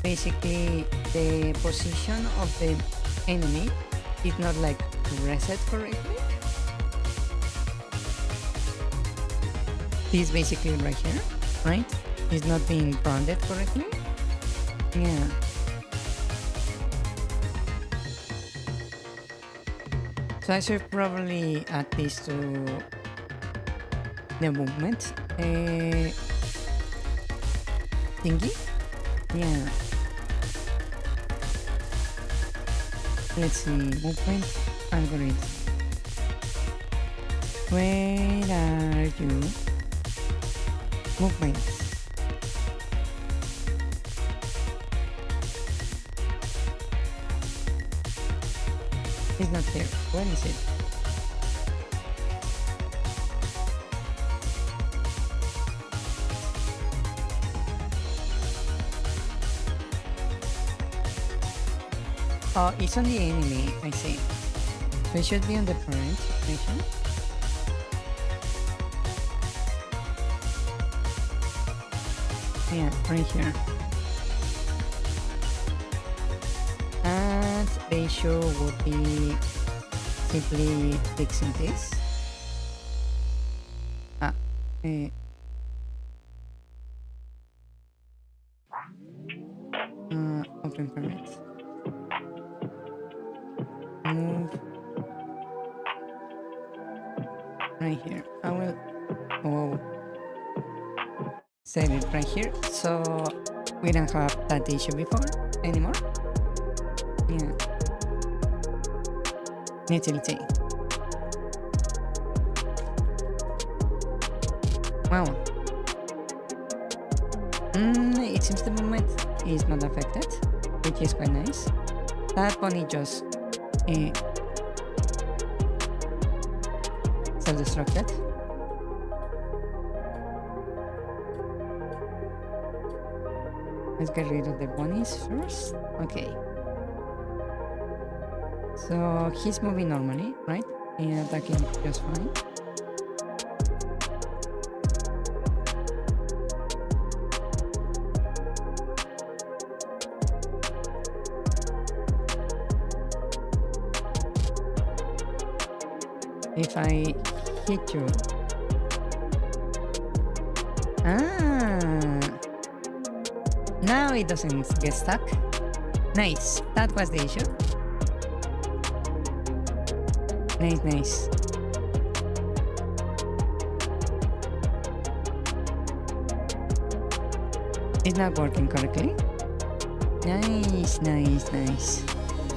basically the position of the enemy did not like reset correctly. This basically right here, right? Is not being grounded correctly. Yeah. So I should probably add this to the movement thingy. Yeah. Let's see, movement algorithm. Where are you? Movement. It's not there. Where is it? Oh, it's on the enemy, I see. So it should be on the parent mission. Yeah, right here. And the issue would be simply fixing this. Open permit. Move right here. I will save it right here, so we don't have that issue before anymore. Yeah. let's see. Wow. It seems the movement is not affected, which is quite nice. That pony just self-destructed. Let's get rid of the bunnies first. Okay. So he's moving normally, right? And attacking just fine. If I hit you... Now it doesn't get stuck. Nice. That was the issue. Nice. It's not working correctly. Nice.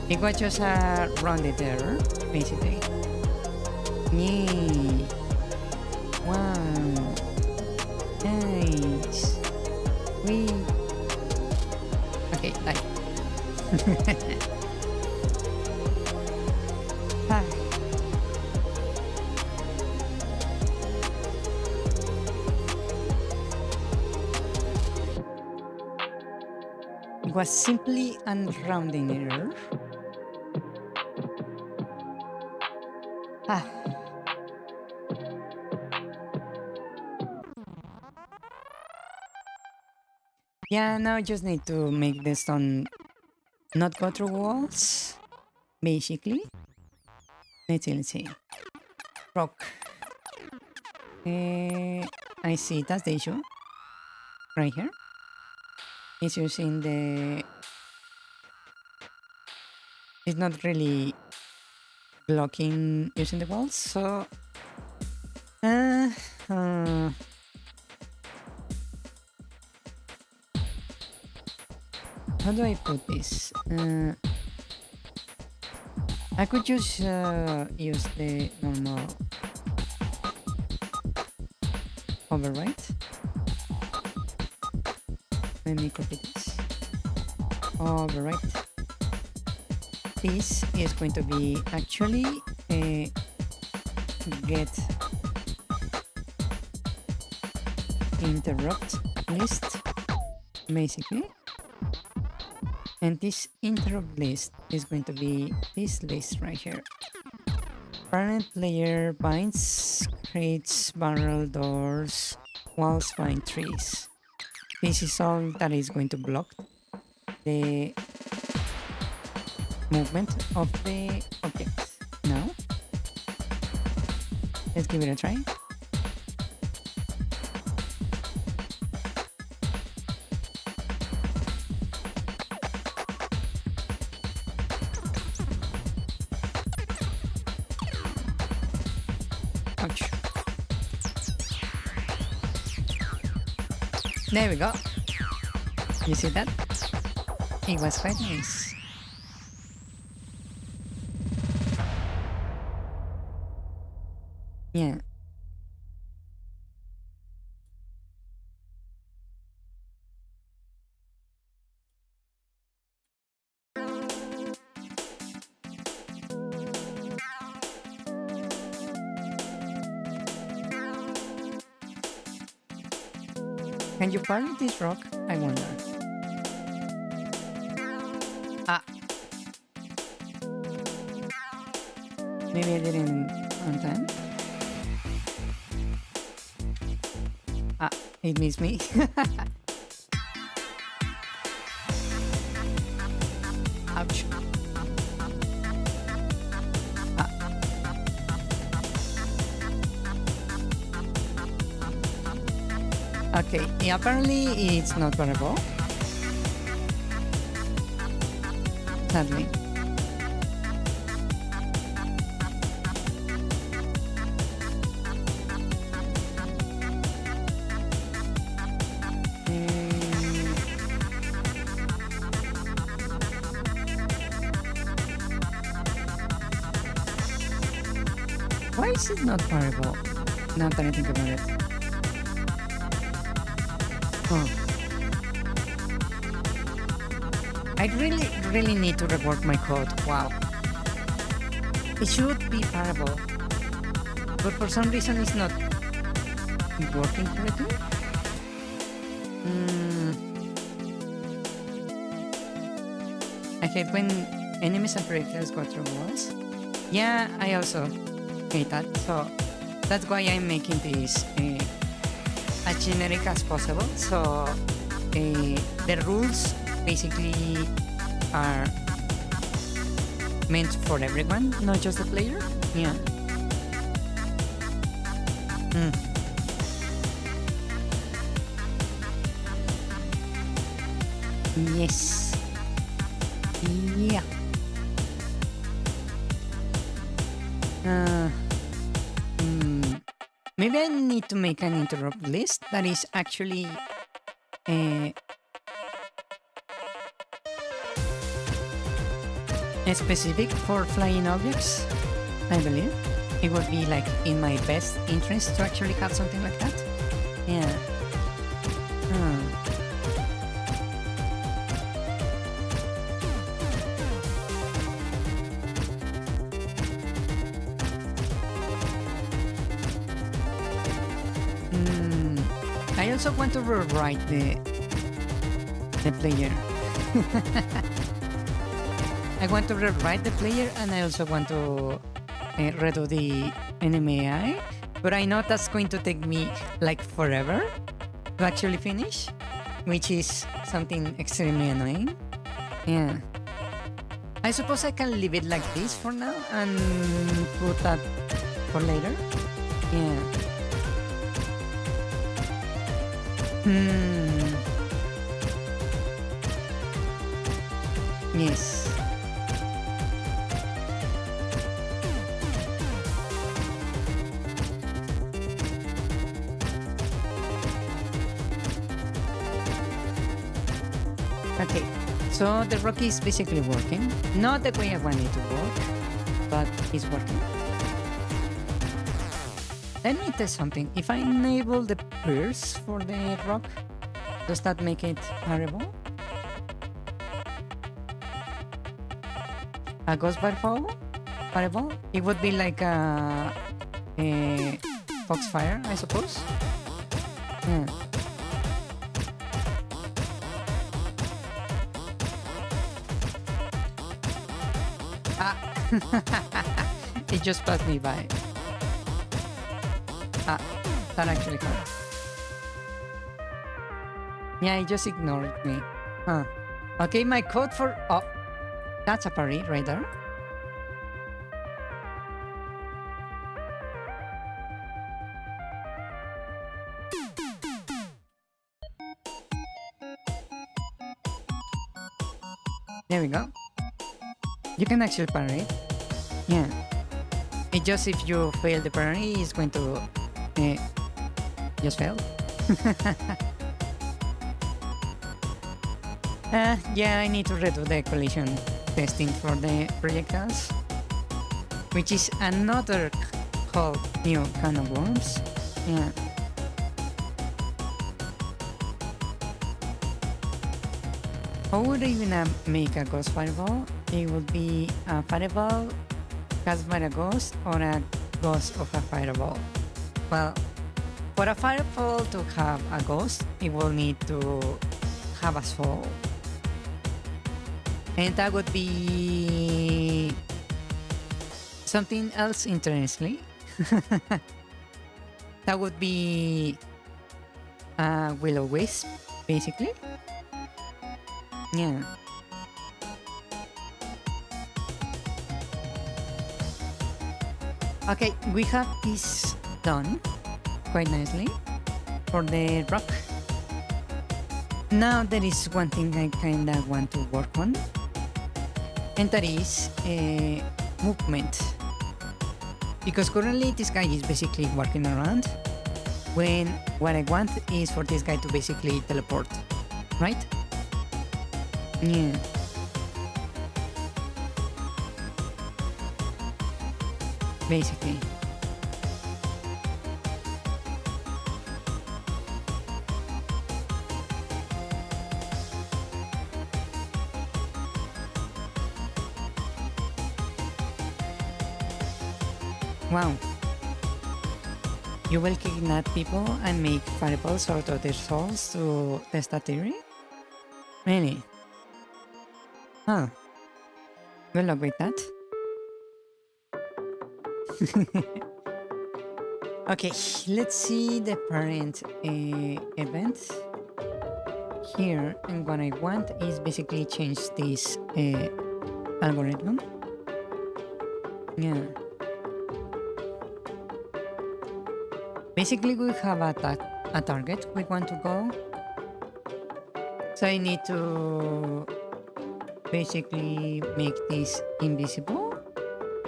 It was just a rounded error, basically. Yay. Wow. Nice. Okay, bye. It was simply a rounding error. Yeah, now I just need to make the stone not go through walls, basically. Let's see. Rock. I see, that's the issue. Right here. It's using the... It's not really blocking using the walls, so... How do I put this? I could just use the normal overwrite. Let me copy this. Overwrite. This is going to be actually a get interrupt list, basically. And this interrupt list is going to be this list right here. Parent layer binds, creates barrel doors, walls, bind trees. This is all that is going to block the movement of the objects. Now, let's give it a try. Ouch. There we go. You see that? It was quite nice. Yeah. Can you parry this rock? I wonder. Maybe I didn't on time. It missed me. Ouch. Okay, yeah, apparently it's not bearable. Sadly. this is not variable. Now that I think about it. Oh. I really need to rework my code. Wow. It should be variable. But for some reason it's not working correctly. I hate when enemies and projectiles go through walls. Yeah, I also hate that. So that's why I'm making this as generic as possible. So the rules basically are meant for everyone, not just the player. Yeah. Yes. Yeah. Maybe I need to make an interrupt list that is actually specific for flying objects. I believe it would be like in my best interest to actually have something like that. Yeah. I also want to rewrite the player. I want to rewrite the player, and I also want to redo the enemy AI, but I know that's going to take me like forever to actually finish, which is something extremely annoying. Yeah. I suppose I can leave it like this for now and put that for later. Yeah. Yes. Okay, so the rock is basically working. Not the way I want it to work, but it's working. Let me test something. If I enable the pierce for the rock, does that make it variable? A ghost variable? It would be like a foxfire, I suppose. Yeah. It just passed me by. That actually hurt. Yeah, it just ignored me. Huh. Okay, my code for... Oh, that's a parry right there. There we go. You can actually parry. Yeah. It just if you fail the parry, it's going to just fail. Yeah, I need to redo the collision testing for the projectiles, which is another whole new kind of worms. Yeah. How would I even make a ghost fireball? It would be a fireball cast by a ghost or a ghost of a fireball. Well, for a fireball to have a ghost, it will need to have a soul. And that would be something else interestingly. That would be a will-o-wisp, basically. Yeah. Okay, we have this done quite nicely for the rock. Now there is one thing I kinda want to work on, and that is movement. Because currently this guy is basically walking around, when what I want is for this guy to basically teleport, right? Yeah. Basically. Wow. You will kidnap people and make fireballs out of their souls to test that theory? Really? Huh. Good luck with that. Okay, let's see the parent event here, and what I want is basically change this algorithm. Yeah. Basically, we have a target we want to go. So I need to basically make this invisible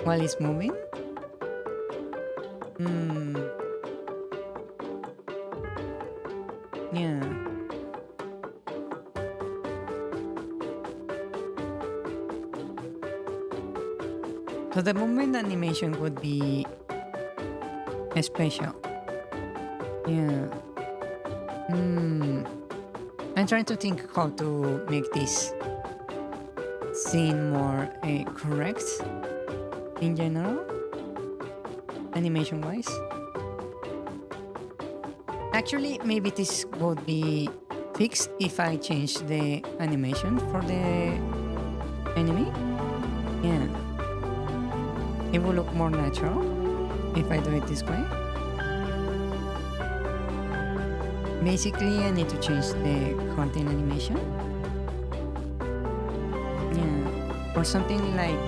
while it's moving. Yeah. So the movement animation would be special. Yeah. I'm trying to think how to make this scene more correct in general, animation-wise. Actually, maybe this would be fixed if I change the animation for the enemy. Yeah. It will look more natural if I do it this way. Basically, I need to change the content animation. Yeah. Or something like...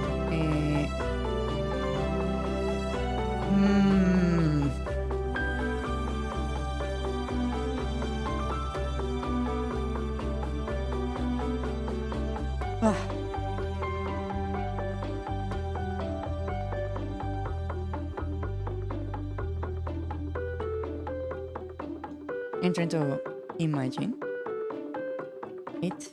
I'm trying to imagine it.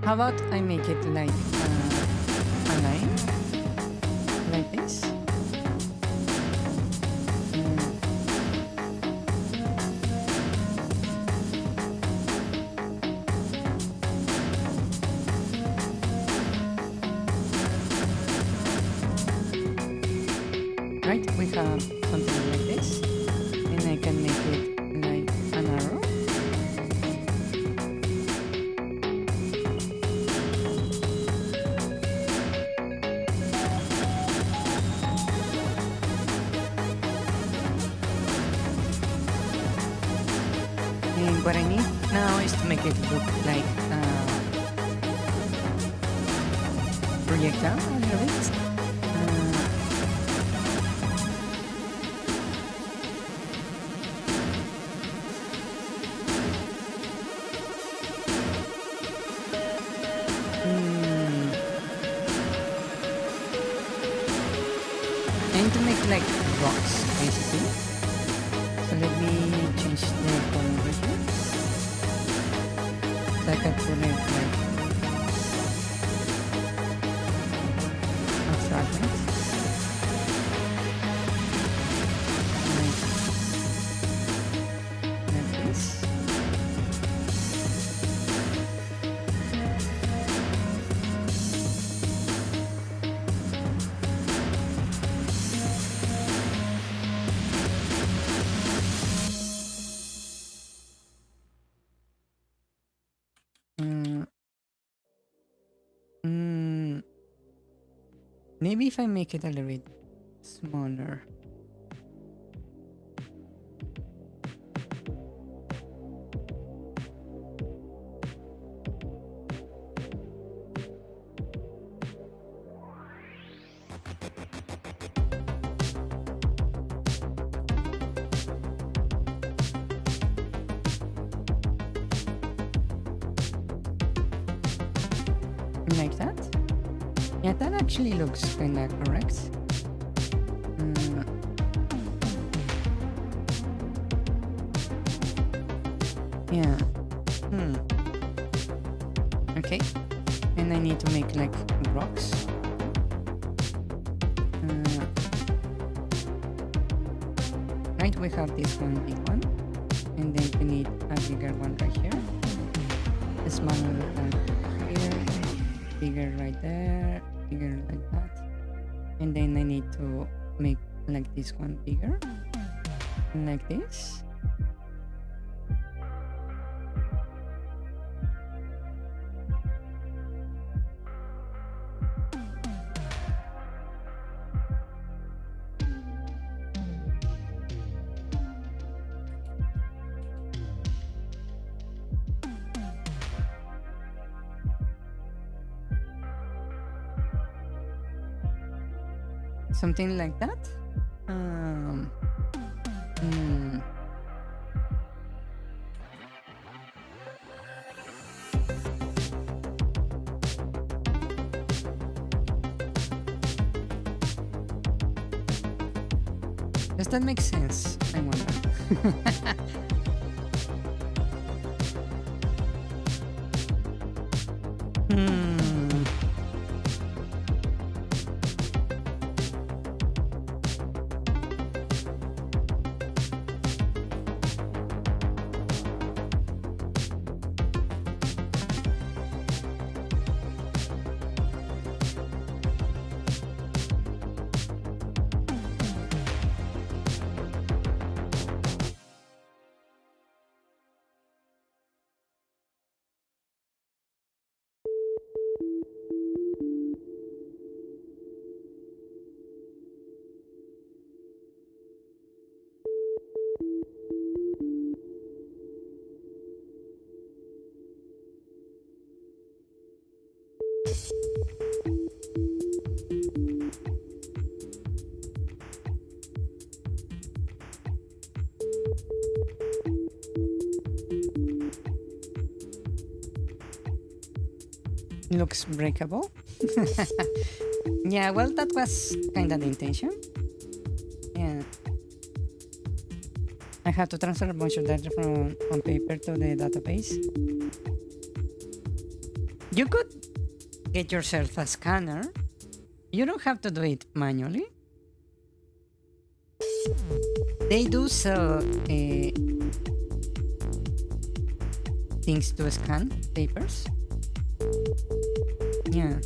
How about I make it like a line, like this? Right, we have something like this, and I can make it like an arrow. And what I need now is to make it look like projectile a little bit. I need to make like rocks, basically. So let me change the color right here. So I can put it like a fragment. Like this. Maybe if I make it a little bit smaller. Like that? Yeah, that actually looks kinda correct. Yeah. Okay. And I need to make like rocks. Right, we have this one big one. And then we need a bigger one right here. A smaller one here. Bigger right there. Bigger like that. And then I need to make like this one bigger. Like this. Something like that. Does that make sense? I wonder. Looks breakable. Yeah, well, that was kind of the intention. Yeah. I have to transfer a bunch of data from on paper to the database. You could get yourself a scanner. You don't have to do it manually. They do sell things to scan papers. Yeah.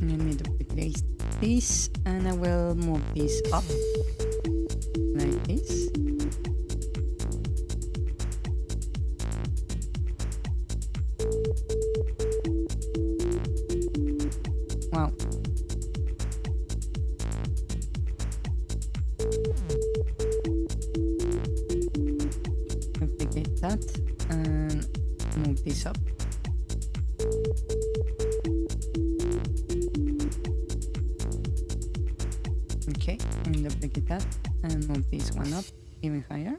Let me duplicate this and I will move this up like this. Wow. Duplicate that and move this up. Okay, and duplicate that and move this one up even higher.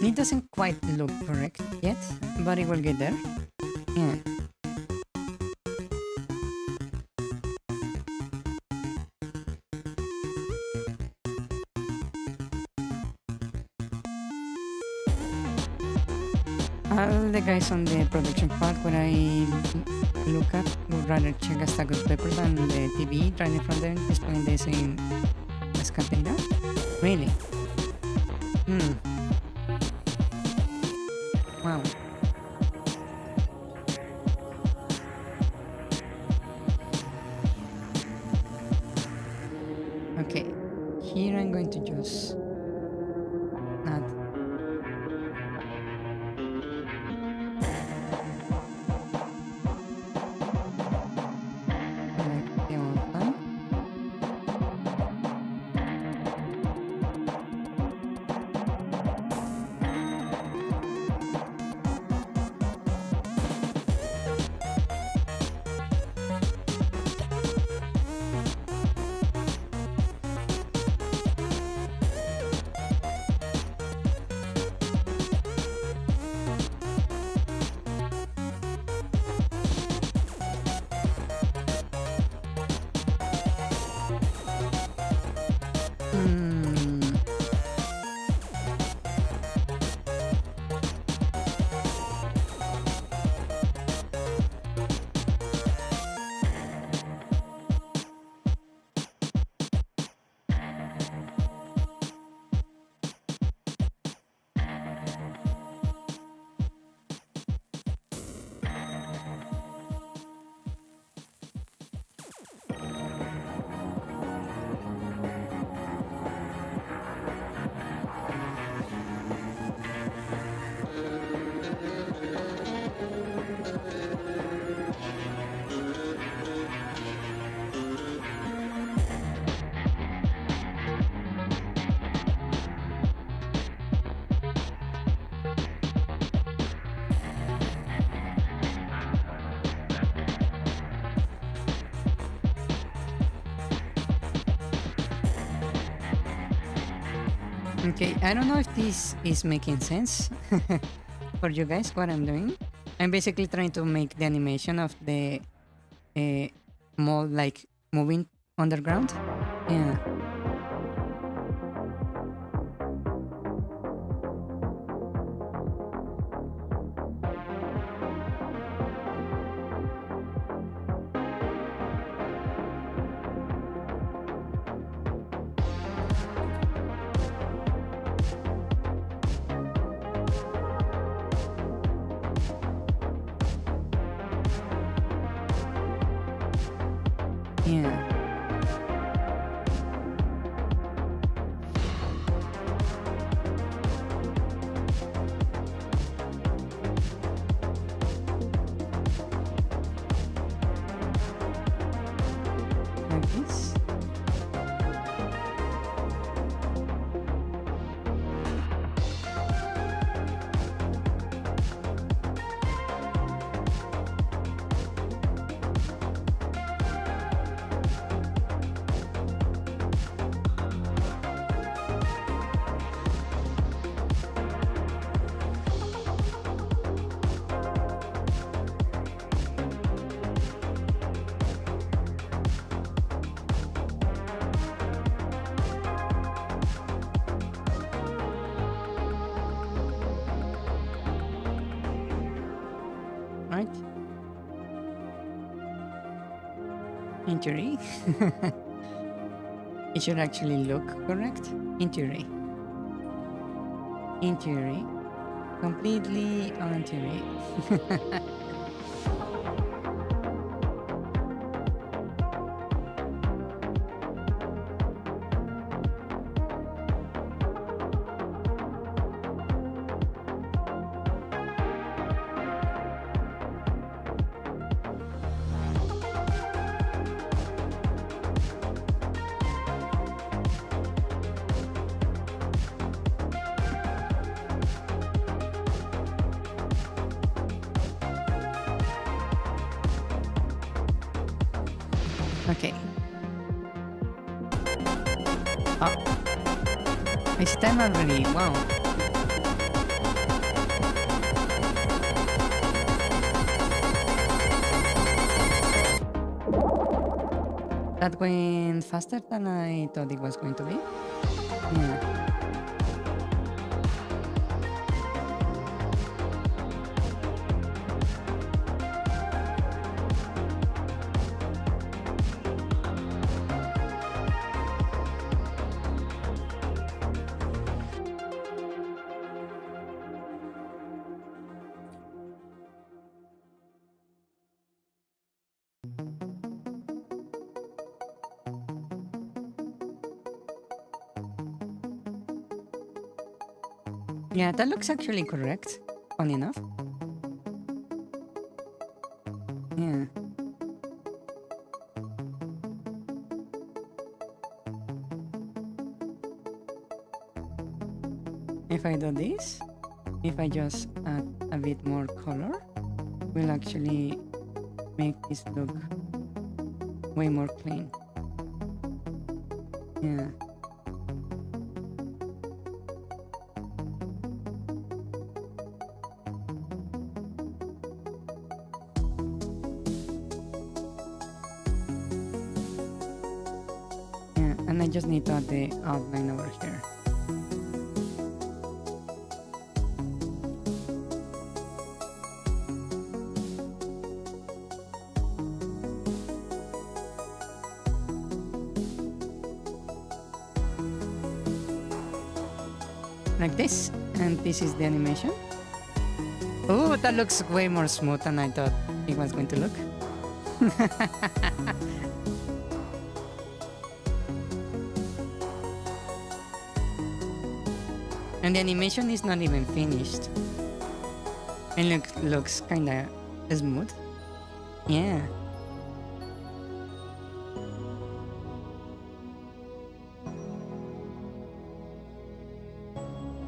It doesn't quite look correct yet, but it will get there. Yeah. All the guys on the production part where I look at would rather check a stack of papers than the TV right in front of them displaying the same scan data. Really? Wow. Okay, here I'm going to just add like the outline. Hmm. Okay, I don't know if this is making sense for you guys, what I'm doing. I'm basically trying to make the animation of the more like moving underground. Yeah. Yeah. Like this. Right? In theory. It should actually look correct. In theory. In theory. Completely on theory. Okay. Oh. It's time already. Wow. That went faster than I thought it was going to be. Yeah. Yeah, that looks actually correct. Funny enough. Yeah. If I do this, if I just add a bit more color, will actually make this look way more clean. Yeah. Yeah, and I just need to add the outline over here. Like this, and this is the animation. Oh, that looks way more smooth than I thought it was going to look. And the animation is not even finished. And looks kinda smooth. Yeah.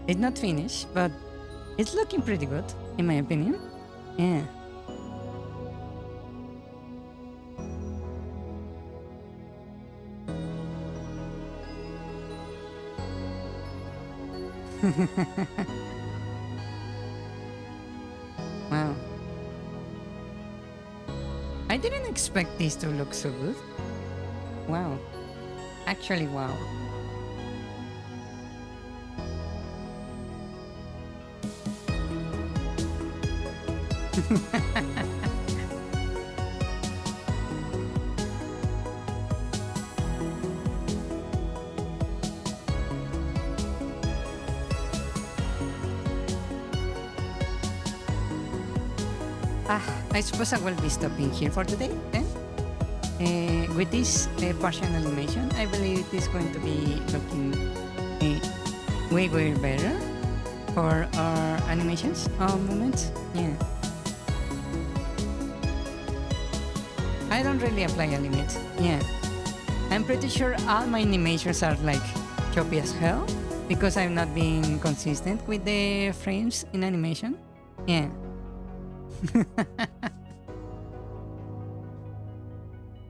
It's not finished, but it's looking pretty good, in my opinion. Yeah. Wow. I didn't expect this to look so good. Wow. Actually, wow. I suppose I will be stopping here for today then. With this partial animation, I believe it is going to be looking way better for our animations moments. Yeah. I don't really apply a limit. Yeah. I'm pretty sure all my animations are like choppy as hell because I'm not being consistent with the frames in animation. Yeah.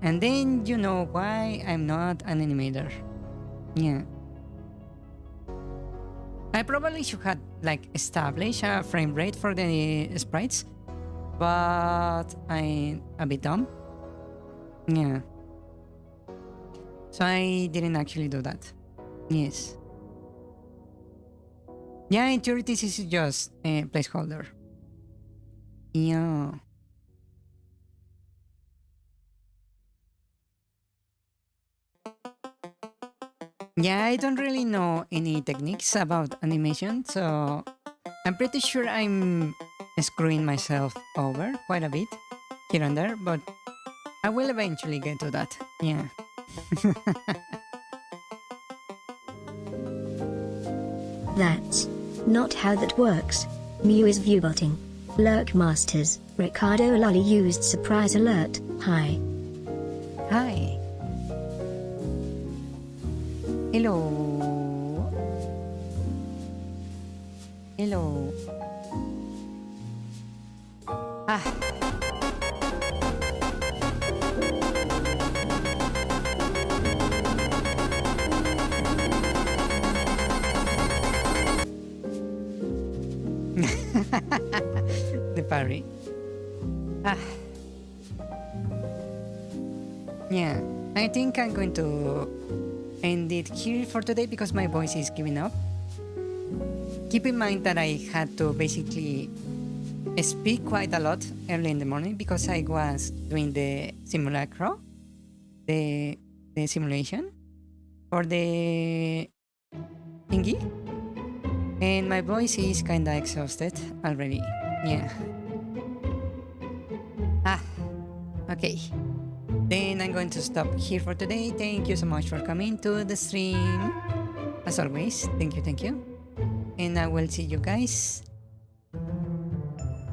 And then you know why I'm not an animator. Yeah. I probably should have like established a frame rate for the sprites, but I'm a bit dumb. Yeah. So I didn't actually do that. Yes. Yeah, in theory this is just a placeholder. Yeah. Yeah, I don't really know any techniques about animation, so I'm pretty sure I'm screwing myself over quite a bit here and there, but I will eventually get to that. Yeah. That's not how that works. Mew is viewbotting. Lurk Masters. Ricardo Lolly used surprise alert. Hi. Hi. Hello. Hello. Ah. The parry. Ah. Yeah, I think I'm going to end it here for today because my voice is giving up. Keep in mind that I had to basically speak quite a lot early in the morning because I was doing the simulacro, the simulation for the thingy, and my voice is kinda exhausted already. Yeah. Ah, okay. Then I'm going to stop here for today. Thank you so much for coming to the stream. As always, thank you. And I will see you guys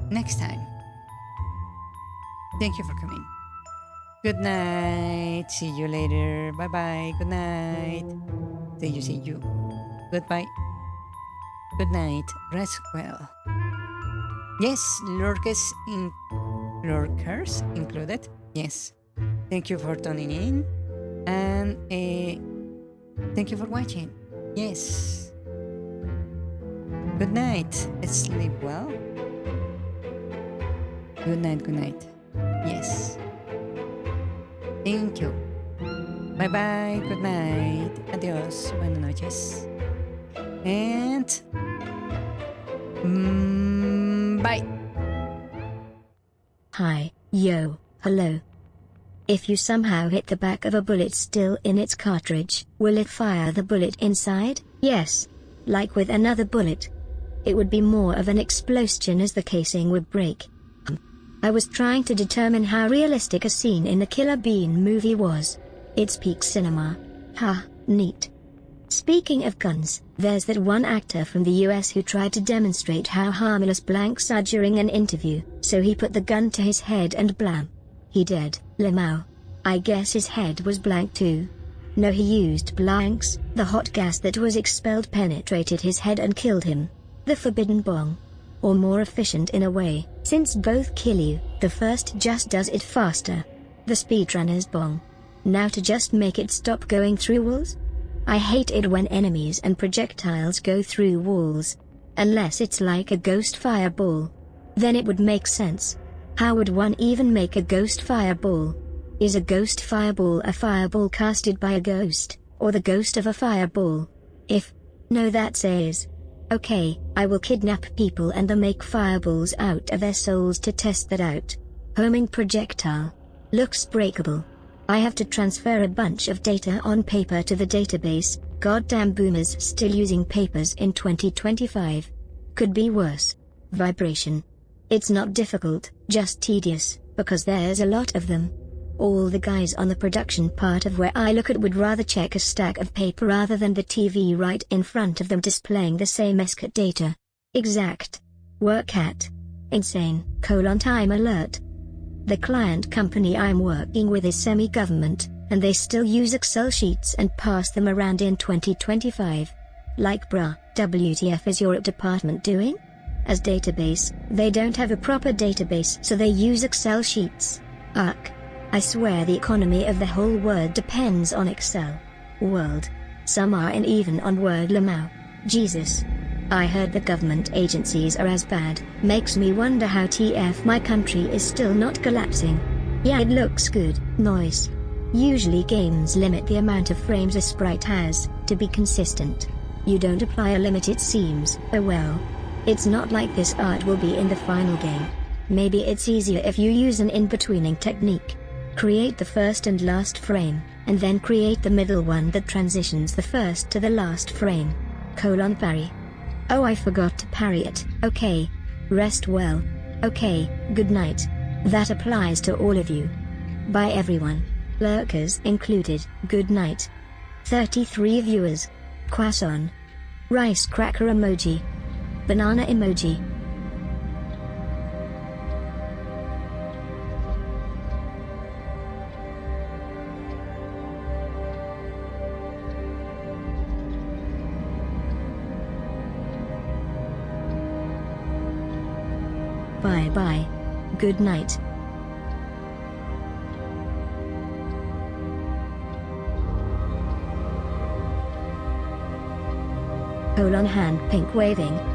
next time. Thank you for coming. Good night. See you later. Bye bye. Good night. See you. Goodbye. Good night. Rest well. Yes, lurkers included. Yes. Thank you for tuning in. And thank you for watching. Yes. Good night. Sleep well. Good night. Yes. Thank you. Bye bye, good night, adios, buenas noches. And bye. Hi, yo, hello. If you somehow hit the back of a bullet still in its cartridge, will it fire the bullet inside? Yes. Like with another bullet. It would be more of an explosion as the casing would break. I was trying to determine how realistic a scene in the Killer Bean movie was. It's peak cinema. Ha, neat. Speaking of guns, there's that one actor from the US who tried to demonstrate how harmless blanks are during an interview, so he put the gun to his head and blam. He dead, Limau. I guess his head was blank too. No, he used blanks, the hot gas that was expelled penetrated his head and killed him. The forbidden bong. Or more efficient in a way, since both kill you, the first just does it faster. The speedrunner's bong. Now to just make it stop going through walls? I hate it when enemies and projectiles go through walls. Unless it's like a ghost fireball. Then it would make sense. How would one even make a ghost fireball? Is a ghost fireball a fireball casted by a ghost, or the ghost of a fireball? No, that says. Okay, I will kidnap people and then make fireballs out of their souls to test that out. Homing projectile. Looks breakable. I have to transfer a bunch of data on paper to the database. Goddamn boomers still using papers in 2025. Could be worse. Vibration. It's not difficult, just tedious, because there's a lot of them. All the guys on the production part of where I look at would rather check a stack of paper rather than the TV right in front of them displaying the same escat data. Exact. Work at. Insane. Time alert. The client company I'm working with is semi-government, and they still use Excel sheets and pass them around in 2025. Like bruh, WTF is your department doing? As database, they don't have a proper database so they use Excel sheets. Ugh. I swear the economy of the whole world depends on Excel. World. Some are in even on Word Lamau. Jesus. I heard the government agencies are as bad, makes me wonder how TF my country is still not collapsing. Yeah, it looks good, nice. Usually games limit the amount of frames a sprite has, to be consistent. You don't apply a limit it seems. Oh well. It's not like this art will be in the final game. Maybe it's easier if you use an in-betweening technique. Create the first and last frame, and then create the middle one that transitions the first to the last frame. Parry. Oh, I forgot to parry it. Okay. Rest well. Okay, good night. That applies to all of you. Bye everyone. Lurkers included. Good night. 33 viewers. Croissant. Rice cracker emoji. Banana emoji. Bye bye. Good night. Hand pink waving.